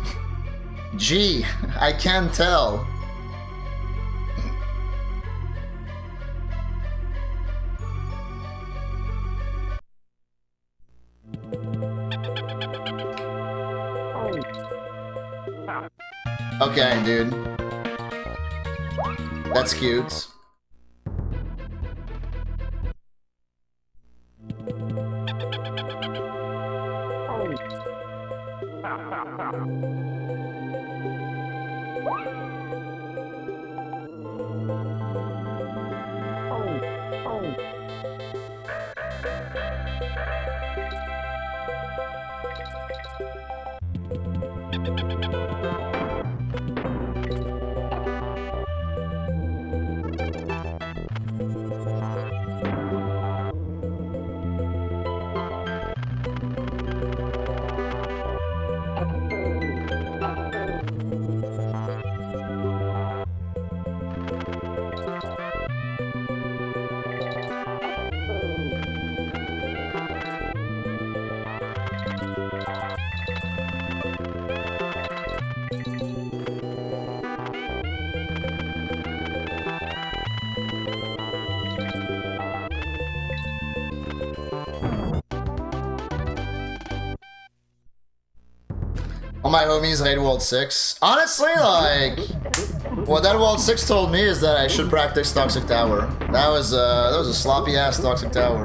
Gee, I can't tell. Okay, dude. That's cute. All my homies hate World 6. Honestly, like, what that World 6 told me is that I should practice Toxic Tower. That was a sloppy ass Toxic Tower.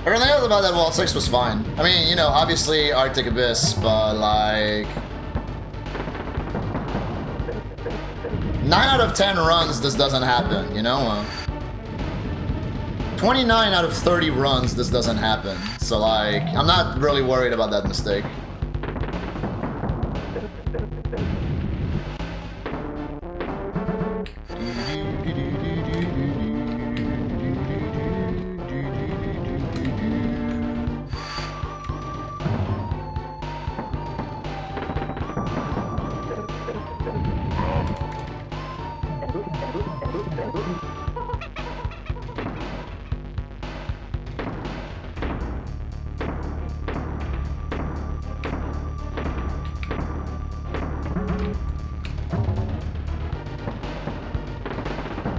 Everything else about that World 6 was fine. I mean, you know, obviously Arctic Abyss, but like 9 out of 10 runs this doesn't happen, you know? 29 out of 30 runs this doesn't happen. So like, I'm not really worried about that mistake.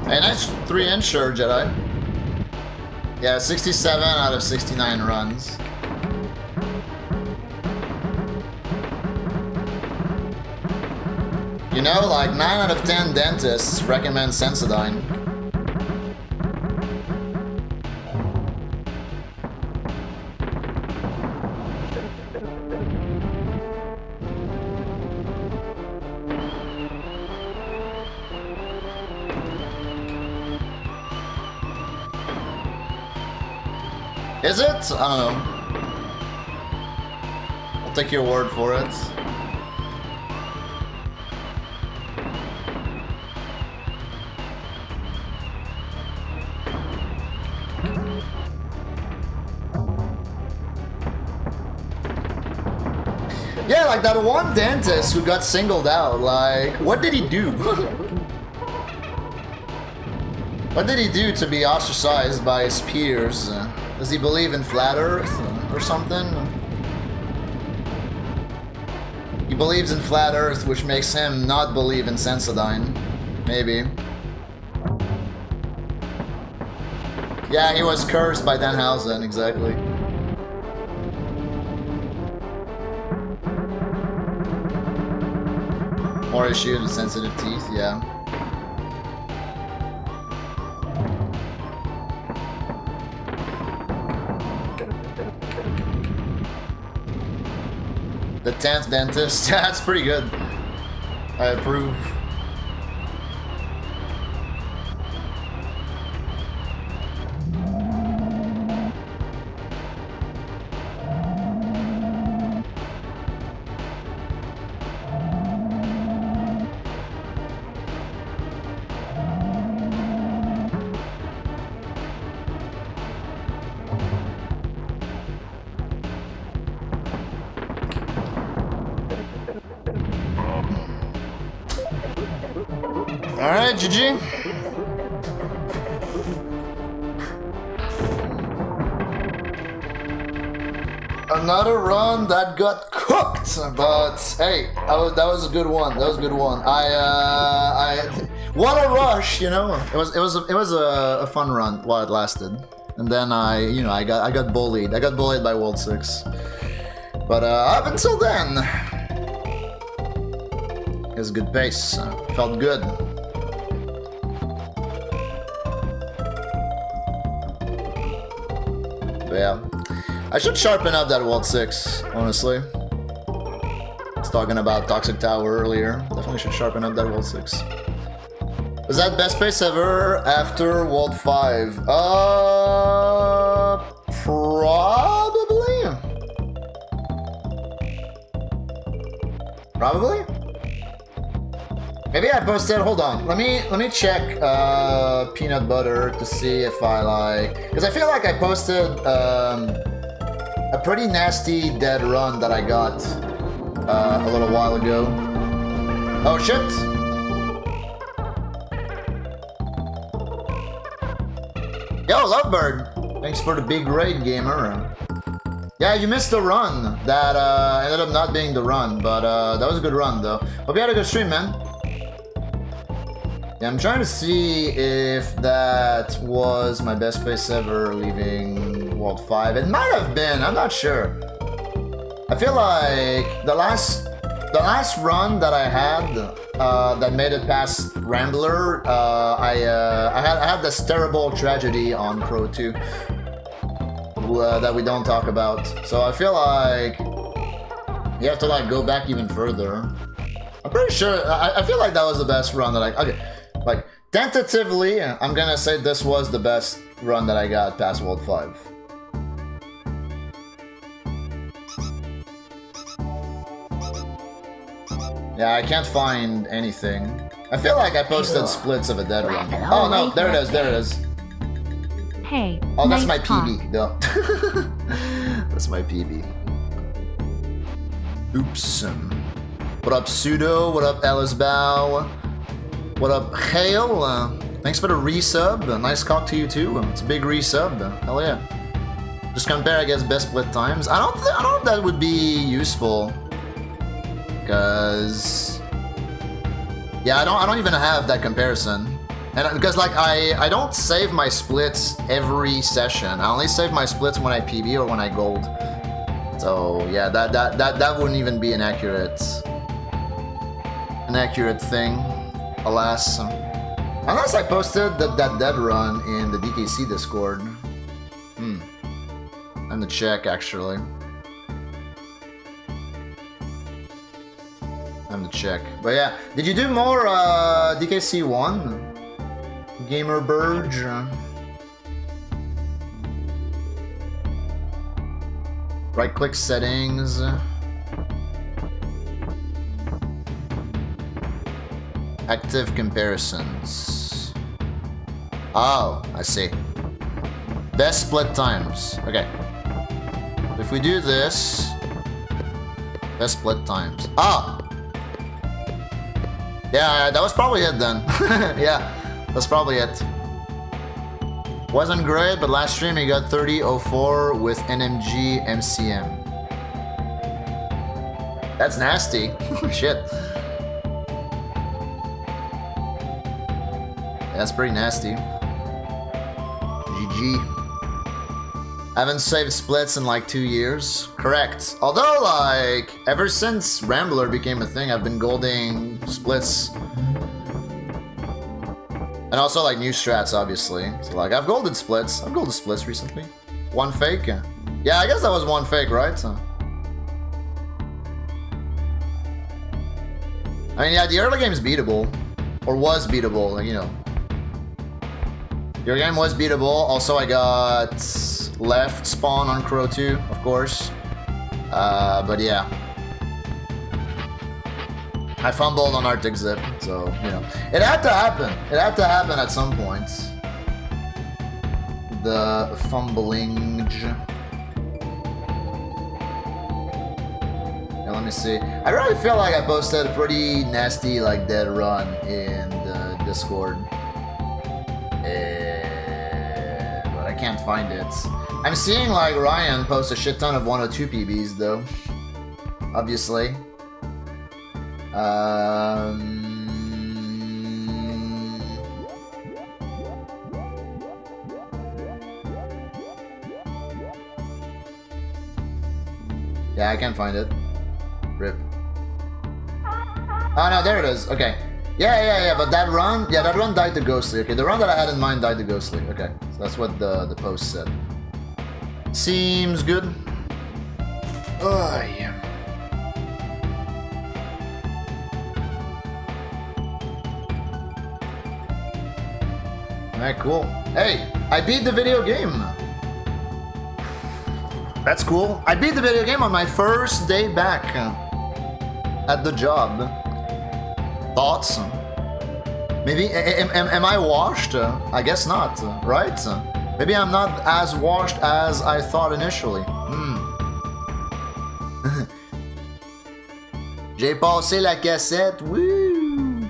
Hey, nice 3-inch sure, Jedi. Yeah, 67 out of 69 runs. You know, like 9 out of 10 dentists recommend Sensodyne. Is it? I don't know. I'll take your word for it. Yeah, like that one dentist who got singled out, like, what did he do? What did he do to be ostracized by his peers? Does he believe in flat Earth or something? He believes in flat Earth, which makes him not believe in Sensodyne. Maybe. Yeah, he was cursed by Danhausen, exactly. More issues with sensitive teeth, yeah. The 10th dentist, that's pretty good. I approve. Alright, GG. Another run that got cooked, but hey, that was a good one. That was a good one. What a rush, you know. It was a fun run while it lasted, and then I got bullied. I got bullied by World 6, but up until then, it was a good pace. Felt good. But yeah, I should sharpen up that World 6, honestly. I was talking about Toxic Tower earlier. Definitely should sharpen up that World 6. Was that best pace ever after World 5? Probably? Probably? Maybe I posted, hold on, let me check peanut butter to see if I like, because I feel like I posted a pretty nasty dead run that I got a little while ago. Oh shit! Yo, Lovebird! Thanks for the big raid, gamer. Yeah, you missed the run that ended up not being the run, but that was a good run though. Hope you had a good stream, man. Yeah, I'm trying to see if that was my best pace ever leaving World 5. It might have been, I'm not sure. I feel like the last run that I had that made it past Rambler, I had this terrible tragedy on Crow 2 that we don't talk about. So I feel like you have to like go back even further. I'm pretty sure, I feel like that was the best run that okay. Like, tentatively, I'm gonna say this was the best run that I got past World 5. Yeah, I can't find anything. I feel like I posted splits of a dead run. Oh no, there it is, there it is. Hey, oh, that's nice my talk. PB, no. That's my PB. Oops. What up, Pseudo? What up, Ellisbow? What up, Hale? Thanks for the resub. Nice cock to you too. It's a big resub. Hell yeah. Just compare, I guess, best split times. I don't know if that would be useful, because yeah, I don't even have that comparison, and because like I don't save my splits every session. I only save my splits when I PB or when I gold. So yeah, that wouldn't even be an accurate thing. Alas. Unless I posted that dead run in the DKC Discord. I'm to check, actually. I'm to check. But yeah, did you do more DKC 1? Gamer Burge? Right-click settings. Active comparisons. Oh, I see. Best split times. Okay. If we do this, best split times. Ah! Yeah, that was probably it then. Yeah, that's probably it. Wasn't great, but last stream he got 30.04 with NMG MCM. That's nasty. Shit. That's pretty nasty. GG. Haven't saved splits in like 2 years. Correct. Although, like, ever since Rambler became a thing, I've been golding splits. And also, like, new strats, obviously. So, like, I've golded splits. I've golded splits recently. One fake? Yeah, I guess that was one fake, right? I mean, yeah, the early game's beatable. Or was beatable, like, you know. Your game was beatable. Also, I got left spawn on Crow 2, of course. But yeah. I fumbled on Arctic Zip, so, you know. It had to happen. It had to happen at some point. The fumbling. Yeah, let me see. I really feel like I posted a pretty nasty, like, dead run in the Discord. But I can't find it. I'm seeing like Ryan post a shit ton of 102 PBs though. Obviously. Yeah, I can't find it. Rip. Oh no, there it is. Okay. Yeah, but that run died to Ghostly. Okay, the run that I had in mind died to Ghostly. Okay, so that's what the post said. Seems good. Oh, yeah. Alright, cool. Hey, I beat the video game. That's cool. I beat the video game on my first day back at the job. Thoughts? Maybe, am I washed? I guess not, right? Maybe I'm not as washed as I thought initially. J'ai passé la cassette, woo!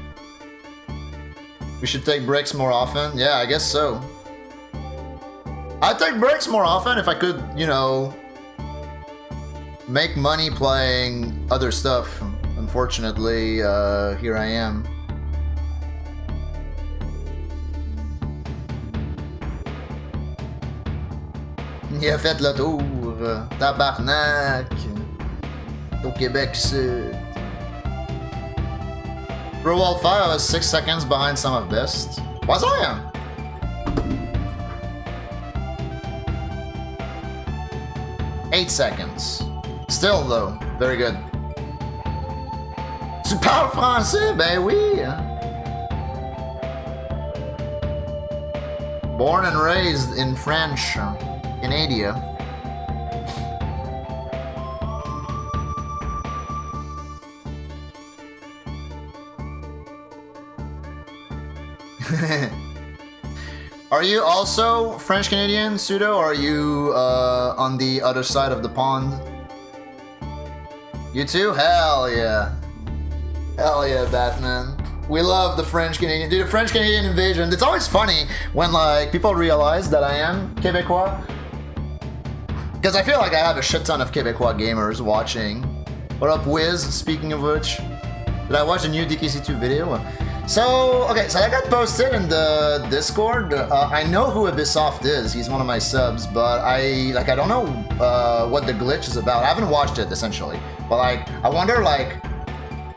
We should take breaks more often? Yeah, I guess so. I'd take breaks more often if I could, you know, make money playing other stuff. Unfortunately, here I am. Il a fait le tour, tabarnak. Au Québec Sud. Real World 5, I was 6 seconds behind some of best. Was I? Eight seconds. Still though, very good. Tu parles français? Ben oui. Born and raised in French, Canada. Are you also French Canadian, Pseudo, or are you on the other side of the pond? You too? Hell yeah. Hell yeah, Batman. We love the French Canadian. Dude, the French Canadian invasion. It's always funny when like people realize that I am Québécois. Because I feel like I have a shit ton of Québécois gamers watching. What up, Wiz? Speaking of which, did I watch the new DKC2 video? So, okay, so that got posted in the Discord. I know who Abysssoft is. He's one of my subs, but I don't know what the glitch is about. I haven't watched it, essentially. But, like, I wonder, like,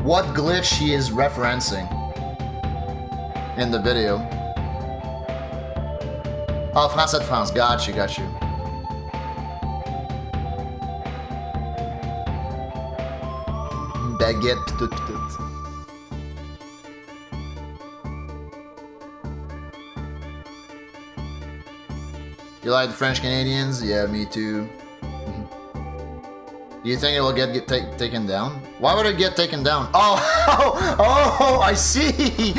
what glitch he is referencing in the video. Oh, Français de France. Got you, got you. Baguette, pitout, pitout. You like the French Canadians? Yeah, me too. Do you think it will get taken down? Why would it get taken down? Oh, oh, I see.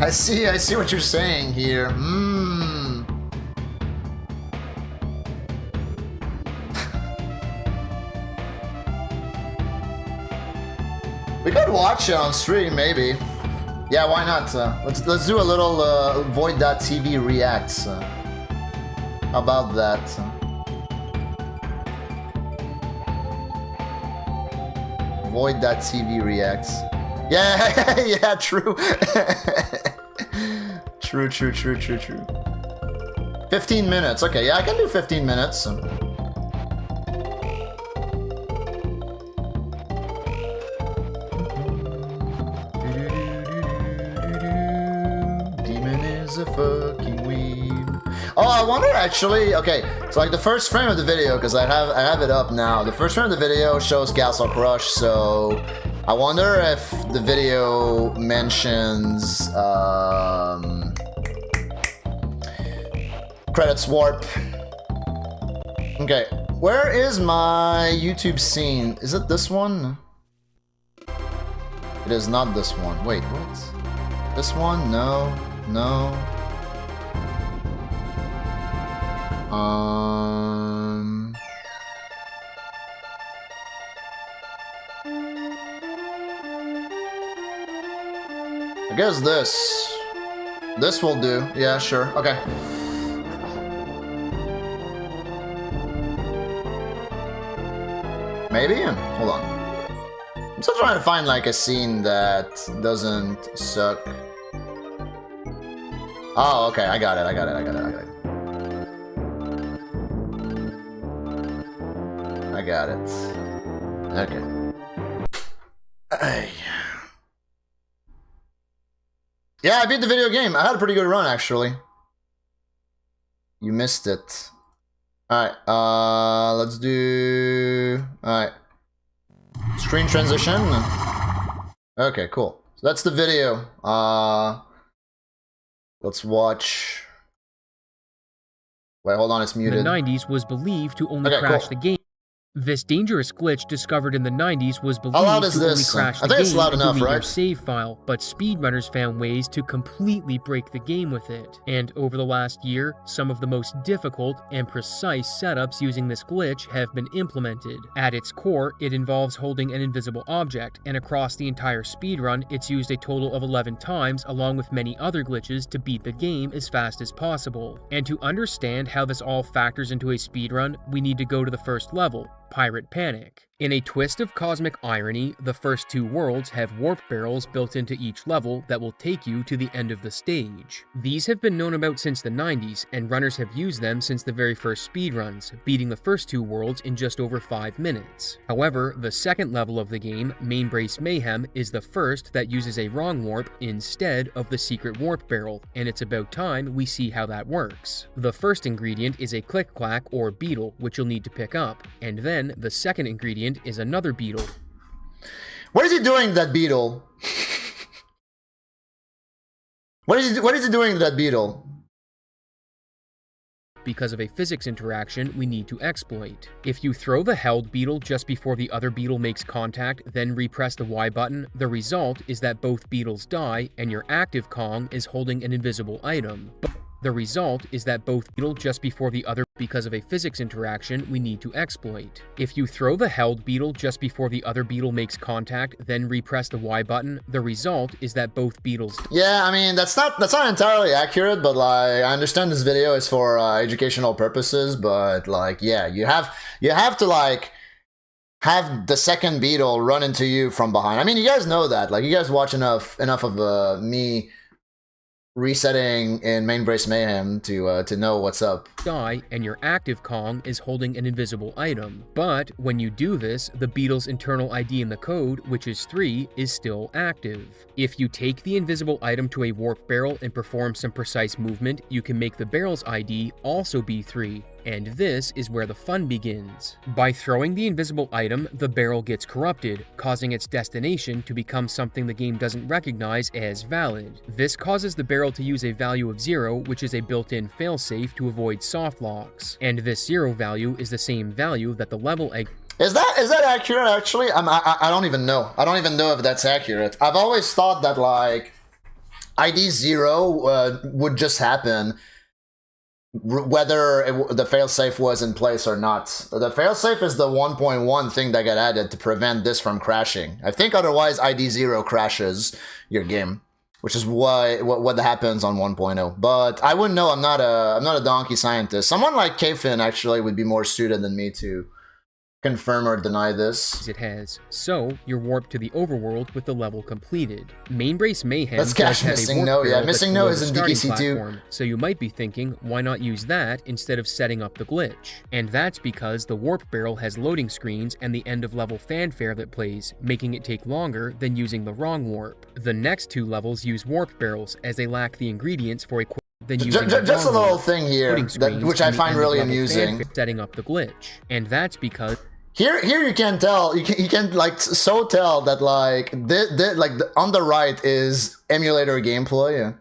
I see what you're saying here. We could watch it on stream, maybe. Yeah, why not? Let's do a little Void.tv reacts. How about that? Void.tv reacts. Yeah, yeah, true. True. 15 minutes. Okay, yeah, I can do 15 minutes. A fucking weeb. Oh, I wonder actually. Okay, so like the first frame of the video, because I have it up now. The first frame of the video shows Castle Crush, so I wonder if the video mentions credits warp. Okay, where is my YouTube scene? Is it this one? It is not this one. Wait, what? This one? No. No. I guess this will do. Yeah, sure. Okay. Maybe? Hold on. I'm still trying to find like a scene that doesn't suck. Oh, okay, I got it. I got it. Okay. Yeah, I beat the video game. I had a pretty good run, actually. You missed it. Alright, let's do... Alright. Screen transition. Okay, cool. So that's the video. Let's watch... Wait, hold on, it's muted. In the 90s was believed to only crash the game. This dangerous glitch discovered in the 90s was believed to only crash the game and delete your save file, but speedrunners found ways to completely break the game with it. And over the last year, some of the most difficult and precise setups using this glitch have been implemented. At its core, it involves holding an invisible object, and across the entire speedrun, it's used a total of 11 times along with many other glitches to beat the game as fast as possible. And to understand how this all factors into a speedrun, we need to go to the first level, Pirate Panic. In a twist of cosmic irony, the first two worlds have warp barrels built into each level that will take you to the end of the stage. These have been known about since the 90s, and runners have used them since the very first speedruns, beating the first two worlds in just over 5 minutes. However, the second level of the game, Mainbrace Mayhem, is the first that uses a wrong warp instead of the secret warp barrel, and it's about time we see how that works. The first ingredient is a click-clack or beetle, which you'll need to pick up, and then the second ingredient is another beetle. What is he doing to that beetle? What is he doing to that beetle? Because of a physics interaction we need to exploit. If you throw the held beetle just before the other beetle makes contact, then repress the Y button, the result is that both beetles die and your active Kong is holding an invisible item. The result is that both beetle just before the other because of a physics interaction we need to exploit. If you throw the held beetle just before the other beetle makes contact, then repress the Y button, the result is that both beetles... Yeah, I mean, that's not entirely accurate, but like, I understand this video is for educational purposes, but like, yeah, you have to like have the second beetle run into you from behind. I mean, you guys know that. Like, you guys watch enough of me resetting in Mainbrace Mayhem to know what's up. Die, and your active Kong is holding an invisible item. But when you do this, the beetle's internal ID in the code, which is 3, is still active. If you take the invisible item to a warp barrel and perform some precise movement, you can make the barrel's ID also be 3. And this is where the fun begins. By throwing the invisible item, the barrel gets corrupted, causing its destination to become something the game doesn't recognize as valid. This causes the barrel to use a value of 0, which is a built-in failsafe to avoid soft locks. And this 0 value is the same value that the level egg... Is that accurate, actually? I don't even know. I don't even know if that's accurate. I've always thought that, like, ID 0 would just happen whether the failsafe was in place or not. The failsafe is the 1.1 thing that got added to prevent this from crashing. I think otherwise ID 0 crashes your game, which is what happens on 1.0. But I wouldn't know. I'm not a donkey scientist. Someone like Kfin actually would be more suited than me to confirm or deny this. It has. So, you're warped to the overworld with the level completed. Mainbrace Mayhem Let's cache Missing No. Yeah, Missing No is in DKC2. So you might be thinking, why not use that instead of setting up the glitch? And that's because the warp barrel has loading screens and the end of level fanfare that plays, making it take longer than using the wrong warp. The next two levels use warp barrels as they lack the ingredients for a just a little thing here, which I find really amusing. Setting up the glitch, and that's because here you can tell, you can like so tell that like on the right is emulator gameplay,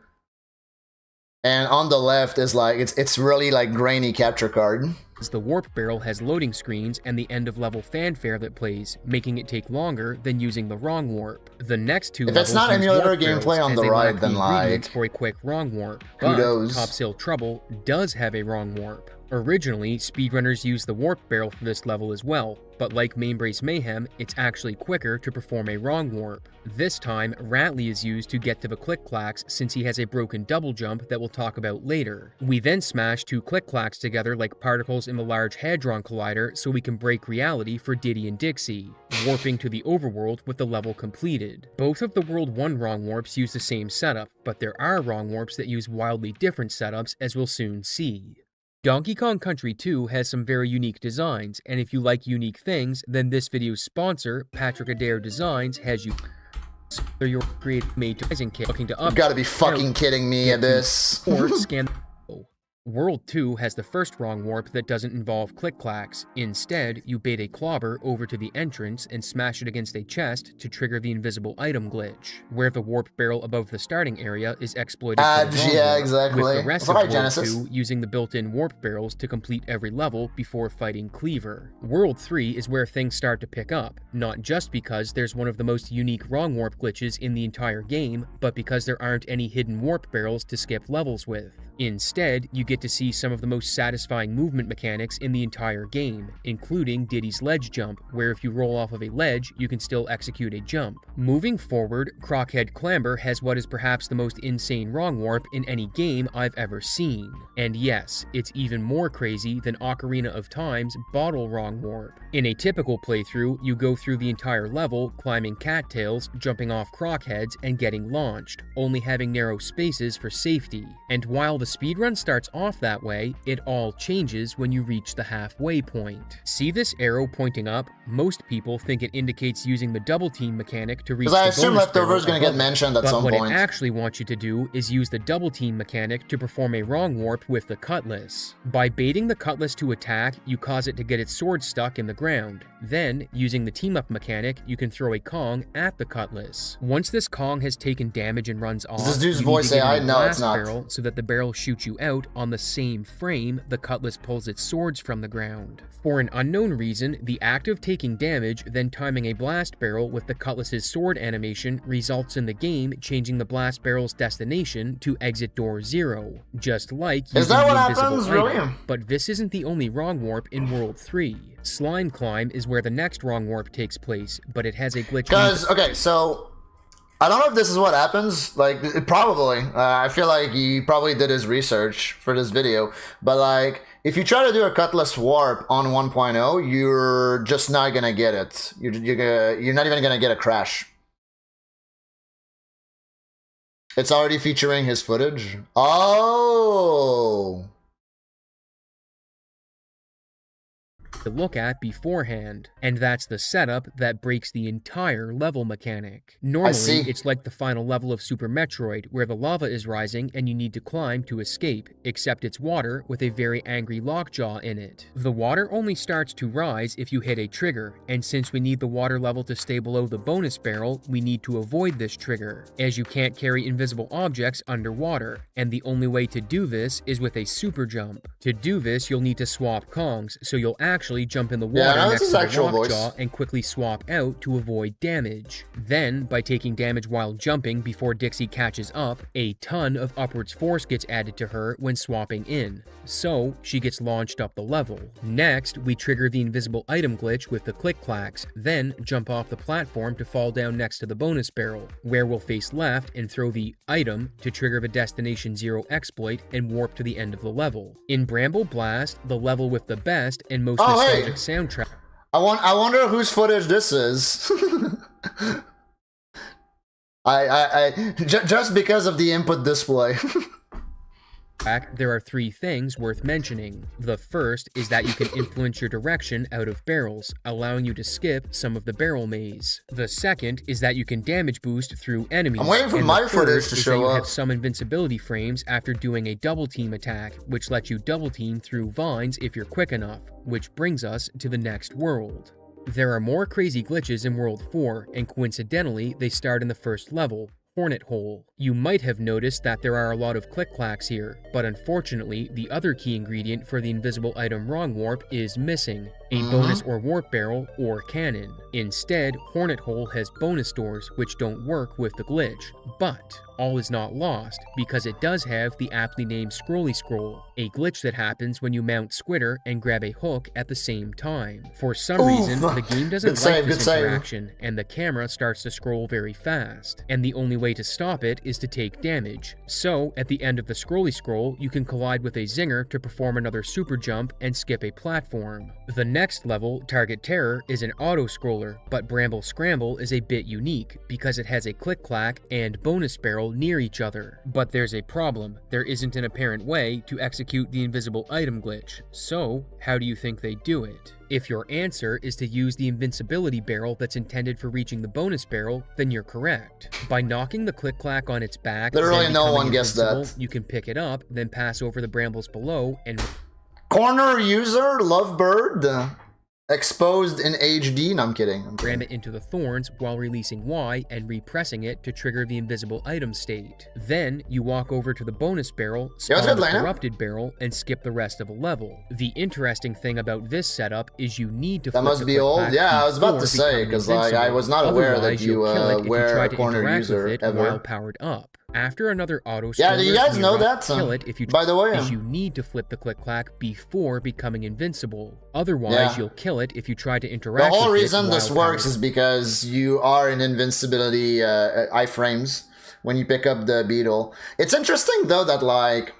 and on the left is like it's really like grainy capture card. The warp barrel has loading screens and the end of level fanfare that plays, making it take longer than using the wrong warp. The next two levels it's not emulator gameplay on the right, then like for a quick wrong warp. Kudos. But Topsail Trouble does have a wrong warp. Originally, speedrunners used the warp barrel for this level as well, but like Mainbrace Mayhem, it's actually quicker to perform a wrong warp. This time, Ratley is used to get to the click-clacks since he has a broken double jump that we'll talk about later. We then smash two click-clacks together like particles in the Large Hadron Collider so we can break reality for Diddy and Dixie, warping to the overworld with the level completed. Both of the World 1 wrong warps use the same setup, but there are wrong warps that use wildly different setups, as we'll soon see. Donkey Kong Country 2 has some very unique designs, and if you like unique things, then this video's sponsor, Patrick Adair Designs, has you Or your creative made to kit looking to up. You gotta be fucking kidding me, Abyss. Or scan. World 2 has the first wrong warp that doesn't involve click-clacks. Instead, you bait a clobber over to the entrance and smash it against a chest to trigger the invisible item glitch, where the warp barrel above the starting area is exploited for the wrong warp, exactly. with the rest of World Genesis. 2 using the built-in warp barrels to complete every level before fighting Cleaver. World 3 is where things start to pick up, not just because there's one of the most unique wrong warp glitches in the entire game, but because there aren't any hidden warp barrels to skip levels with. Instead, you get to see some of the most satisfying movement mechanics in the entire game, including Diddy's ledge jump, where if you roll off of a ledge, you can still execute a jump. Moving forward, Crockhead Clamber has what is perhaps the most insane wrong warp in any game I've ever seen. And yes, it's even more crazy than Ocarina of Time's bottle wrong warp. In a typical playthrough, you go through the entire level, climbing cattails, jumping off crockheads, and getting launched, only having narrow spaces for safety. And while the speedrun starts off that way, it all changes when you reach the halfway point. See this arrow pointing up? Most people think it indicates using the double team mechanic to reach the bonus barrel. Because I assume leftover is going to get mentioned at some point. But what it actually wants you to do is use the double team mechanic to perform a wrong warp with the cutlass. By baiting the cutlass to attack, you cause it to get its sword stuck in the ground. Then, using the team up mechanic, you can throw a Kong at the cutlass. Once this Kong has taken damage and runs off, this dude's voice say, I know it's not. Barrel so that the barrel shoots you out on the same frame the cutlass pulls its swords from the ground. For an unknown reason, the act of taking damage, then timing a blast barrel with the cutlass's sword animation results in the game changing the blast barrel's destination to exit door 0, just like using the invisible item. But this isn't the only wrong warp in World 3. Slime Climb is where the next wrong warp takes place, but it has a glitch. Okay, so I don't know if this is what happens. Like, probably. I feel like he probably did his research for this video. But, like, if you try to do a cutlass warp on 1.0, you're just not going to get it. You're not even going to get a crash. It's already featuring his footage. Oh! To look at beforehand, and that's the setup that breaks the entire level mechanic. Normally, it's like the final level of Super Metroid, where the lava is rising and you need to climb to escape, except it's water with a very angry lockjaw in it. The water only starts to rise if you hit a trigger, and since we need the water level to stay below the bonus barrel, we need to avoid this trigger, as you can't carry invisible objects underwater, and the only way to do this is with a super jump. To do this, you'll need to swap Kongs, so you'll actually jump in the water next to the lockjaw and quickly swap out to avoid damage. Then, by taking damage while jumping before Dixie catches up, a ton of upwards force gets added to her when swapping in, so she gets launched up the level. Next, we trigger the invisible item glitch with the click-clacks, then jump off the platform to fall down next to the bonus barrel, where we'll face left and throw the item to trigger the Destination 0 exploit and warp to the end of the level. In Bramble Blast, the level with the best and most nostalgic soundtrack. I wonder whose footage this is. Just because of the input display. There are 3 things worth mentioning. The first is that you can influence your direction out of barrels, allowing you to skip some of the barrel maze. The second is that you can damage boost through enemies. I'm waiting for my footage to show up. You have some invincibility frames after doing a double team attack, which lets you double team through vines if you're quick enough, which brings us to the next world. There are more crazy glitches in World 4, and coincidentally, they start in the first level, Hornet Hole. You might have noticed that there are a lot of click-clacks here, but unfortunately, the other key ingredient for the invisible item wrong warp is missing, a bonus or warp barrel or cannon. Instead, Hornet Hole has bonus doors which don't work with the glitch, but all is not lost because it does have the aptly named Scrolly Scroll, a glitch that happens when you mount Squitter and grab a hook at the same time. For some reason, the game doesn't like this interaction, and the camera starts to scroll very fast, and the only way to stop it is to take damage. So, at the end of the Scrolly Scroll, you can collide with a zinger to perform another super jump and skip a platform. The next level, Target Terror, is an auto-scroller, but Bramble Scramble is a bit unique because it has a click-clack and bonus barrel near each other. But there's a problem. There isn't an apparent way to execute the invisible item glitch. So, how do you think they do it? If your answer is to use the invincibility barrel that's intended for reaching the bonus barrel, then you're correct. By knocking the click-clack on its back, literally no one guessed that. You can pick it up, then pass over the brambles below and... Corner user, Lovebird. Exposed in HD. No, I'm kidding. Ram it into the thorns while releasing Y and repressing it to trigger the invisible item state. Then you walk over to the bonus barrel, spawn the corrupted barrel, and skip the rest of a level. The interesting thing about this setup is you need to. That must be old. Yeah, I was about to say because like I was not aware that you were a corner user ever. While powered up. After another auto yeah, do you guys know that? Kill it if you by the way, you need to flip the click-clack before becoming invincible. Otherwise, you'll kill it if you try to interact with it. The whole reason this works is because you are in invincibility iframes when you pick up the beetle. It's interesting though that like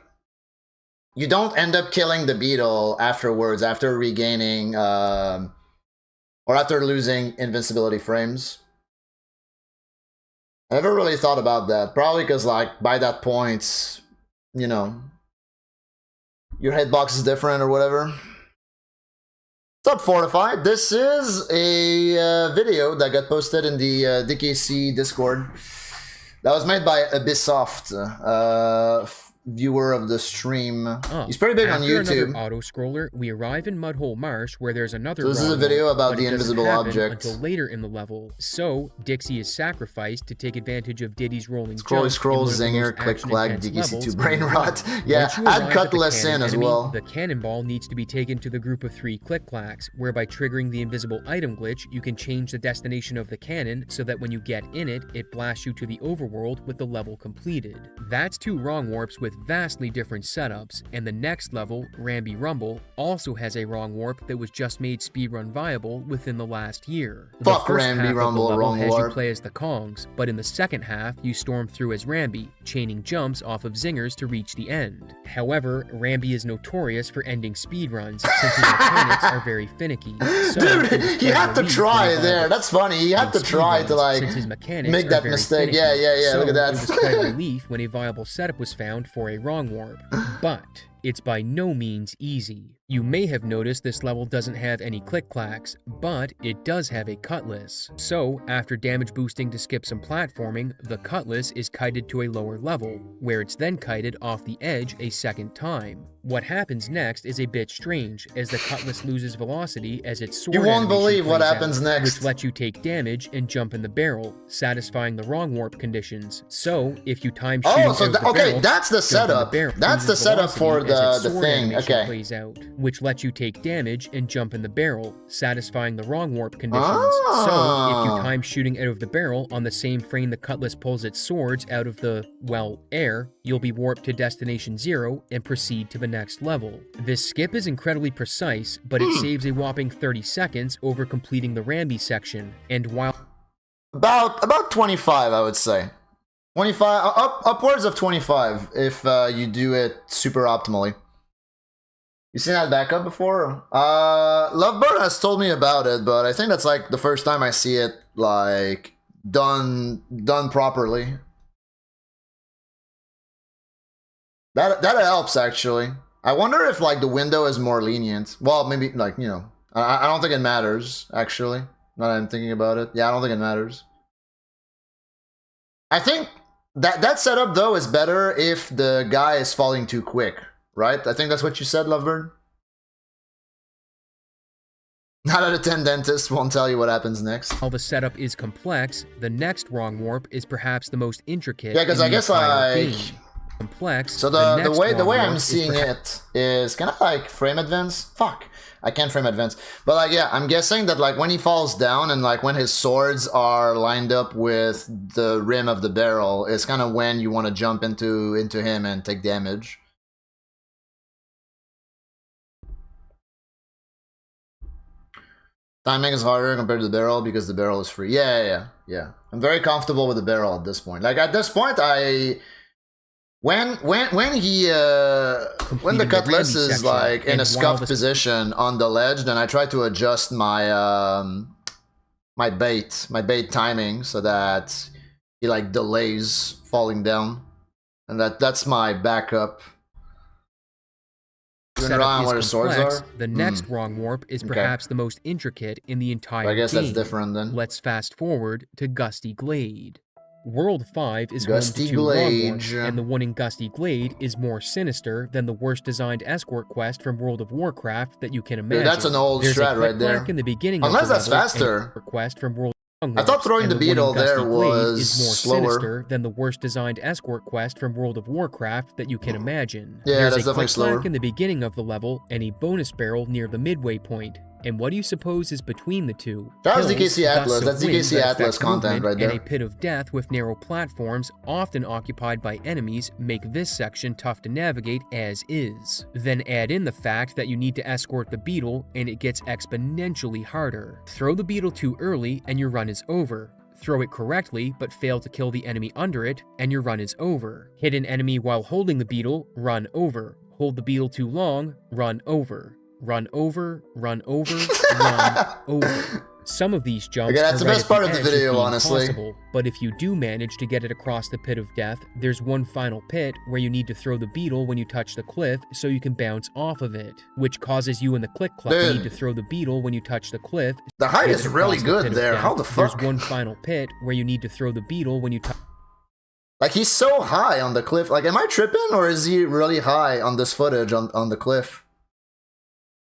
you don't end up killing the beetle afterwards, after regaining or after losing invincibility frames. I never really thought about that. Probably because, like, by that point, you know, your hitbox is different or whatever. What's up, Fortified? This is a video that got posted in the DKC Discord. That was made by Abysssoft, viewer of the stream. He's pretty big on YouTube. Auto scroller, we arrive in Mudhole Marsh where there's another. So this is a video about the invisible object. Until later in the level. So Dixie is sacrificed to take advantage of Diddy's rolling scroll zinger, click flag, DKC2 brain rot. Yeah, add Cutlass in as well. The cannonball needs to be taken to the group of 3 click clacks, where by triggering the invisible item glitch, you can change the destination of the cannon so that when you get in it, it blasts you to the overworld with the level completed. That's 2 wrong warps with vastly different setups, and the next level, Ramby Rumble, also has a wrong warp that was just made speedrun viable within the last year. Fuck the first Ramby half Rumble, of the level wrong has warp. You play as the Kongs, but in the second half, you storm through as Ramby, chaining jumps off of zingers to reach the end. However, Ramby is notorious for ending speedruns, since his mechanics are very finicky. So dude, you have to try there. That's funny. You have to try to like make that mistake. Finicky. Yeah. So look at that. It was quite a relief when a viable setup was found for a wrong warp, but it's by no means easy. You may have noticed this level doesn't have any click-clacks, but it does have a cutlass. So, after damage boosting to skip some platforming, the cutlass is kited to a lower level, where it's then kited off the edge a second time. What happens next is a bit strange, as the cutlass loses velocity as its sword. You won't believe what happens next. Which lets you take damage and jump in the barrel, satisfying the wrong warp conditions. So, if you time shooting okay, that's the setup. That's the setup for the thing. Okay. Plays out, which lets you take damage and jump in the barrel, satisfying the wrong warp conditions. So, if you time shooting out of the barrel on the same frame the cutlass pulls its swords out of the, well, air, you'll be warped to destination 0 and proceed to the next level. This skip is incredibly precise, but it saves a whopping 30 seconds over completing the Ramby section, and while... About 25, I would say. 25, upwards of 25 if you do it super optimally. You seen that backup before? Lovebird has told me about it, but I think that's like the first time I see it like done properly. That helps actually. I wonder if like the window is more lenient. Well, maybe like, you know, I don't think it matters actually. Now that I'm thinking about it. Yeah, I don't think it matters. I think that setup though is better if the guy is falling too quick. Right? I think that's what you said, Lovebird. 9 out of 10 dentists won't tell you what happens next. While the setup is complex, the next wrong warp is perhaps the most intricate. Yeah, because I guess like complex. So the way I'm seeing it is, can I like frame advance? Fuck, I can't frame advance. But like, yeah, I'm guessing that like when he falls down and like when his swords are lined up with the rim of the barrel is kind of when you want to jump into him and take damage. Timing is harder compared to the barrel because the barrel is free. Yeah. I'm very comfortable with the barrel at this point. Like at this point, when the cutlass is like in a scuffed position on the ledge, then I try to adjust my my bait timing so that he like delays falling down, and that's my backup. setup is where the swords complex, are? the next wrong warp is perhaps the most intricate in the entire I guess game. that's different then. Let's fast forward to Gusty Glade. World 5 is Gusty home to 2 Glade. wrong warps, and the one in Gusty Glade is more sinister than the worst designed escort quest from World of Warcraft that you can imagine. Dude, that's an old strat right there. In the beginning Unless of the that's level, faster. Request from World I thought throwing the beetle there was is more slower. sinister than the worst designed escort quest from World of Warcraft that you can imagine. Yeah, There's that's a definitely slower. click-clack in the beginning of the level and a bonus barrel near the midway point. And what do you suppose is between the two? That was Hills, DKC Atlas. gusts of That's wind DKC that Atlas affect content movement, right there. And a pit of death with narrow platforms, often occupied by enemies, make this section tough to navigate as is. Then add in the fact that you need to escort the beetle, and it gets exponentially harder. Throw the beetle too early, and your run is over. Throw it correctly, but fail to kill the enemy under it, and your run is over. Hit an enemy while holding the beetle, run over. Hold the beetle too long, run over. Run over, run over, run over. Some of these jumps Okay, that's are the right best at part of the edge video, being honestly. possible, but if you do manage to get it across the pit of death, there's one final pit where you need to throw the beetle when you touch the cliff so you can bounce off of it, which causes you and the click-clack need to throw the beetle when you touch the cliff. The height Get is it really across good pit of there. death. How the fuck? There's one final pit where you need to throw the beetle when you touch. Like, he's so high on the cliff. Like, am I tripping, or is he really high on this footage on the cliff?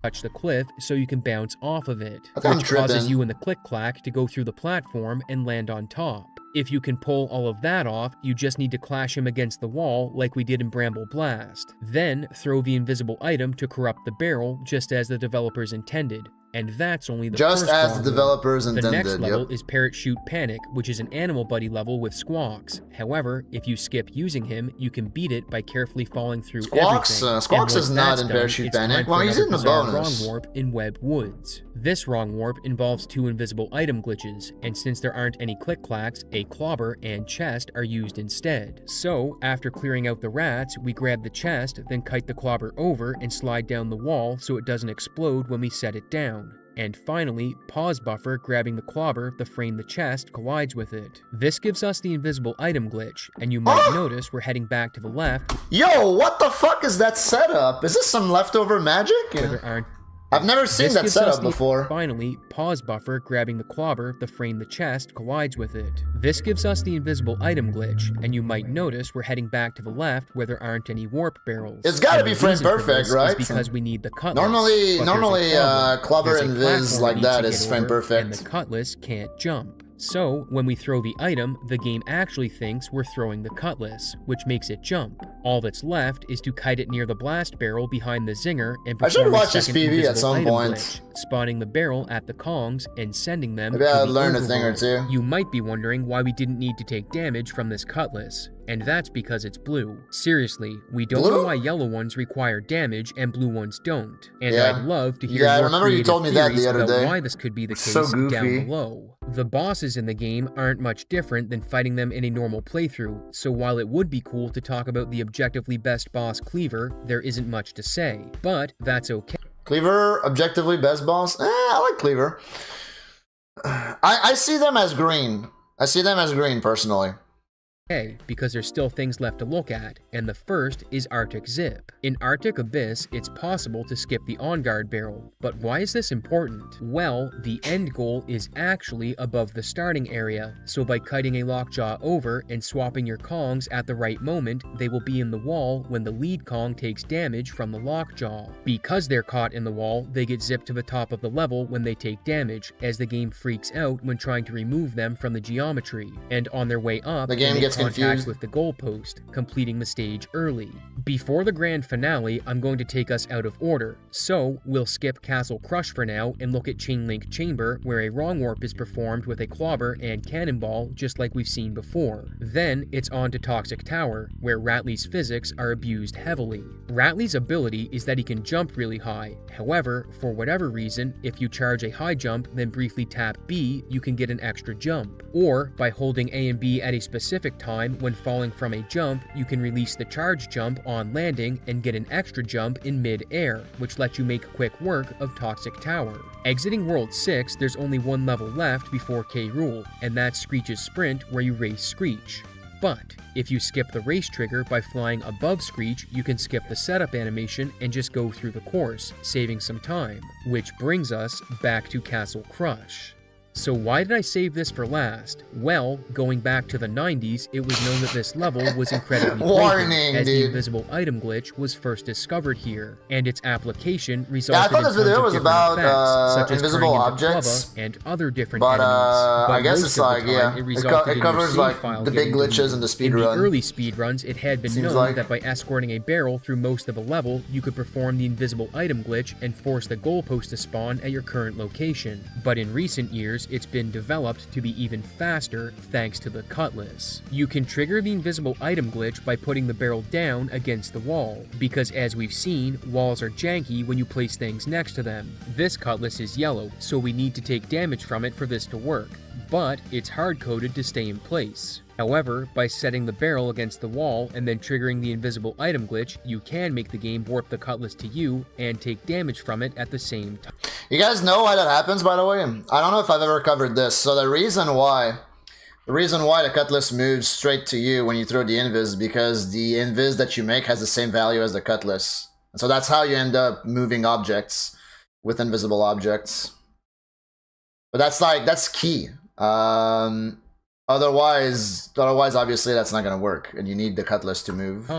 Touch the cliff so you can bounce off of it, I think I'm which causes tripping. you and the click-clack to go through the platform and land on top. If you can pull all of that off, you just need to clash him against the wall like we did in Bramble Blast. Then throw the invisible item to corrupt the barrel just as the developers intended. And that's only the Just first as wrong the warp. developers The intended, next level yep. is Parrot Shoot Panic, which is an animal buddy level with Squawks. However, if you skip using him, you can beat it by carefully falling through Squawks? everything. Squawks And is once not that's in done, Parachute it's time Panic. for Well, he's another in the bizarre bonus. wrong warp in Web Woods. This wrong warp involves 2 invisible item glitches, and since there aren't any click-clacks, a clobber and chest are used instead. So, after clearing out the rats, we grab the chest, then kite the clobber over and slide down the wall so it doesn't explode when we set it down. And finally, pause buffer grabbing the clobber to frame the chest collides with it. This gives us the invisible item glitch, and you might notice we're heading back to the left. Yo, what the fuck is that setup? Is this some leftover magic? Where there aren't. I've never seen This that gives us setup the- before. Finally, pause buffer grabbing the clobber to frame the chest collides with it. This gives us the invisible item glitch, and you might notice we're heading back to the left where there aren't any warp barrels. It's gotta And be the frame reason for perfect, this is right? because we need the cutlass. Normally, But there's a problem. clobber There's a and Viz platform like we need that to is get frame over, perfect. And the cutlass can't jump. So, when we throw the item, the game actually thinks we're throwing the cutlass, which makes it jump. All that's left is to kite it near the blast barrel behind the zinger and I should perform a watch this second PV at invisible some item point. glitch, spawning the barrel at the Kongs and sending them Maybe to I'll the learn a thing or overworld. two. You might be wondering why we didn't need to take damage from this cutlass. And that's because it's blue. Seriously, we don't Blue? know why yellow ones require damage and blue ones don't. And Yeah. I'd love to hear Yeah, I your remember you creative told me that the theories other about day. why this could be the case So goofy. down below. The bosses in the game aren't much different than fighting them in a normal playthrough, so while it would be cool to talk about the objectively best boss Cleaver, there isn't much to say. But that's okay. Cleaver, objectively best boss? I like Cleaver. I see them as green. I see them as green, personally. Because there's still things left to look at, and the first is Arctic Zip. In Arctic Abyss, it's possible to skip the on-guard barrel, but why is this important? Well, the end goal is actually above the starting area, so by kiting a lockjaw over and swapping your Kongs at the right moment, they will be in the wall when the lead Kong takes damage from the lockjaw. Because they're caught in the wall, they get zipped to the top of the level when they take damage, as the game freaks out when trying to remove them from the geometry, and on their way up, The game they gets contact confused. with the goalpost, completing the stage early. Before the grand finale, I'm going to take us out of order, so we'll skip Castle Crush for now and look at Chain Link Chamber, where a wrong warp is performed with a clobber and cannonball, just like we've seen before. Then it's on to Toxic Tower, where Ratley's physics are abused heavily. Ratley's ability is that he can jump really high. However, for whatever reason, if you charge a high jump, then briefly tap B, you can get an extra jump. Or, by holding A and B at a specific time when falling from a jump, you can release the charge jump on landing and get an extra jump in mid-air, which lets you make quick work of Toxic Tower. Exiting World 6, there's only one level left before K. Rool, and that's Screech's Sprint, where you race Screech. But if you skip the race trigger by flying above Screech, you can skip the setup animation and just go through the course, saving some time, which brings us back to Castle Crush. So why did I save this for last? Well, going back to the 90s, it was known that this level was incredibly broken, as the invisible item glitch was first discovered here, and its application resulted in tons of different effects, such as invisible objects and other different but, enemies. But I guess it's like, yeah, it covers like the big glitches in the speedrun. In the early speedruns, it had been known that by escorting a barrel through most of a level, you could perform the invisible item glitch and force the goalpost to spawn at your current location. But in recent years, it's been developed to be even faster thanks to the cutlass. You can trigger the invisible item glitch by putting the barrel down against the wall, because as we've seen, walls are janky when you place things next to them. This cutlass is yellow, so we need to take damage from it for this to work, but it's hard-coded to stay in place. However, by setting the barrel against the wall and then triggering the invisible item glitch, you can make the game warp the cutlass to you and take damage from it at the same time. You guys know why that happens, by the way? I don't know if I've ever covered this. So the reason why the cutlass moves straight to you when you throw the invis is because the invis that you make has the same value as the cutlass. And so that's how you end up moving objects with invisible objects. But that's key. Otherwise, obviously, that's not going to work, and you need the cutlass to move.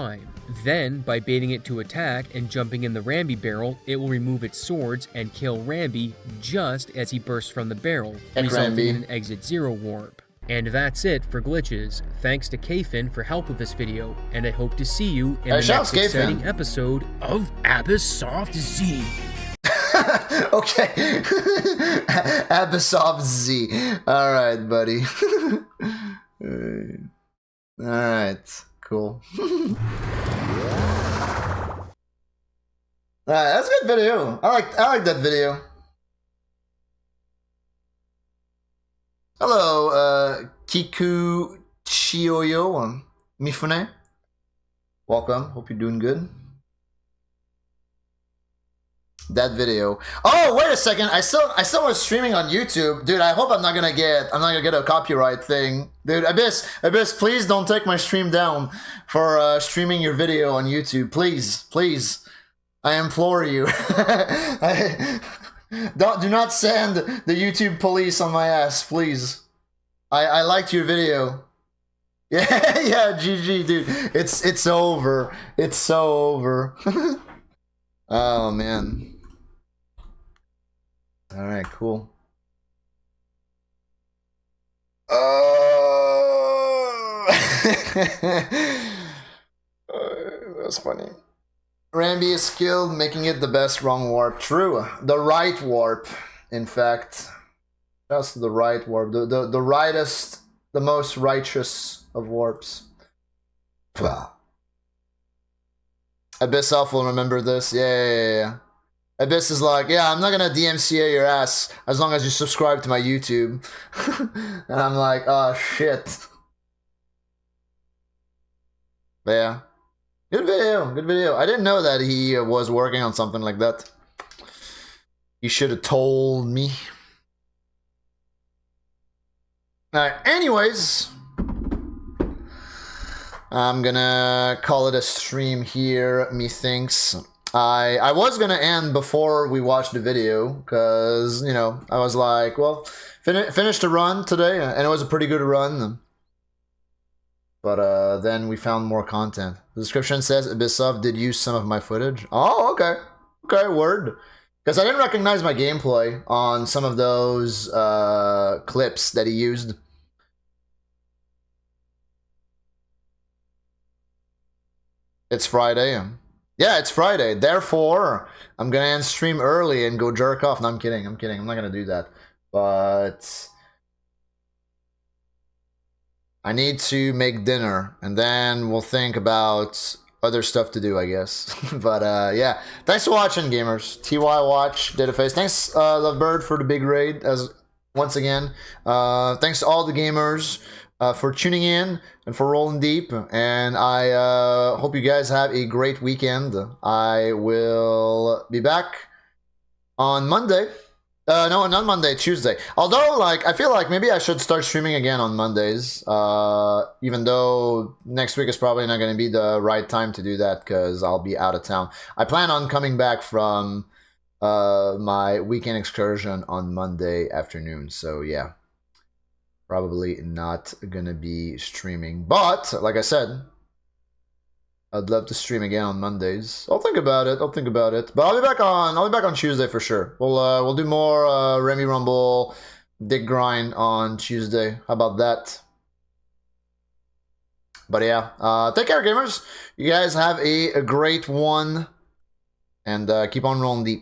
Then, by baiting it to attack and jumping in the Rambi barrel, it will remove its swords and kill Rambi just as he bursts from the barrel, resulting in an Exit 0 warp. And that's it for glitches. Thanks to Kfin for help with this video, and I hope to see you in the next exciting episode of Abysssoft Z. Okay. Abysssoft Z. Alright, buddy. Alright, cool. Alright, that's a good video. I like that video. Hello, Kiku Chioyo Mifune. Welcome. Hope you're doing good. That video. Oh, wait a second. I still was streaming on YouTube. Dude, I hope I'm not gonna get a copyright thing. Dude, Abyss, please don't take my stream down for streaming your video on YouTube. Please. I implore you. Do not send the YouTube police on my ass, please. I liked your video. Yeah, GG, dude. It's over. It's so over. Oh man. Alright, cool. That's funny. Rambi is skilled, making it the best wrong warp. True. The right warp, in fact. Just the right warp. The rightest, the most righteous of warps. Abyss Elf will remember this. Yeah. Abyss is like, yeah, I'm not gonna DMCA your ass as long as you subscribe to my YouTube. And I'm like, oh shit. But yeah. Good video. I didn't know that he was working on something like that. He should have told me. Alright, anyways. I'm gonna call it a stream here, methinks. I was gonna end before we watched the video, because, you know, I was like, well, finished the run today, and it was a pretty good run. But then we found more content. The description says Abysssoft did use some of my footage. Oh, okay. Okay, word. Because I didn't recognize my gameplay on some of those clips that he used. It's Friday. Yeah, it's Friday. Therefore, I'm gonna end stream early and go jerk off. No, I'm kidding. I'm not gonna do that. But I need to make dinner, and then we'll think about other stuff to do, I guess. But yeah, thanks for watching, gamers. TY Watch, Dataface. Thanks, Lovebird, for the big raid as once again. Thanks to all the gamers for tuning in and for rolling deep. And I hope you guys have a great weekend. I will be back on Monday. No, not Monday, Tuesday. Although, like, I feel like maybe I should start streaming again on Mondays. Even though next week is probably not going to be the right time to do that because I'll be out of town. I plan on coming back from my weekend excursion on Monday afternoon. So, yeah. Probably not going to be streaming. But, like I said, I'd love to stream again on Mondays. I'll think about it. But I'll be back on Tuesday for sure. We'll do more Remy Rumble, Dick Grind on Tuesday. How about that? But yeah, take care, gamers. You guys have a great one, and keep on rolling deep.